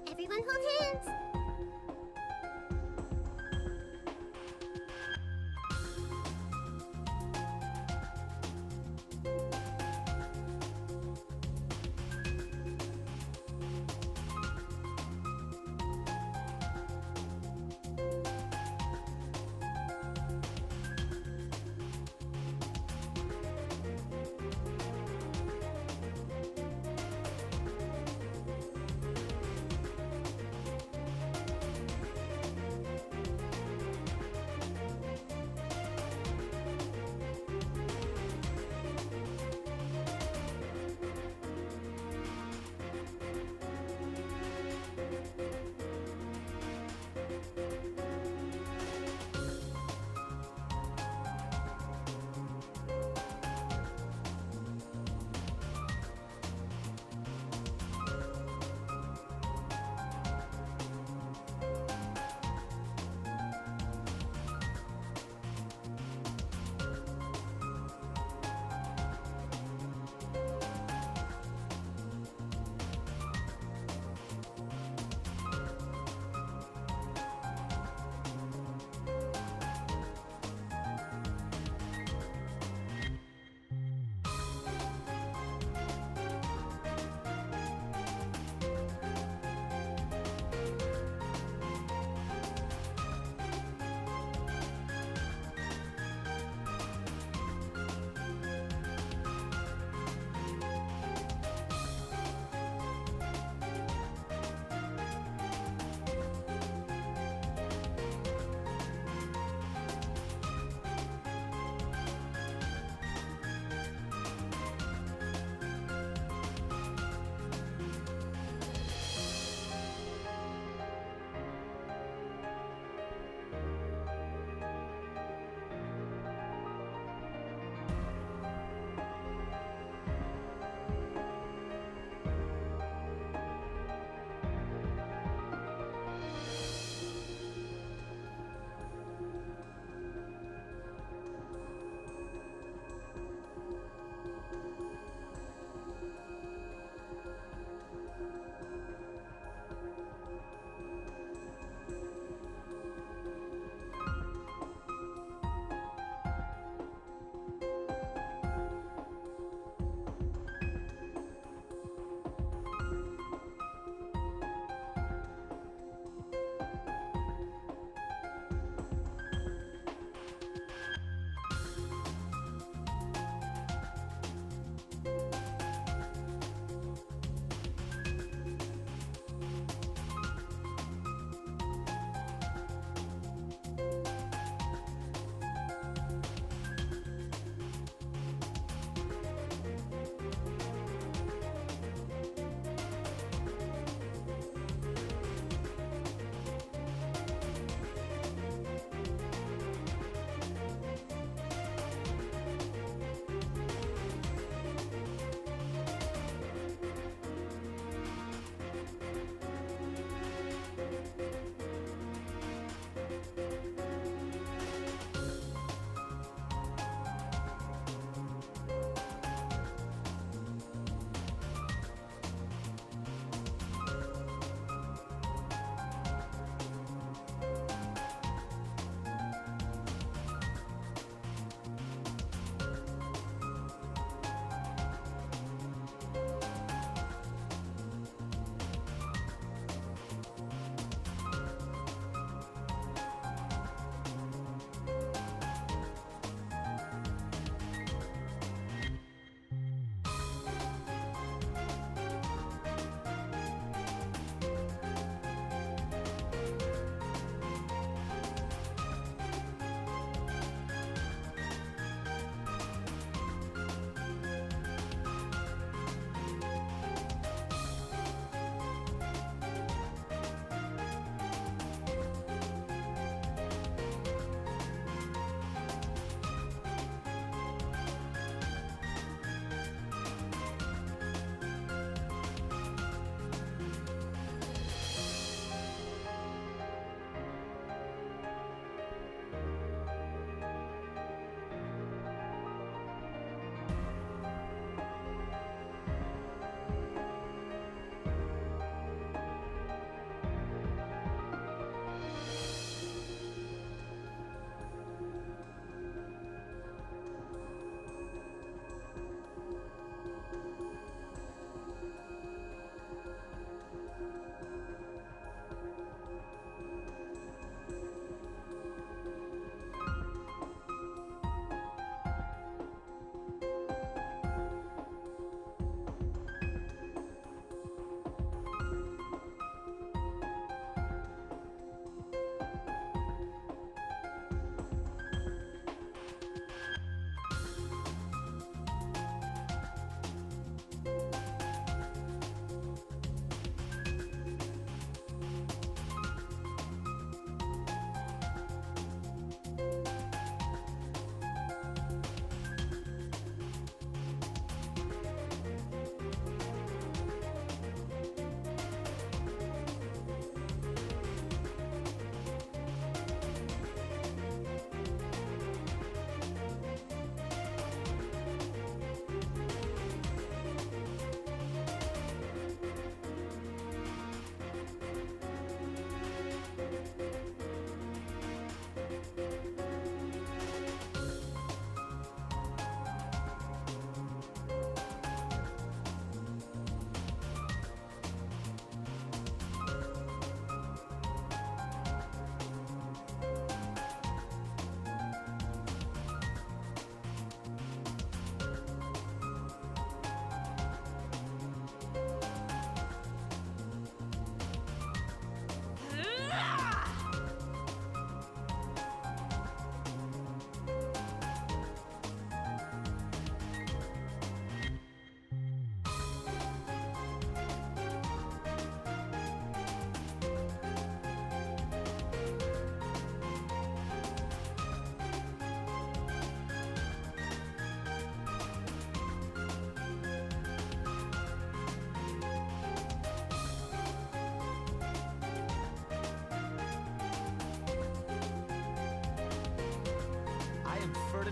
Everyone hold hands.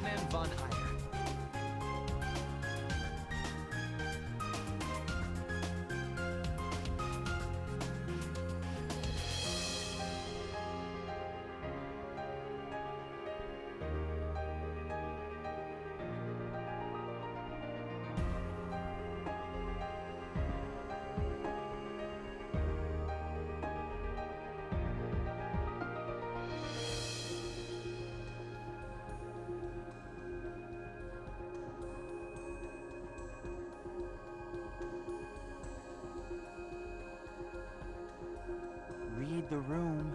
Ferdinand von Eyre. Read the room.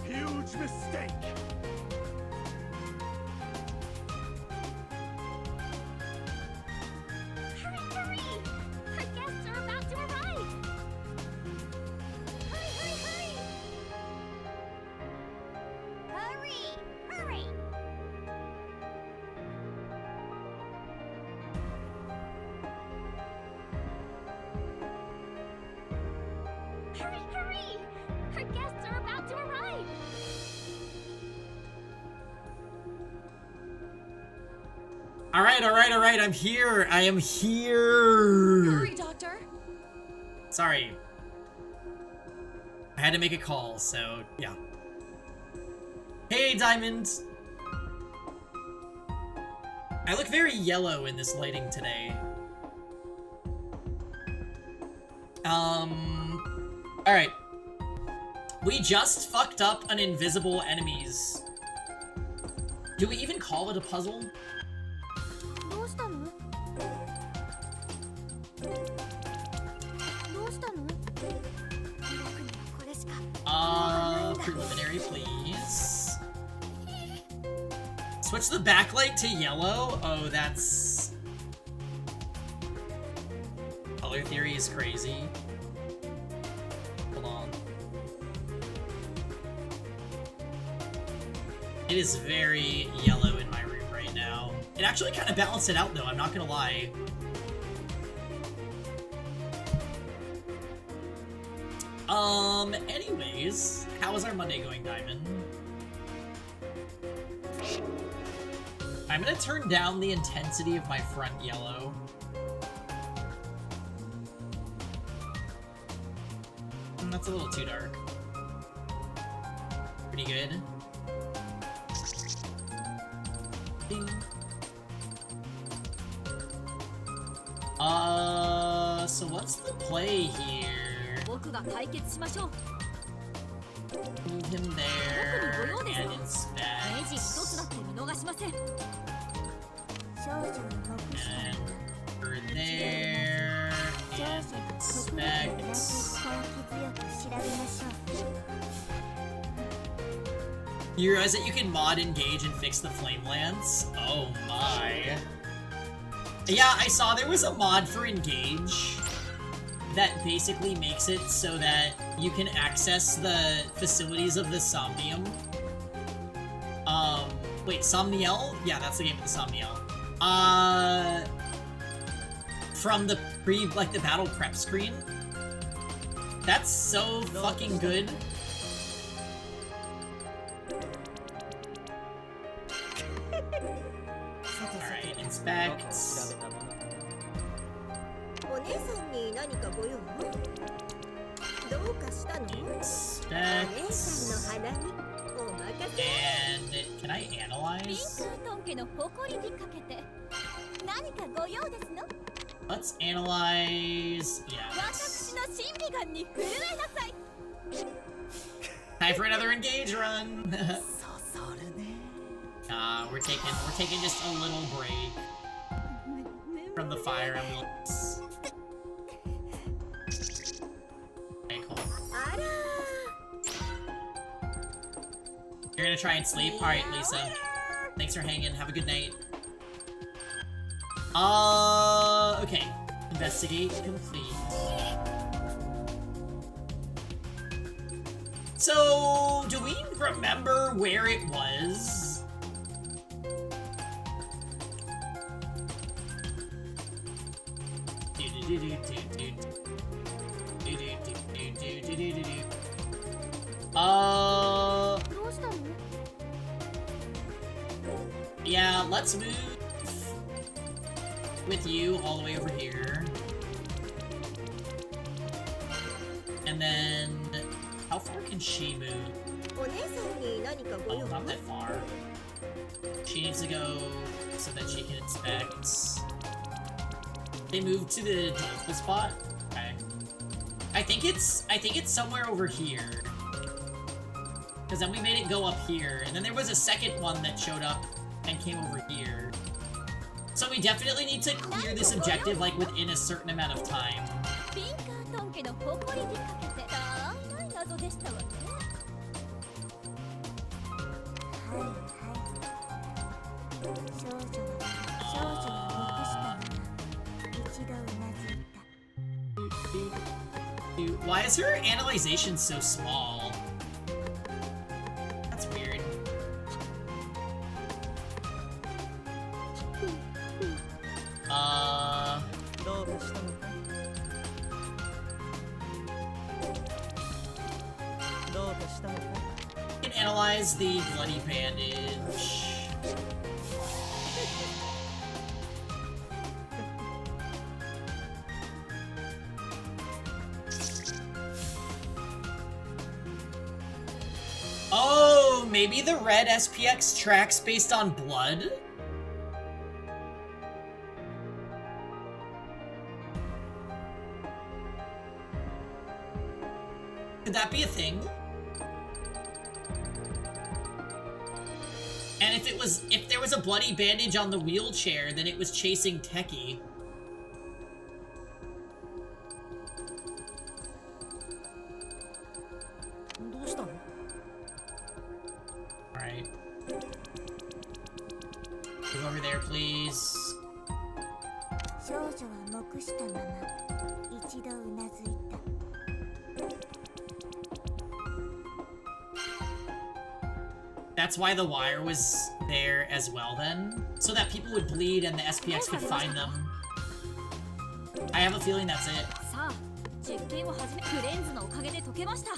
Huge mistake! Hurry, hurry! Our guests are about to arrive! Hurry, hurry, hurry! Hurry, hurry! Hurry, hurry! Our guests are about to arrive! All right, I'm here. I am here. Hurry, Doctor. Sorry. I had to make a call, so yeah. Hey, Diamond. I look very yellow in this lighting today. Alright. We just fucked up an invisible enemies. Do we even call it a puzzle? どうしたの？どうしたの？僕にはこれしか。Preliminary, please. Switch the backlight to yellow? Oh, that's... Color theory is crazy. Hold on. It is very yellow in my room right now. It actually kind of balanced it out, though, I'm not gonna lie. Anyways, how is our Monday going, Diamond? I'm gonna turn down the intensity of my front yellow. That's a little too dark. Pretty good. Ding. So what's the play here? 僕が解決しましょう。 Move him there and inspect. 見逃しません。少女を残したま And ま for there. 少女 And が国力と同じ inspect. 根気強く調べましょう。 You realize that you can mod engage and fix the flame lance? Oh my. Yeah, I saw there was a mod for engage that basically makes it so that you can access the facilities of the Somnium. Wait, Somniel? Yeah, that's the name of the Somniel. From the the battle prep screen. That's so fucking good. Alright, inspect. 調べたものお姉さんに何かご用？どうかしたの？お姉さん Inspect. の肌にお任せ。 And can I ピン analyze? クートン家の誇りにかけて何かご用ですの？ Let's analyze. Yeah. 私の審美眼に震えなさい。 Time for another engage run. そそるね we're taking just a little break from the Fire Emblems. Okay, cool. あら You're gonna try and sleep? Alright, Lisa. Thanks for hanging. Have a good night. Okay. Investigate complete. So, do we remember where it was? Yeah, let's move with you all the way over here. And then, how far can she move? お姉さんに何かご Oh, 用？ not that far. She needs to go so that she can inspect. They moved to the Joltful spot? Okay. I think it's somewhere over here. Because then we made it go up here, and then there was a second one that showed up and came over here. So we definitely need to clear this objective like within a certain amount of time. ピンカートン家の誇りにかけて大ない謎でしたわね。はいはい。少女は残したまま一度うなずいた。 Dude, why is her analyzation so small? That's weird. Uh, どうかしたのかどうかしたのか we can analyze the bloody bandage. Oh, maybe the red SPX tracks based on blood? Could that be a thing? And if there was a bloody bandage on the wheelchair, then it was chasing Techie. Alright. Move over there, please. 少女は黙したまま一度うなずいた。 That's why the wire was there as well then? So that people would bleed and the SPX could find them. I have a feeling that's it. さあ実験を始めクレンズのおかげで解けました。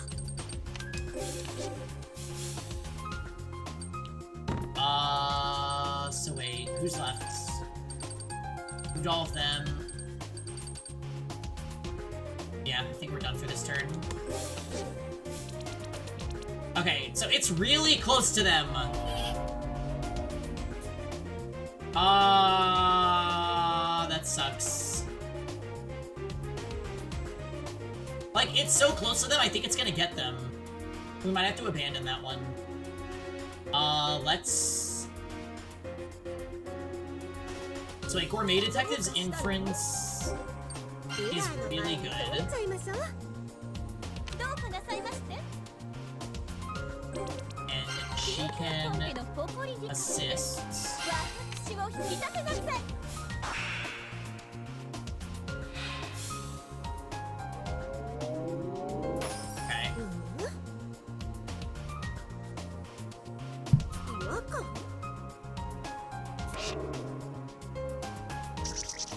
So wait, who's left? Moved all of them. Yeah, I think we're done for this turn. Okay, so it's really close to them. That sucks. Like, it's so close to them, I think it's gonna get them. We might have to abandon that one. Let's So wait, Gourmet Detective's inference ディナ is ーの前 really にど good. うちゃいましょう。どうかなさいまして。 And she 本 can 家の誇りに assist. 私を引き立てなさい。 Okay. 違和感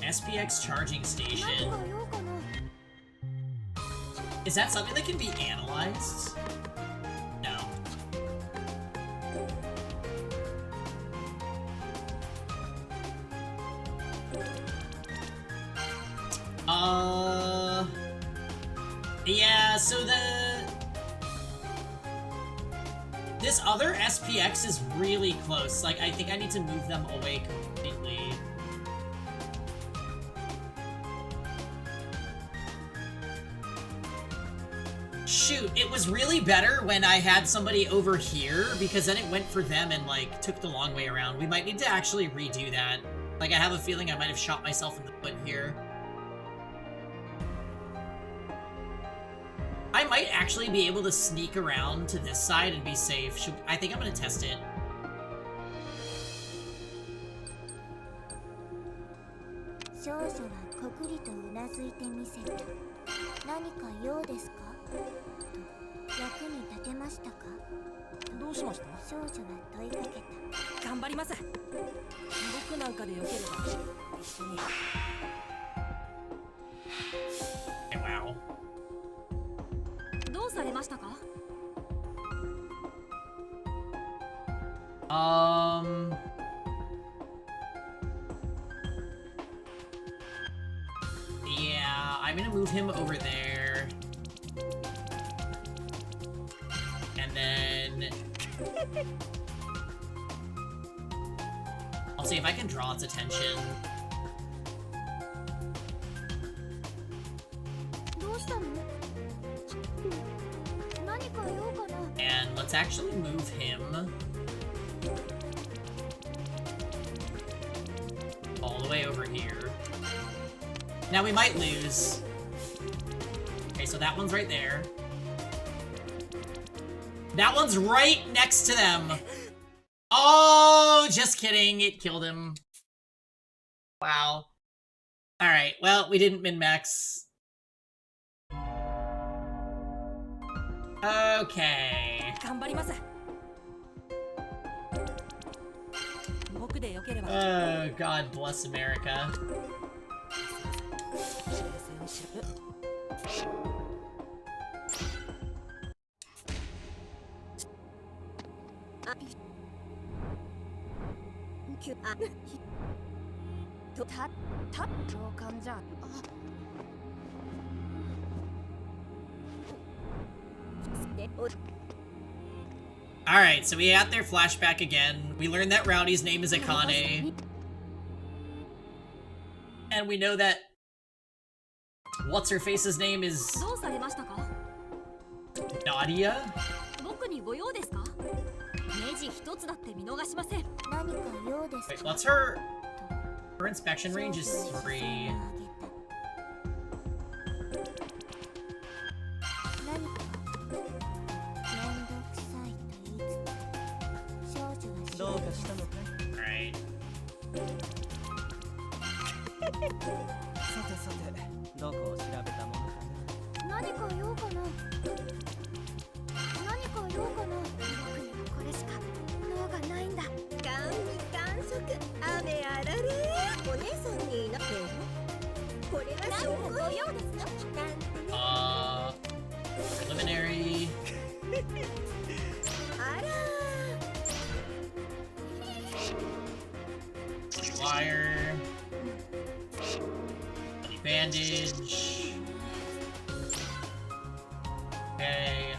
SPX charging 何 station. か用かな。 Is that something that can be analyzed? No. Yeah, so this other SPX is really close. Like, I think I need to move them away completely. Shoot, it was really better when I had somebody over here, because then it went for them and, like, took the long way around. We might need to actually redo that. Like, I have a feeling I might have shot myself in the foot here. I might actually be able to sneak around to this side and be safe. I think I'm gonna test it. 少女はこくりとうなずいてみせた。何か用ですかと役に立てましたか。どうしました？少女は問いかけた。頑張ります。僕なんかでよければ一緒に。 Okay, wow. どうされましたか？ Yeah, I'm gonna move him over there. And then... I'll see if I can draw its attention. どうしたの？何か用かな。 And let's actually move him all the way over here. Now we might lose. Okay, so that one's right there. That one's right next to them. Oh, just kidding. It killed him. Wow. Alright, well, we didn't min-max. Okay. 頑張ります。僕でよければ。 Oh, God bless America. 冷静にしろ。きゅあとた上官じゃん。でお Alright, so we got their flashback again. We learned that Rowdy's name is Akane. And we know that... What's-her-face's name is... どうされましたか？ Nadia? 僕にご用ですか？ネジ一つだって見逃しません。何か用です Wait, か。 what's her... Her inspection range is 3. 少女は視線を上げた。何か面倒くさいと言いつつ、少女はしどうかしたのかい？ Alright. さてさて、どこを調べたものかな？何か用かな。何か用かな。僕にはこれしか脳がないんだ。甘味完食雨あられお姉さんになってるこれは証拠何かご用ですか。なんてね Preliminary... あら Wire... Bandage... Okay,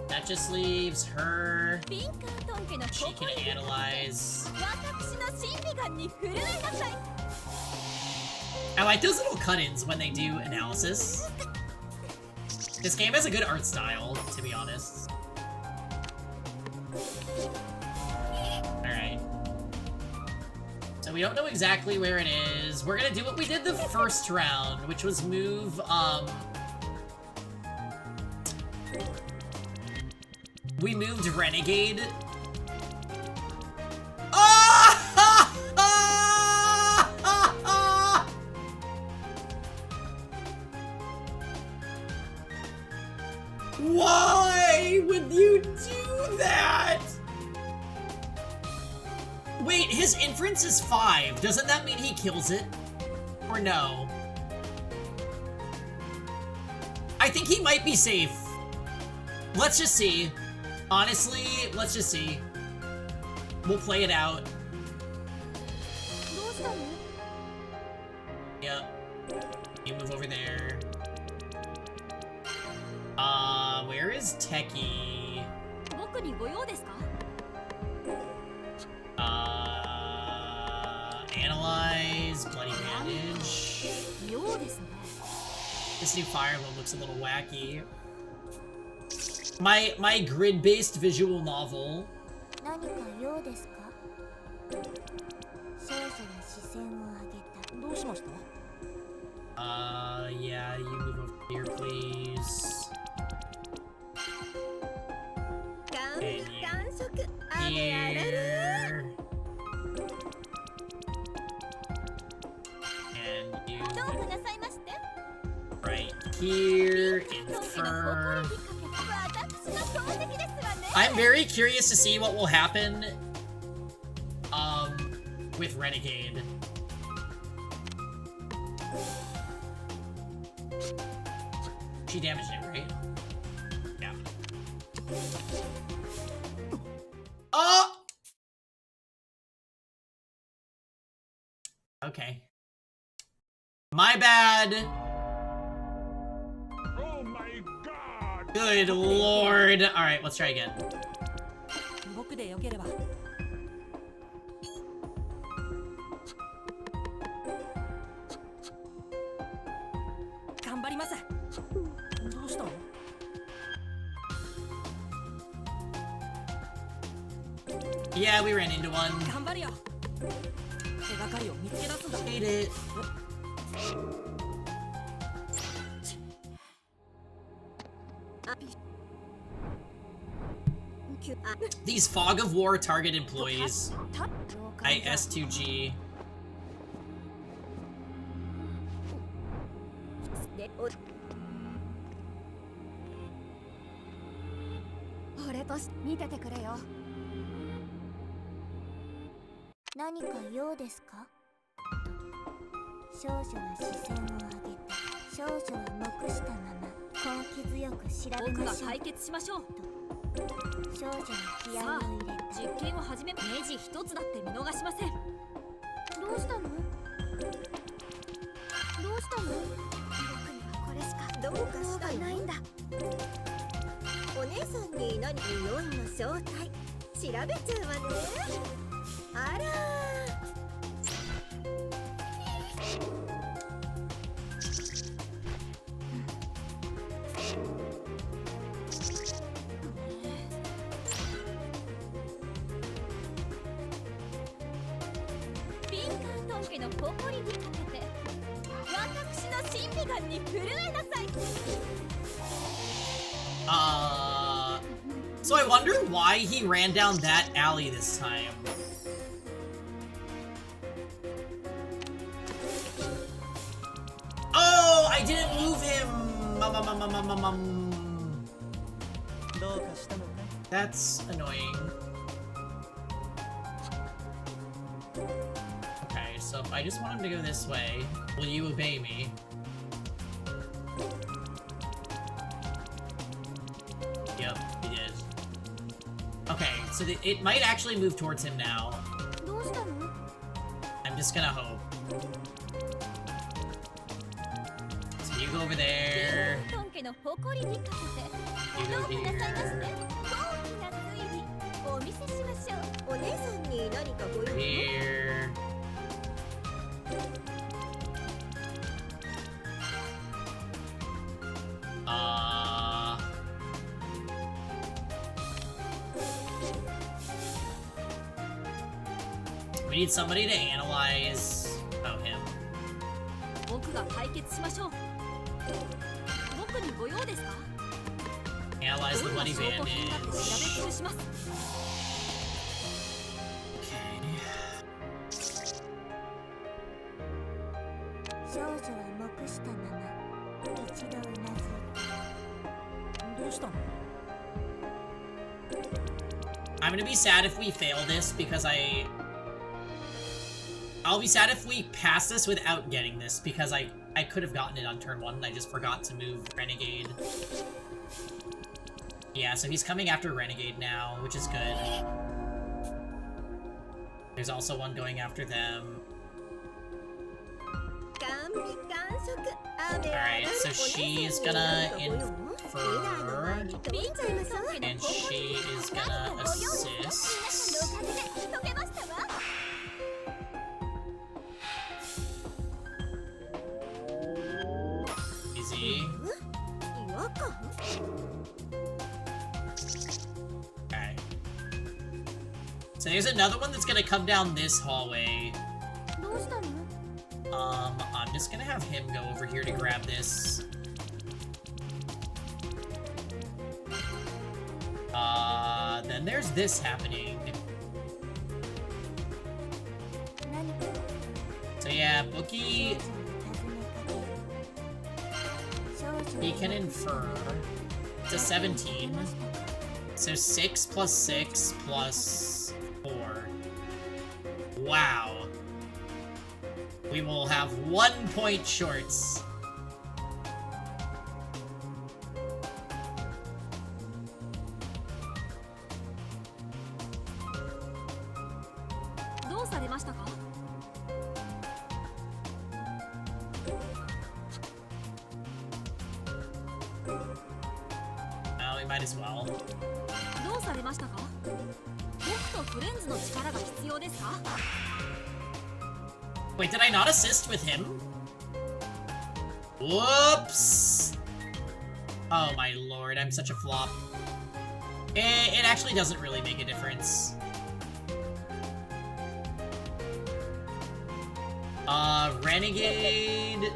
that just leaves her... ピンカートン家の She 誇 can り。 analyze... 私の審美眼に震えなさい。 I like those little cut-ins when they do analysis. This game has a good art style, to be honest. Alright. So we don't know exactly where it is. We're gonna do what we did the first round, which was move, we moved Renegade. Why would you do that? Wait, his inference is 5. Doesn't that mean he kills it? Or no? I think he might be safe. Let's just see. Honestly, let's just see. We'll play it out. どうしたの？ Yep. You move over there. Where is Techie? 僕にご用ですか？ Analyze, bloody bandage. 用ですね。 This new fire emblem looks a little wacky. My grid-based visual novel. 何か用ですか？少々視線を上げた。どうしました？ Yeah, you move over here, please. 完食。あれあれ Here. And you どうかなさいまして。 right here, infer. 私の標的ですわね。 I'm very curious to see what will happen, with Renegade. She damaged it, right? Yeah. Oh! Okay. My bad. Oh my god! Good lord. Alright, let's try again. 僕でよければ。頑張ります。どうしたの？ Yeah, we ran into one. 頑張るよ。手がかりを見つけ出すんだ。 Hate it. These fog of war target employees. IS2G. で俺とし見ててくれよ。何か用ですか？少女は視線を上げた。少女は目したまま根気強く調べ僕がましょう。解決しましょう。少女は気合を入れた。実験を始めネジ一つだって見逃しません。どうしたの？どうしたの？僕にはこれしかどうかしたいないんだ。お姉さんに何か匂いの正体調べちゃうわね。あら敏感トンケの誇りにかけて私の審美眼に震えなさい。 So I wonder why he ran down that alley this time. Oh, I didn't move him. どうかしたのかい？ That's annoying. Okay, so if I just want him to go this way, will you obey me? Yep, he did. Okay, so it might actually move towards him now. どうしたの？ I'm just gonna hope. So you go over there. トンケの誇りにかけて You どう go かなさいまして here. 大きな推理お見せしましょう。お姉さんに何かご用？ Here. We We need somebody to analyze. Oh, him. 僕が解決しましょう。僕にご用ですか？ Analyze the どんな bloody 証拠品だって調べ bandage. 尽くします。 少女は黙したまま一度うなずいた。どうしたの？ I'm gonna be sad if we fail this because I'll be sad if we pass this without getting this because I could have gotten it on turn 1 and I just forgot to move Renegade. Yeah, so he's coming after Renegade now, which is good. There's also one going after them. Alright, so she's gonna infer, and she is gonna assist. Easy. Okay. So there's another one that's gonna come down this hallway. どうしたの？ I'm just gonna have him go over here to grab this. Then there's this happening. 何か So yeah, Bookie, 少女 he can infer. It's a 17. So 6 plus 6 plus 4. Wow. We will have 1 point shorts. Oh, we might as well. どうされましたか？僕とフレンズの力が必要ですか？ Wait, did I not assist with him? Whoops! Oh my lord, I'm such a flop. It actually doesn't really make a difference. Renegade...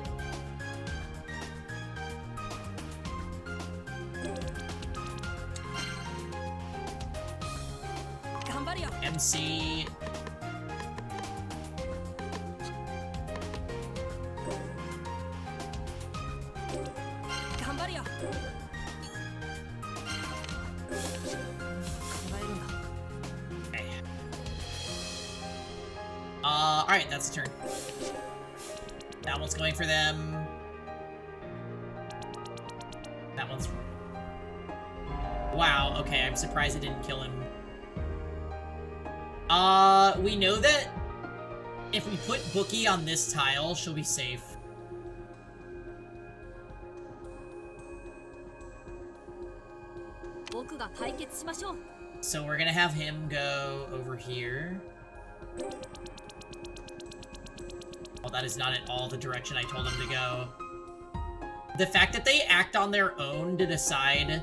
MC... Alright, that's the turn. That one's going for them. That one's... Wow, okay, I'm surprised it didn't kill him. We know that if we put Bookie on this tile, she'll be safe. So we're gonna have him go over here. Well, that is not at all the direction I told him to go. The fact that they act on their own to decide...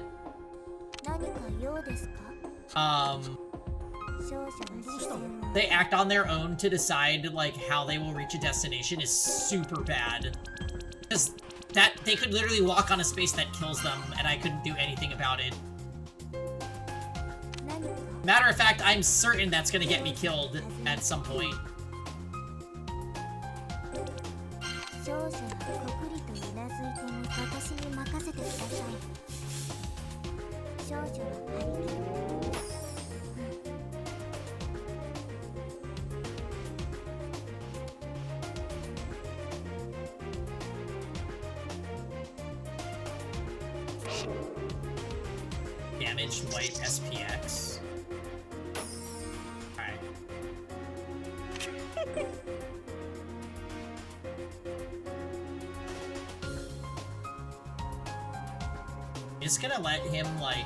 They act on their own to decide, like, how they will reach a destination is super bad. Because they could literally walk on a space that kills them, and I couldn't do anything about it. Matter of fact, I'm certain that's gonna get me killed at some point. Damaged white SPX. Alright. Just gonna let him, like...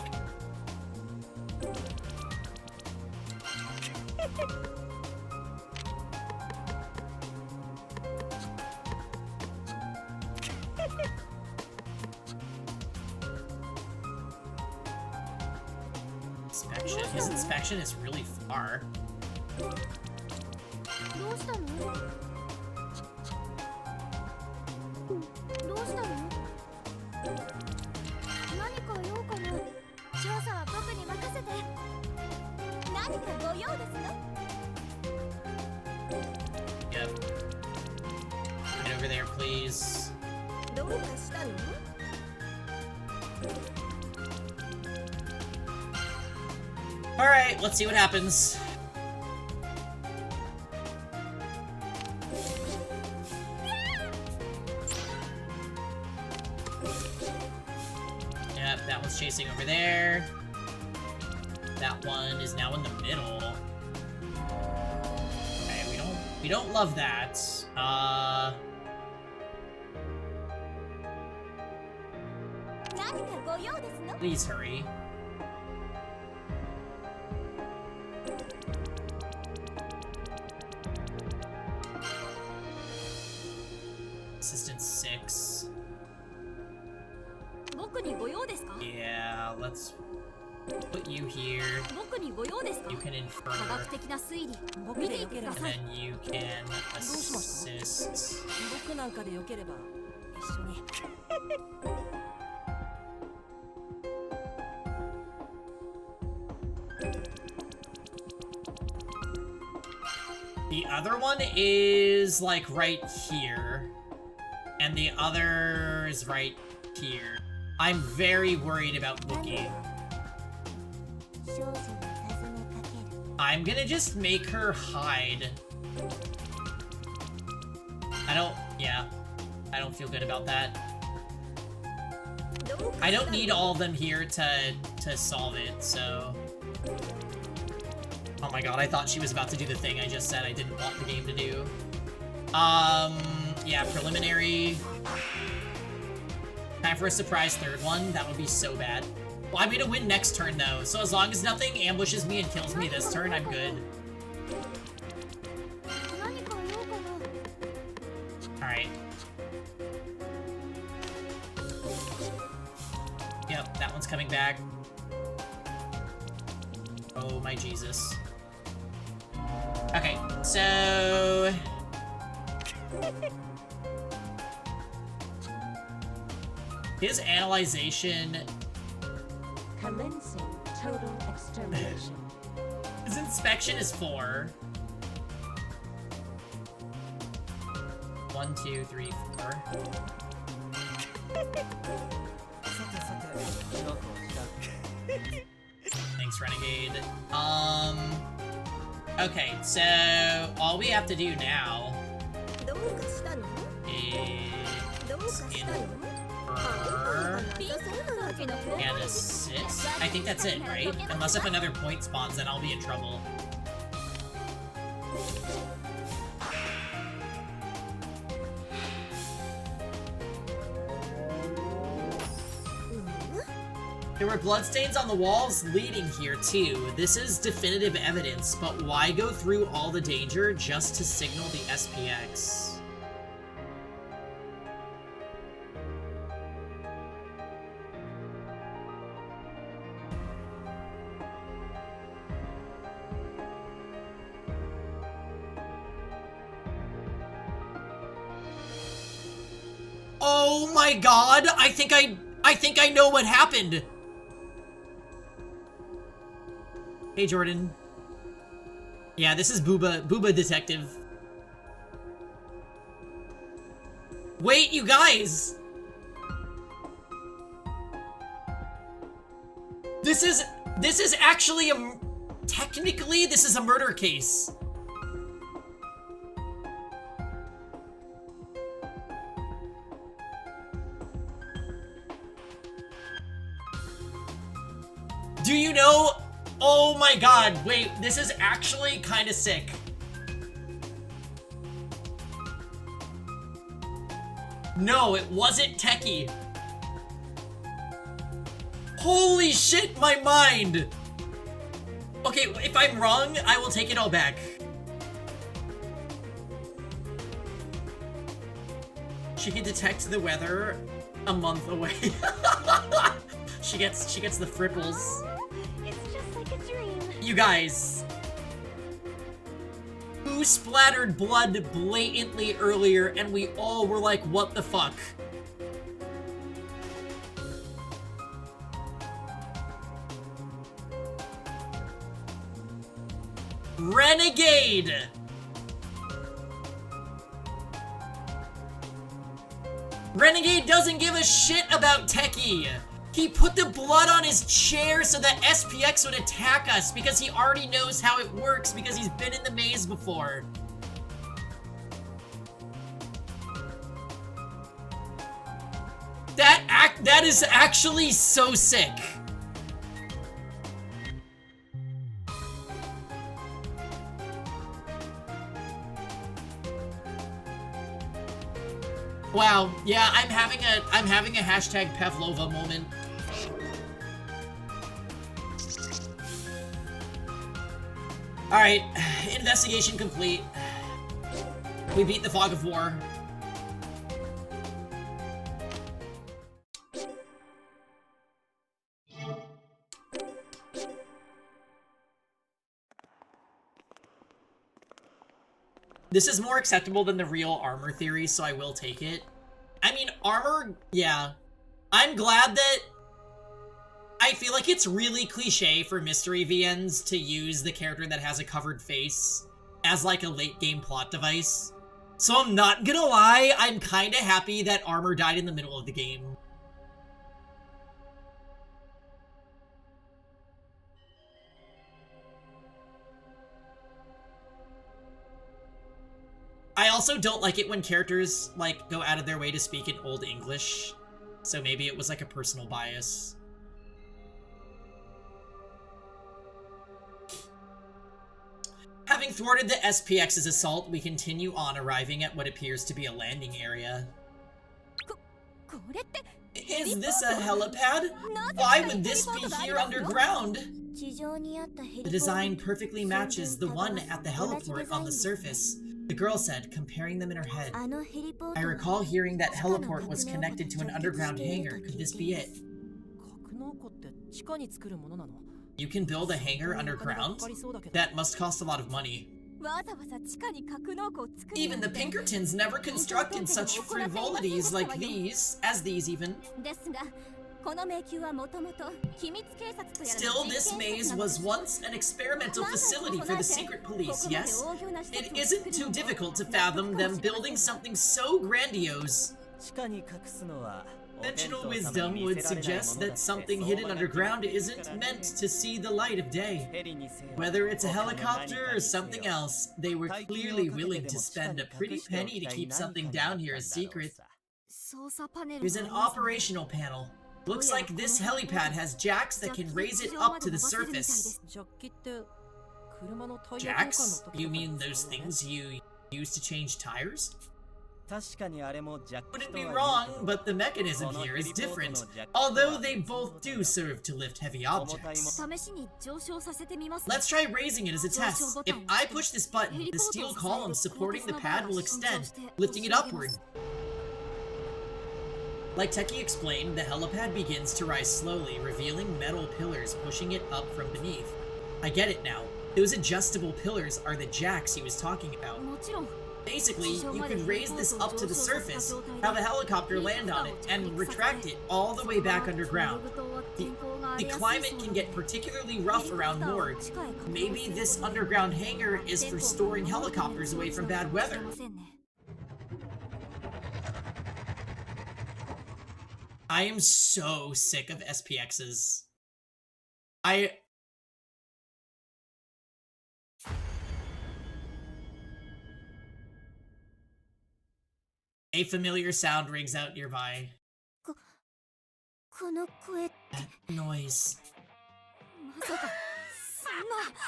His inspection is really far. どうしたのどうしたの何か用かな調査は僕に任せて何かご用ですの Yep. Get over there, please. どうかしたの Alright, let's see what happens. Yep, that one's chasing over there. That one is now in the middle. Okay, we don't love that. Please hurry. Assistant 6. 僕にご用ですか Yeah, let's put you here. 僕にご用ですか You can infer. 科学的な推理僕見ていでよければてください And then you can assist. 僕なんかでよければ一緒に The other one is like right here. And the other is right here. I'm very worried about Wookie. 少女に尋ねかける I'm gonna just make her hide. Yeah. I don't feel good about that. どうかしたの I don't need all of them here to solve it, so... Oh my god, I thought she was about to do the thing I just said I didn't want the game to do. Yeah, preliminary. Time for a surprise third one. That would be so bad. Well, I'm gonna win next turn, though, so as long as nothing ambushes me and kills me this turn, I'm good. 何か用かな Alright. Yep, that one's coming back. Oh my Jesus. Okay, so... His analyzation... Commencing total extermination. His inspection is 4. 1, 2, 3, 4. さてさてどこを調べ Thanks, Renegade. Okay, so all we have to do now どうかしたの is どうかしたの infer そうなわけない and assist. I think that's it, right? Unless if another point spawns, then I'll be in trouble. There were bloodstains on the walls leading here, too. This is definitive evidence, but why go through all the danger just to signal the SPX? Oh my god! I think I know what happened! Hey, Jordan. Yeah, this is Booba Detective. Wait, you guys! This is actually technically, this is a murder case. Do you know? Oh my god, wait, this is actually kind of sick. No, it wasn't techie. Holy shit, my mind! Okay, if I'm wrong, I will take it all back. She can detect the weather a month away. She gets the fripples. It's just like a dream You guys. Who you splattered blood blatantly earlier, and we all were like, what the fuck? Renegade! Renegade doesn't give a shit about Techie! He put the blood on his chair so that SPX would attack us because he already knows how it works because he's been in the maze before. That is actually so sick. Wow, yeah, I'm having a hashtag Pavlova moment. Alright, investigation complete. We beat the Fog of War. This is more acceptable than the real armor theory, so I will take it. I mean, armor, yeah. I'm glad that... I feel like it's really cliche for mystery VNs to use the character that has a covered face as like a late game plot device. So I'm not gonna lie, I'm kinda happy that armor died in the middle of the game. I also don't like it when characters, like, go out of their way to speak in Old English. So maybe it was like a personal bias. Having thwarted the SPX's assault, we continue on, arriving at what appears to be a landing area. Is this a helipad? Why would this be here underground? The design perfectly matches the one at the heliport on the surface, the girl said, comparing them in her head. I recall hearing that heliport was connected to an underground hangar. Could this be it? You can build a hangar underground? That must cost a lot of money. Even the Pinkertons never constructed such frivolities like these, even. Still, this maze was once an experimental facility for the secret police, yes? It isn't too difficult to fathom them building something so grandiose. Conventional wisdom would suggest that something hidden underground isn't meant to see the light of day. Whether it's a helicopter or something else, they were clearly willing to spend a pretty penny to keep something down here a secret. There's an operational panel. Looks like this helipad has jacks that can raise it up to the surface. Jacks? You mean those things you use to change tires? Wouldn't be wrong, but the mechanism here is different, although they both do serve to lift heavy objects. Let's try raising it as a test. If I push this button, the steel column supporting the pad will extend, lifting it upward. Like Techie explained, the helipad begins to rise slowly, revealing metal pillars pushing it up from beneath. I get it now. Those adjustable pillars are the jacks he was talking about. Basically, you could raise this up to the surface, have a helicopter land on it, and retract it all the way back underground. The climate can get particularly rough around Nord. Maybe this underground hangar is for storing helicopters away from bad weather. I am so sick of SPXs. A familiar sound rings out nearby. That noise.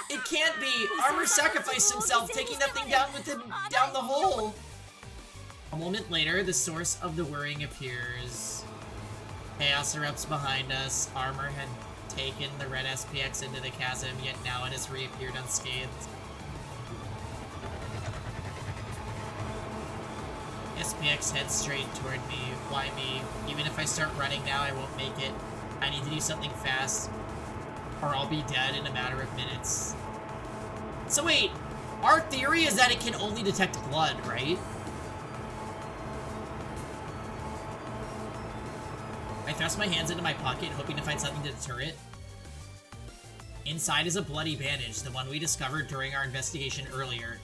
It can't be! Armor sacrificed himself, taking that thing down with him down the hole! A moment later, the source of the whirring appears. Chaos erupts behind us. Armor had taken the red SPX into the chasm, yet now it has reappeared unscathed. SPX heads straight toward me. Why me? Even if I start running now, I won't make it. I need to do something fast, or I'll be dead in a matter of minutes. So wait, Our theory is that it can only detect blood, right? I thrust my hands into my pocket, hoping to find something to deter it. Inside is a bloody bandage, the one we discovered during our investigation earlier.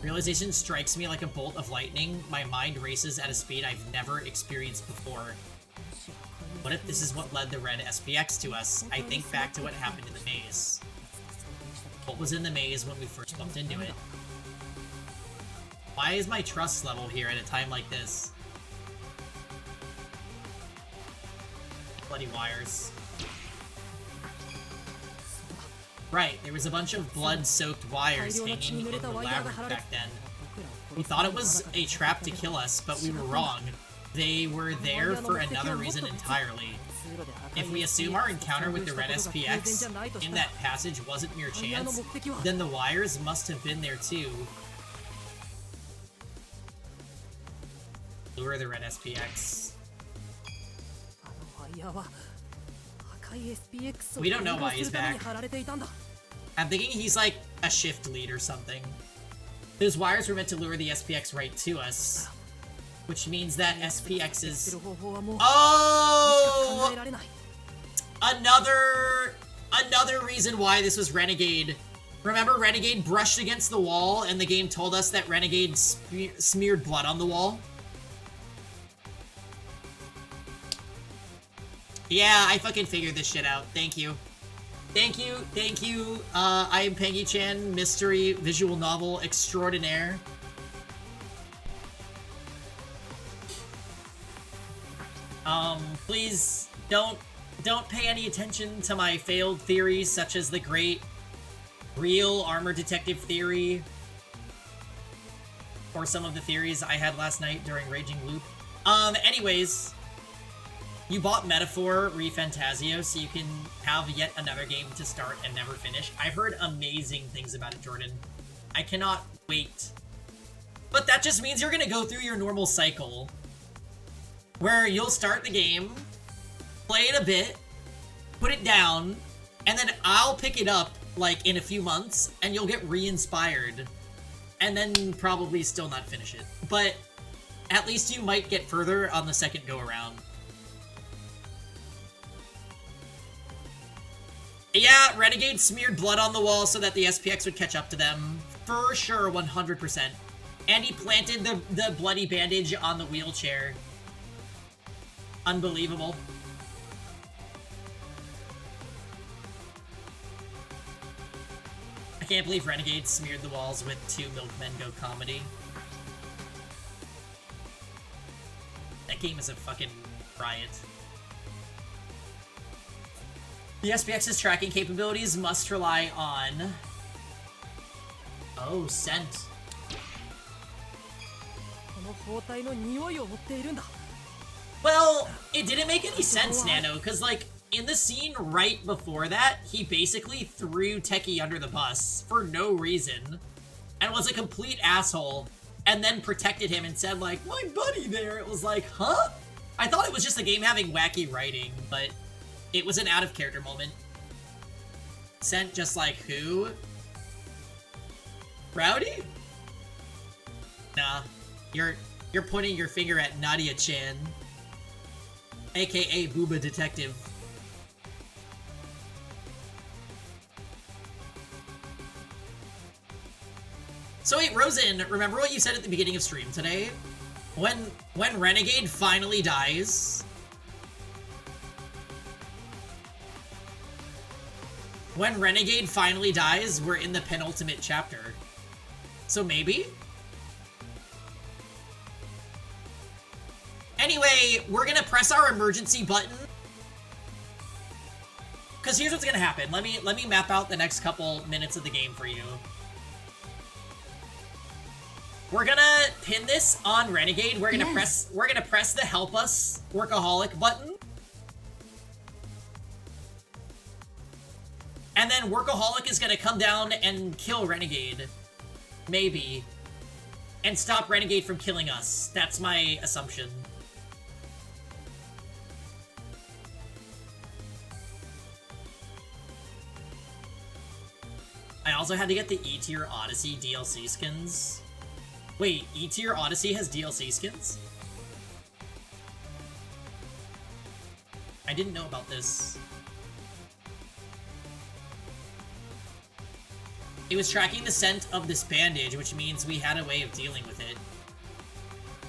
Realization strikes me like a bolt of lightning. My mind races at a speed I've never experienced before. What if this is what led the red SPX to us? I think back to what happened in the maze. What was in the maze when we first bumped into it? Why is my trust level here at a time like this? Bloody wires. Right, there was a bunch of blood-soaked wires hanging in the labyrinth back then. We thought it was a trap to kill us, but we were wrong. They were there for another reason entirely. If we assume our encounter with the red SPX in that passage wasn't mere chance, then the wires must have been there too. Lure the red SPX. We don't know why he's back. I'm thinking he's like a shift lead or something. Those wires were meant to lure the SPX right to us. Which means that SPX is... Oh! Another reason why this was Renegade. Remember Renegade brushed against the wall and the game told us that Renegade smeared blood on the wall? Yeah, I fucking figured this shit out. Thank you. Thank you, thank you. I am Pengy-chan, mystery visual novel extraordinaire. Please don't pay any attention to my failed theories, such as the great real armor detective theory, or some of the theories I had last night during Raging Loop. Anyways, you bought Metaphor ReFantasio so you can have yet another game to start and never finish. I've heard amazing things about it, Jordan. I cannot wait. But that just means you're gonna go through your normal cycle, where you'll start the game, play it a bit, put it down, and then I'll pick it up, like, in a few months, and you'll get re-inspired, and then probably still not finish it. But at least you might get further on the second go-around. Yeah, Renegade smeared blood on the wall so that the SPX would catch up to them. For sure, 100%. And he planted the bloody bandage on the wheelchair. Unbelievable. I can't believe Renegade smeared the walls with 2 Milkmen Go comedy. That game is a fucking riot. The SPX's tracking capabilities must rely on... Oh, scent. Well, it didn't make any sense, Nano, because, like, in the scene right before that, he basically threw Techie under the bus for no reason, and was a complete asshole, and then protected him and said, like, my buddy there. It was like, huh? I thought it was just the game having wacky writing, but it was an out-of-character moment. Sent just like, who? Rowdy? Nah, you're pointing your finger at Nadia-chan, aka Booba Detective. So wait, Rosen, remember what you said at the beginning of stream today? When Renegade finally dies... When Renegade finally dies, we're in the penultimate chapter. So maybe? Anyway, we're gonna press our emergency button. Because here's what's gonna happen. Let me map out the next couple minutes of the game for you. We're gonna pin this on Renegade. We're gonna press the help us workaholic button. And then Workaholic is gonna come down and kill Renegade. Maybe. And stop Renegade from killing us. That's my assumption. I also had to get the E-Tier Odyssey DLC skins. Wait, E-Tier Odyssey has DLC skins? I didn't know about this. It was tracking the scent of this bandage, which means we had a way of dealing with it.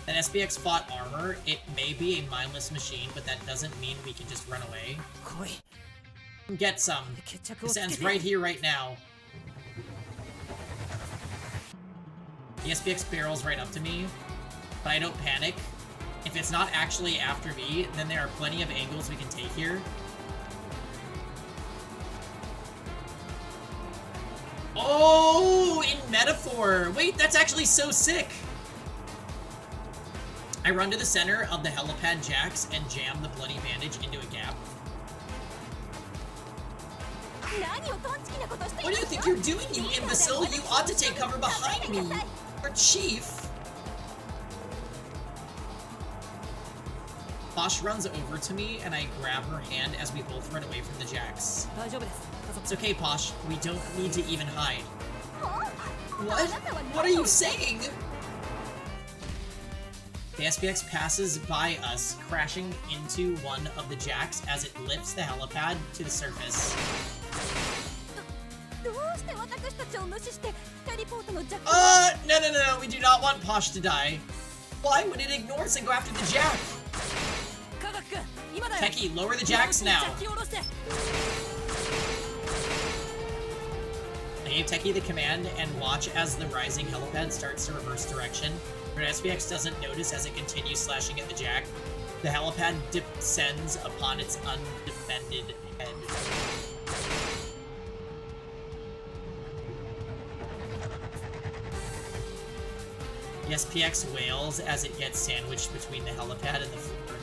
That SPX fought armor. It may be a mindless machine, but that doesn't mean we can just run away. Get some. This ends right here, right now. The SPX barrels right up to me, but I don't panic. If it's not actually after me, then there are plenty of angles we can take here. Oh, in metaphor. Wait, that's actually so sick. I run to the center of the helipad jacks and jam the bloody bandage into a gap. What do you think you're doing, you imbecile? You ought to take cover behind me. Or Chief. Posh runs over to me and I grab her hand as we both run away from the jacks. It's okay, Posh. We don't need to even hide. What? What are you saying? The SPX passes by us, crashing into one of the jacks as it lifts the helipad to the surface. No, we do not want Posh to die. Why would it ignore us and go after the jack? Teki, lower the jacks now. I gave Teki the command and watch as the rising helipad starts to reverse direction. But SPX doesn't notice as it continues slashing at the jack. The helipad descends upon its undefended head. The SPX wails as it gets sandwiched between the helipad and the floor.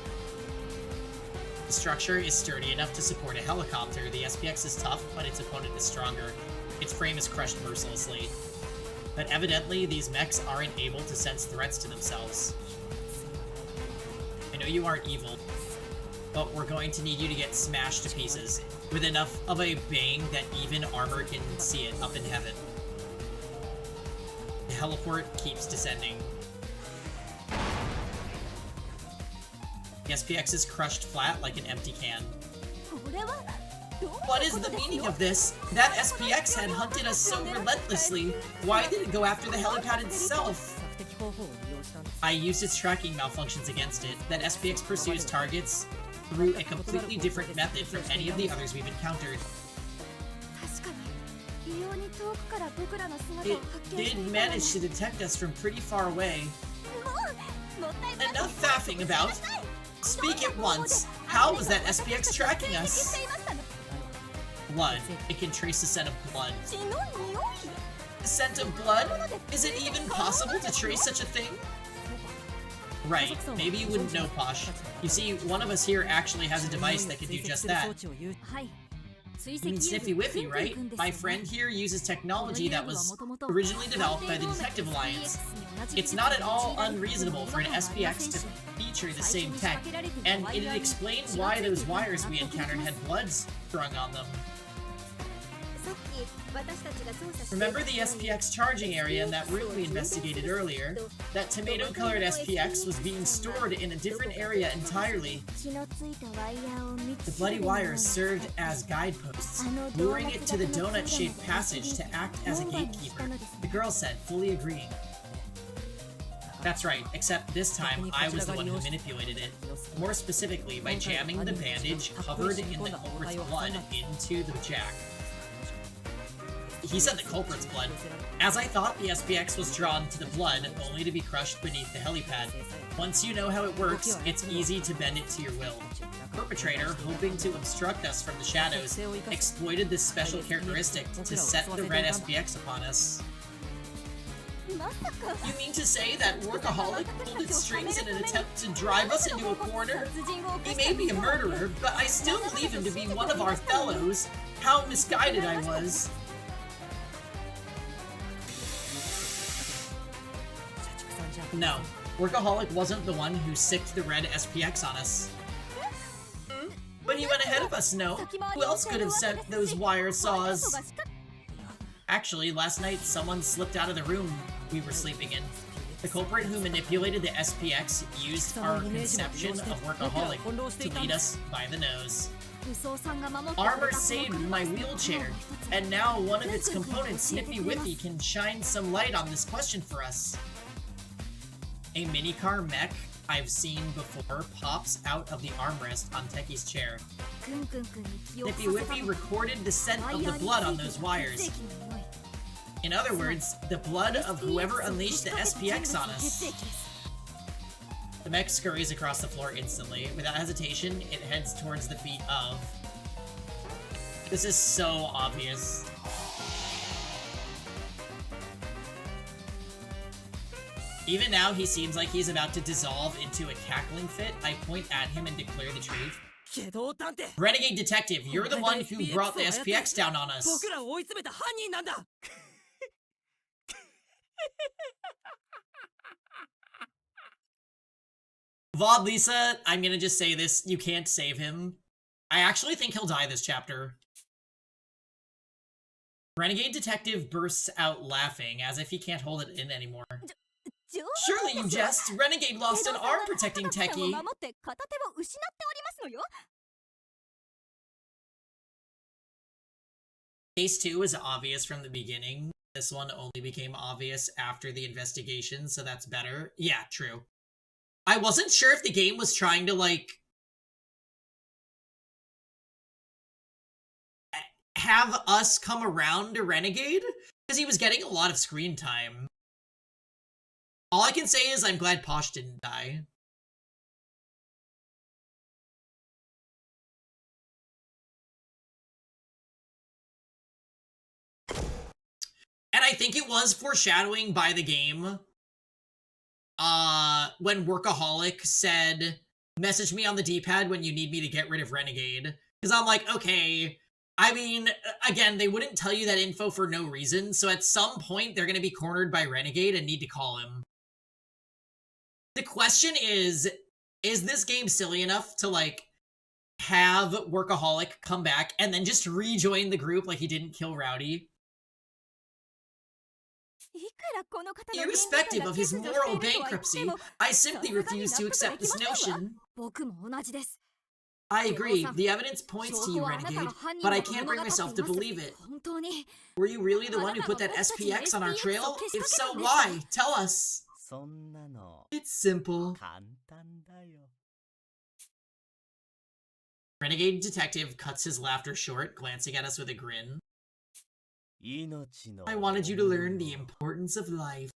The structure is sturdy enough to support a helicopter. The SPX is tough, but its opponent is stronger. Its frame is crushed mercilessly. But evidently, these mechs aren't able to sense threats to themselves. I know you aren't evil, but we're going to need you to get smashed to pieces, with enough of a bang that even armor can see it up in heaven. The heliport keeps descending. The SPX is crushed flat like an empty can. What is the meaning of this? That SPX had hunted us so relentlessly. Why did it go after the helipad itself? I used its tracking malfunctions against it. That SPX pursues targets through a completely different method from any of the others we've encountered. It did manage to detect us from pretty far away. Enough faffing about. Speak at once. How was that SPX tracking us? Blood. It can trace the scent of blood. The scent of blood? Is it even possible to trace such a thing? Right. Maybe you wouldn't know, Posh. You see, one of us here actually has a device that can do just that. You mean Sniffy Whiffy, right? My friend here uses technology that was originally developed by the Detective Alliance. It's not at all unreasonable for an SPX to feature the same tech, and it'd explain why those wires we encountered had blood strung on them. Remember the SPX charging area in that room we investigated earlier? That tomato-colored SPX was being stored in a different area entirely. The bloody wires served as guideposts, luring it to the donut-shaped passage to act as a gatekeeper. The girl said, fully agreeing. That's right, except this time I was the one who manipulated it. More specifically, by jamming the bandage covered in the culprit's blood into the jack. He said the culprit's blood. As I thought, the SPX was drawn to the blood, only to be crushed beneath the helipad. Once you know how it works, it's easy to bend it to your will. The perpetrator, hoping to obstruct us from the shadows, exploited this special characteristic to set the red SPX upon us. You mean to say that Workaholic pulled its strings in an attempt to drive us into a corner? He may be a murderer, but I still believe him to be one of our fellows. How misguided I was. No, Workaholic wasn't the one who sicked the red SPX on us. But he went ahead of us, no? Who else could have sent those wire saws? Actually, last night someone slipped out of the room we were sleeping in. The culprit who manipulated the SPX used our conception of workaholic to lead us by the nose. Armor saved my wheelchair, and now one of its components, Snippy Whippy, can shine some light on this question for us. A minicar mech I've seen before pops out of the armrest on Techie's chair. Snippy Whippy recorded the scent of the blood on those wires. In other words, the blood of whoever unleashed the SPX on us. The mech scurries across the floor instantly. Without hesitation, it heads towards the feet of... This is so obvious. Even now, he seems like he's about to dissolve into a cackling fit. I point at him and declare the truth. Renegade Detective, you're the one who brought the SPX down on us. Vaude Lisa, I'm gonna just say this, you can't save him. I actually think he'll die this chapter. Renegade Detective bursts out laughing, as if he can't hold it in anymore. Surely you jest! Renegade lost an arm protecting Techie! Case 2 is obvious from the beginning. This one only became obvious after the investigation, so that's better. Yeah, true. I wasn't sure if the game was trying to, like, have us come around to Renegade, because he was getting a lot of screen time. All I can say is I'm glad Posh didn't die. And I think it was foreshadowing by the game. When Workaholic said, message me on the D-pad when you need me to get rid of Renegade. Because I'm like, okay, I mean, again, they wouldn't tell you that info for no reason, so at some point they're going to be cornered by Renegade and need to call him. The question is this game silly enough to, like, have Workaholic come back and then just rejoin the group like he didn't kill Rowdy? Irrespective of his moral bankruptcy, I simply refuse to accept this notion. I agree, the evidence points to you, Renegade, but I can't bring myself to believe it. Were you really the one who put that SPX on our trail? If so, why? Tell us! It's simple. Renegade Detective cuts his laughter short, glancing at us with a grin. I wanted you to learn the importance of life.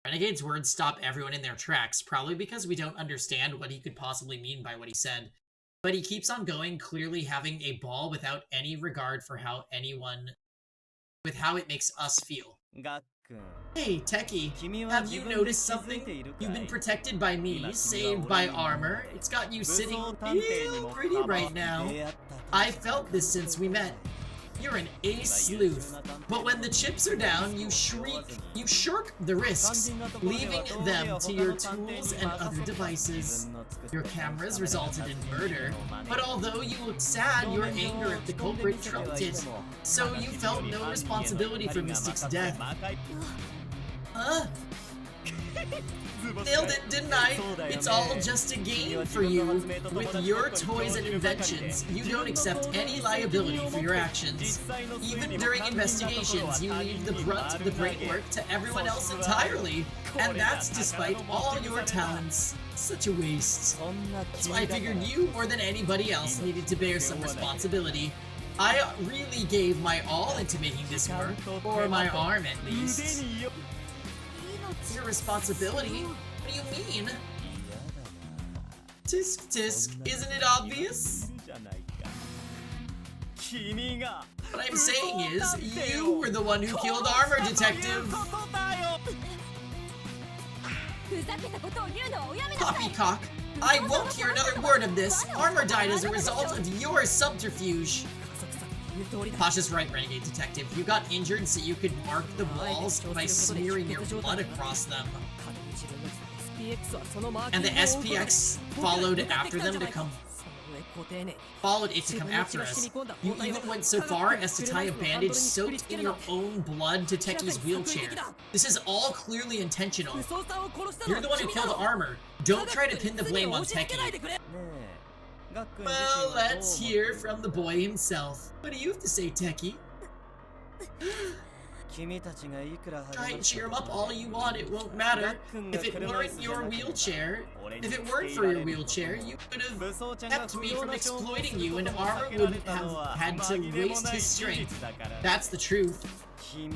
Renegade's words stop everyone in their tracks, probably because we don't understand what he could possibly mean by what he said. But he keeps on going, clearly having a ball without any regard for how it makes us feel. Hey, Techie, have you noticed something? You've been protected by me, saved by armor. It's got you sitting real pretty right now. I felt this since we met. You're an ace sleuth, but when the chips are down, you shirk the risks, leaving them to your tools and other devices. Your cameras resulted in murder, but although you looked sad, your anger at the culprit trumped it, so you felt no responsibility for Mystic's death. Huh? Nailed it, didn't I? It's all just a game for you. With your toys and inventions, you don't accept any liability for your actions. Even during investigations, you leave the brunt of the brain work to everyone else entirely. And that's despite all your talents. Such a waste. So I figured you, more than anybody else, needed to bear some responsibility. I really gave my all into making this work, or my arm at least. Your responsibility? What do you mean? Tisk tisk, isn't it obvious? What I'm saying is, you were the one who killed Armor Detective! Poppycock! I won't hear another word of this! Armor died as a result of your subterfuge! Pasha's right, Renegade Detective. You got injured so you could mark the walls by smearing your blood across them. And the SPX followed after them to come... followed it to come after us. You even went so far as to tie a bandage soaked in your own blood to Teki's wheelchair. This is all clearly intentional. You're the one who killed Armor. Don't try to pin the blame on Teki. Well, let's hear from the boy himself. What do you have to say, Teki? Try and cheer him up all you want, it won't matter. If it weren't for your wheelchair, you could have kept me from exploiting you and Armor wouldn't have had to waste his strength. That's the truth. You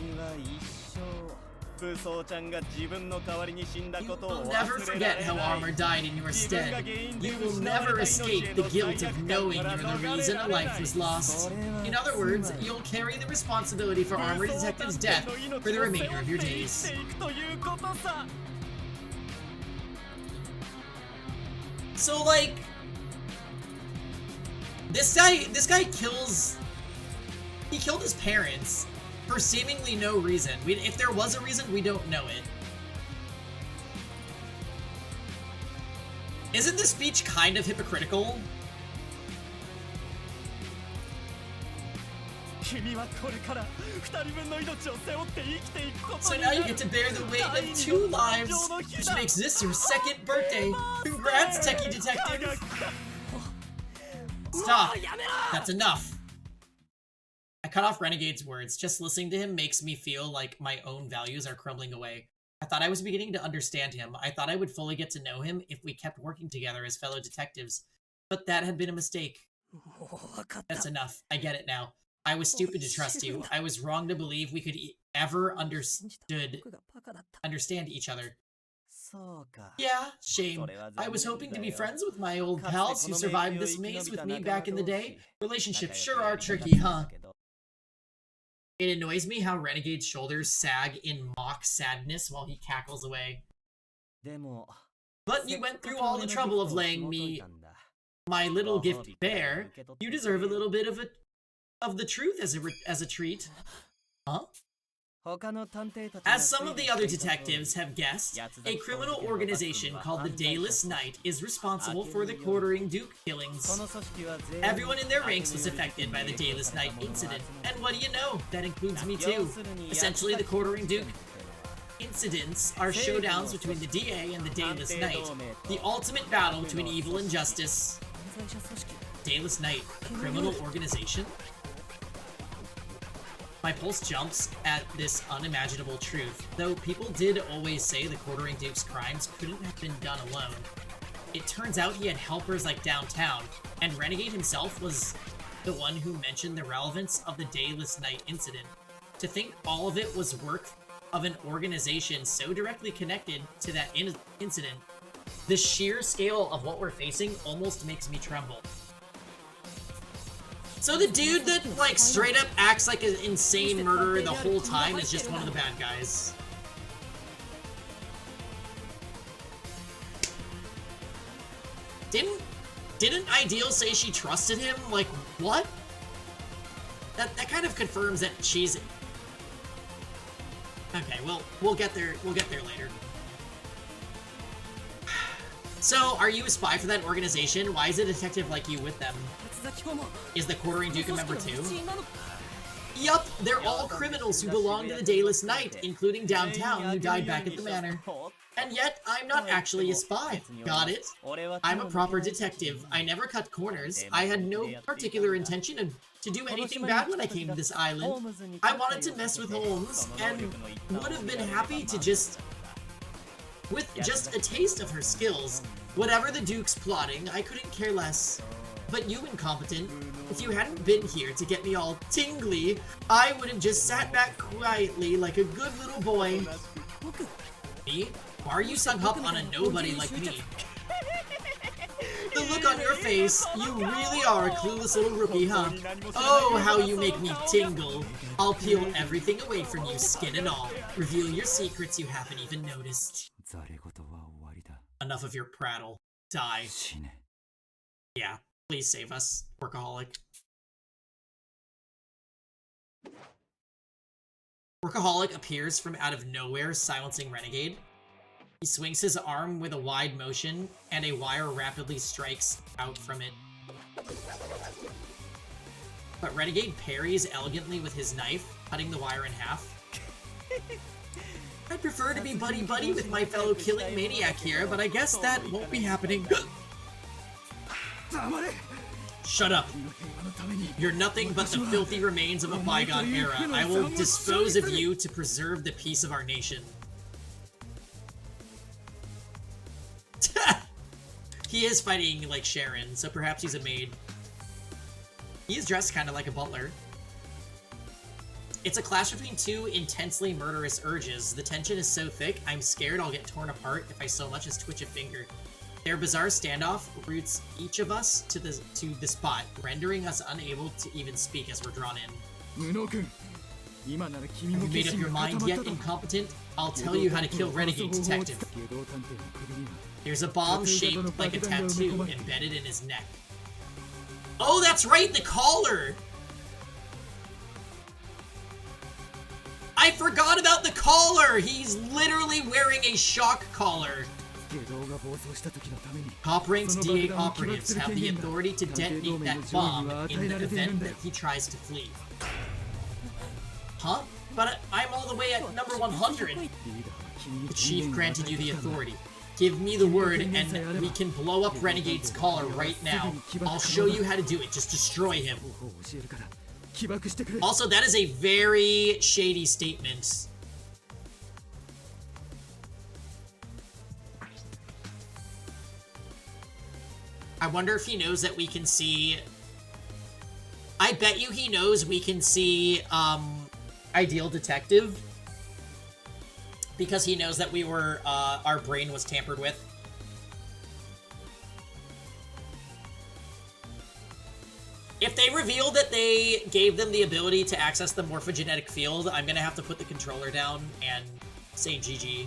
will never forget how Armor died in your stead. You will never escape the guilt of knowing you're the reason a life was lost. In other words, you'll carry the responsibility for Armor Detective's death for the remainder of your days. So, like, this guy kills... He killed his parents for seemingly no reason. If there was a reason, we don't know it. Isn't this speech kind of hypocritical? So now you get to bear the weight of 2 lives, which makes this your 2nd birthday. Congrats, Teki Detective! Stop. That's enough. I cut off Renegade's words. Just listening to him makes me feel like my own values are crumbling away. I thought I was beginning to understand him. I thought I would fully get to know him if we kept working together as fellow detectives. But that had been a mistake. That's enough. I get it now. I was stupid to trust you. I was wrong to believe we could ever understand each other. Yeah, shame. I was hoping to be friends with my old pals who survived this maze with me back in the day. Relationships sure are tricky, huh? It annoys me how Renegade's shoulders sag in mock sadness while he cackles away. But you went through all the trouble of laying me my little gift bare. You deserve a little bit of the truth as a treat. Huh? As some of the other detectives have guessed, a criminal organization called the Dayless Knight is responsible for the Quartering Duke killings. Everyone in their ranks was affected by the Dayless Knight incident, and what do you know, that includes me too. Essentially, the Quartering Duke incidents are showdowns between the DA and the Dayless Knight, the ultimate battle between evil and justice. Dayless Knight, a criminal organization? My pulse jumps at this unimaginable truth, though people did always say the Quartering Duke's crimes couldn't have been done alone. It turns out he had helpers like downtown, and Renegade himself was the one who mentioned the relevance of the Dayless Knight incident. To think all of it was work of an organization so directly connected to that incident, the sheer scale of what we're facing almost makes me tremble. So the dude that, like, straight up acts like an insane murderer the whole time is just one of the bad guys. Didn't Ideal say she trusted him? Like, what? That kind of confirms that she's... Okay, well, we'll get there later. So, are you a spy for that organization? Why is a detective like you with them? Is the Quartering Duke a member too? Yup, they're all criminals who belong to the Dayless Knight, including Downtown, who died back at the manor. And yet, I'm not actually a spy. Got it? I'm a proper detective. I never cut corners. I had no particular intention to do anything bad when I came to this island. I wanted to mess with Holmes, and would have been happy to with just a taste of her skills. Whatever the Duke's plotting, I couldn't care less. But you, incompetent, if you hadn't been here to get me all tingly, I would have just sat back quietly like a good little boy. Me? Why are you sung up on a nobody like me? The look on your face, you really are a clueless little rookie, huh? Oh, how you make me tingle. I'll peel everything away from you, skin and all. Reveal your secrets you haven't even noticed. Enough of your prattle. Die. Yeah. Please save us, Workaholic. Workaholic appears from out of nowhere, silencing Renegade. He swings his arm with a wide motion, and a wire rapidly strikes out from it. But Renegade parries elegantly with his knife, cutting the wire in half. I'd prefer to be buddy-buddy with my fellow killing maniac here, but I guess that won't be happening. Shut up. You're nothing but the filthy remains of a bygone era. I will dispose of you to preserve the peace of our nation. He is fighting like Sharon, so perhaps he's a maid. He is dressed kind of like a butler. It's a clash between two intensely murderous urges. The tension is so thick, I'm scared I'll get torn apart if I so much as twitch a finger. Their bizarre standoff roots each of us to the spot, rendering us unable to even speak as we're drawn in. Have you made up your mind yet, incompetent? I'll tell you how to kill Renegade Detective. There's a bomb shaped like a tattoo embedded in his neck. Oh, that's right, the collar! I forgot about the collar! He's literally wearing a shock collar. Top-ranked D8 operatives have the authority to detonate that bomb in the event that he tries to flee. Huh? But I'm all the way at number 100. The chief granted you the authority. Give me the word and we can blow up Renegade's collar right now. I'll show you how to do it. Just destroy him. Also, that is a very shady statement. I wonder if he knows that we can see... I bet you he knows we can see, Ideal Detective. Because he knows that we were, our brain was tampered with. If they reveal that they gave them the ability to access the morphogenetic field, I'm gonna have to put the controller down and say GG.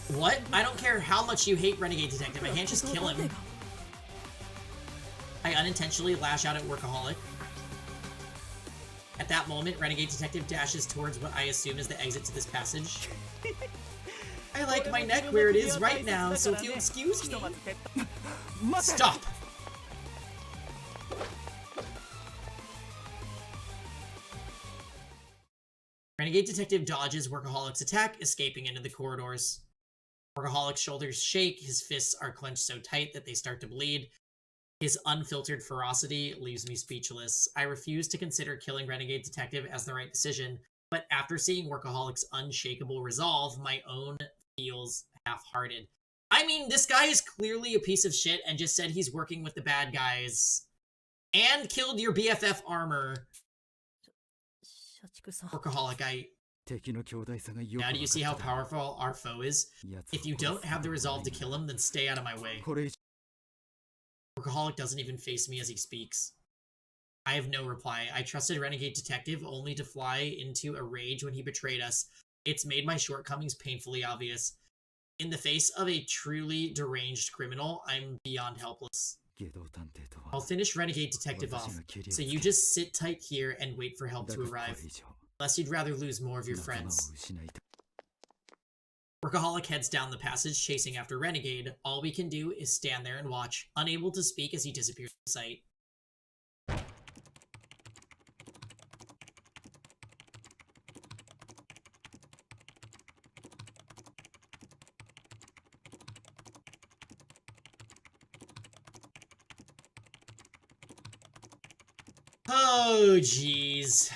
What? I don't care how much you hate Renegade Detective, I can't just kill him. I unintentionally lash out at Workaholic. At that moment, Renegade Detective dashes towards what I assume is the exit to this passage. I like my neck where it is right now, so if you'll excuse me... Stop! Renegade Detective dodges Workaholic's attack, escaping into the corridors. Workaholic's shoulders shake, his fists are clenched so tight that they start to bleed. His unfiltered ferocity leaves me speechless. I refuse to consider killing Renegade Detective as the right decision, but after seeing Workaholic's unshakable resolve, my own feels half-hearted. I mean, this guy is clearly a piece of shit and just said he's working with the bad guys. And killed your BFF armor. Workaholic, Now do you see how powerful our foe is? If you don't have the resolve to kill him, then stay out of my way. Workaholic doesn't even face me as he speaks. I have no reply. I trusted Renegade Detective only to fly into a rage when he betrayed us. It's made my shortcomings painfully obvious. In the face of a truly deranged criminal, I'm beyond helpless. I'll finish Renegade Detective off, so you just sit tight here and wait for help to arrive. Unless you'd rather lose more of your friends. Workaholic heads down the passage, chasing after Renegade. All we can do is stand there and watch, unable to speak as he disappears from sight. Oh, jeez.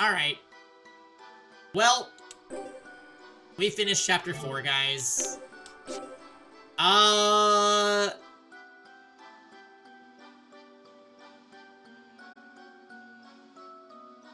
Alright. Well, we finished chapter 4, guys.